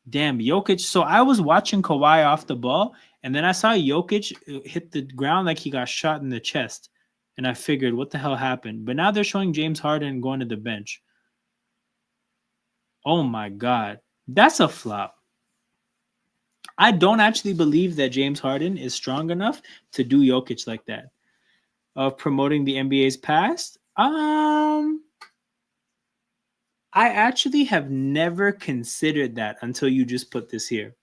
Damn, Jokic. So I was watching Kawhi off the ball. And then I saw Jokic hit the ground like he got shot in the chest. And I figured, what the hell happened? But now they're showing James Harden going to the bench. Oh my God. That's a flop. I don't actually believe that James Harden is strong enough to do Jokic like that. Of promoting the NBA's past. I actually have never considered that until you just put this here.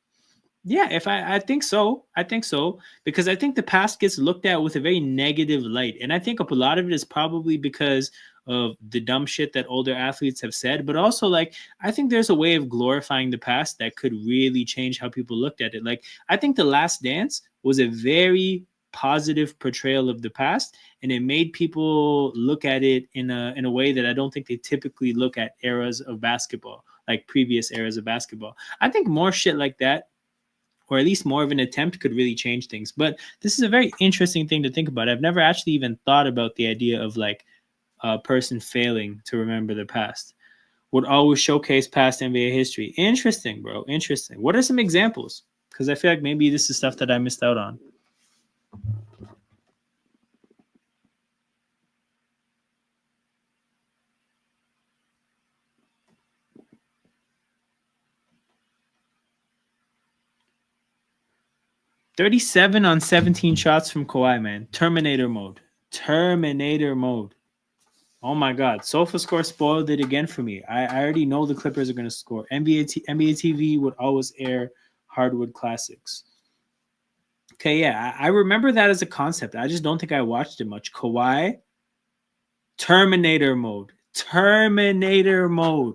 Yeah, I think so. I think so. Because I think the past gets looked at with a very negative light. And I think a lot of it is probably because of the dumb shit that older athletes have said. But also, like, I think there's a way of glorifying the past that could really change how people looked at it. Like, I think The Last Dance was a very positive portrayal of the past. And it made people look at it in a way that I don't think they typically look at eras of basketball, like previous eras of basketball. I think more shit like that, or at least more of an attempt, could really change things. But this is a very interesting thing to think about. I've never actually even thought about the idea of like a person failing to remember the past. Would always showcase past NBA history. Interesting, bro. Interesting. What are some examples? Because I feel like maybe this is stuff that I missed out on. $37 on 17 shots from Kawhi, man. Terminator mode. Terminator mode. Oh my God. SofaScore spoiled it again for me. I already know the Clippers are going to score. NBA TV would always air hardwood classics. Okay, yeah. I remember that as a concept. I just don't think I watched it much. Kawhi. Terminator mode. Terminator mode.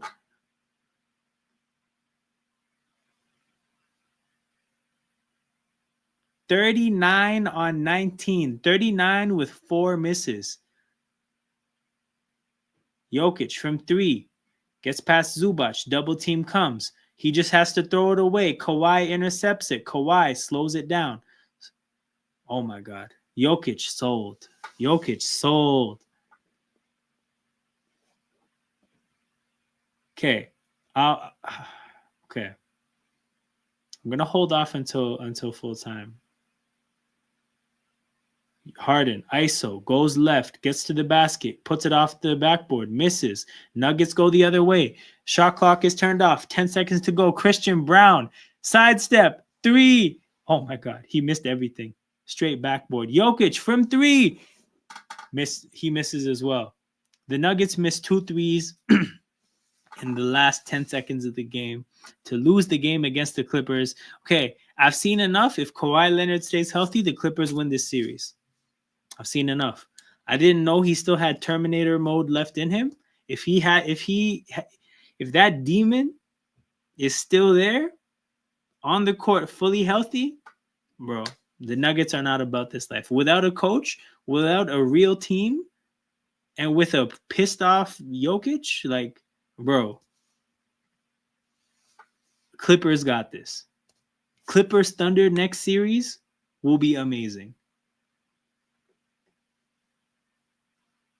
$39 on 19. 39 with 4 misses. Jokic from 3. Gets past Zubac. Double team comes. He just has to throw it away. Kawhi intercepts it. Kawhi slows it down. Oh my God. Jokic sold. Jokic sold. Okay. Okay. I'm gonna hold off until full time. Harden, ISO, goes left, gets to the basket, puts it off the backboard, misses. Nuggets go the other way. Shot clock is turned off. 10 seconds to go. Christian Brown, sidestep, 3. Oh my God, he missed everything. Straight backboard. Jokic from 3. He misses as well. The Nuggets missed 2 threes in the last 10 seconds of the game to lose the game against the Clippers. Okay, I've seen enough. If Kawhi Leonard stays healthy, the Clippers win this series. I've seen enough. I didn't know he still had Terminator mode left in him. If that demon is still there on the court, fully healthy, bro, the Nuggets are not about this life. Without a coach, without a real team, and with a pissed off Jokic, like, bro, Clippers got this. Clippers Thunder next series will be amazing.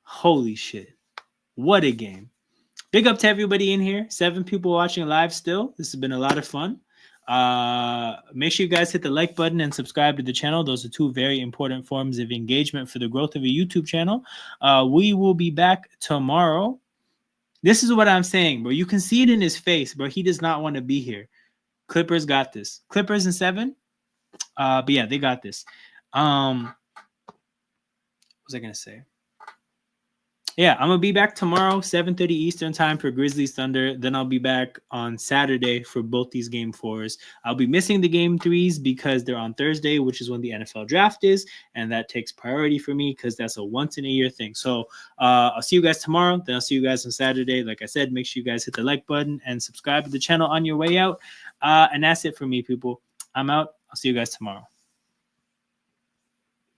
Holy shit. What a game. Big up to everybody in here. 7 people watching live still. This has been a lot of fun. Make sure you guys hit the like button and subscribe to the channel. Those are 2 very important forms of engagement for the growth of a YouTube channel. We will be back tomorrow. This is what I'm saying, bro. You can see it in his face, bro. He does not want to be here. Clippers got this. Clippers in 7. But yeah, they got this. What was I gonna say? Yeah, I'm gonna be back tomorrow, 7:30 Eastern time for Grizzlies Thunder. Then I'll be back on Saturday for both these game 4s. I'll be missing the game 3s because they're on Thursday, which is when the NFL draft is, and that takes priority for me because that's a once in a year thing. So I'll see you guys tomorrow. Then I'll see you guys on Saturday. Like I said, make sure you guys hit the like button and subscribe to the channel on your way out. And that's it for me, people. I'm out. I'll see you guys tomorrow.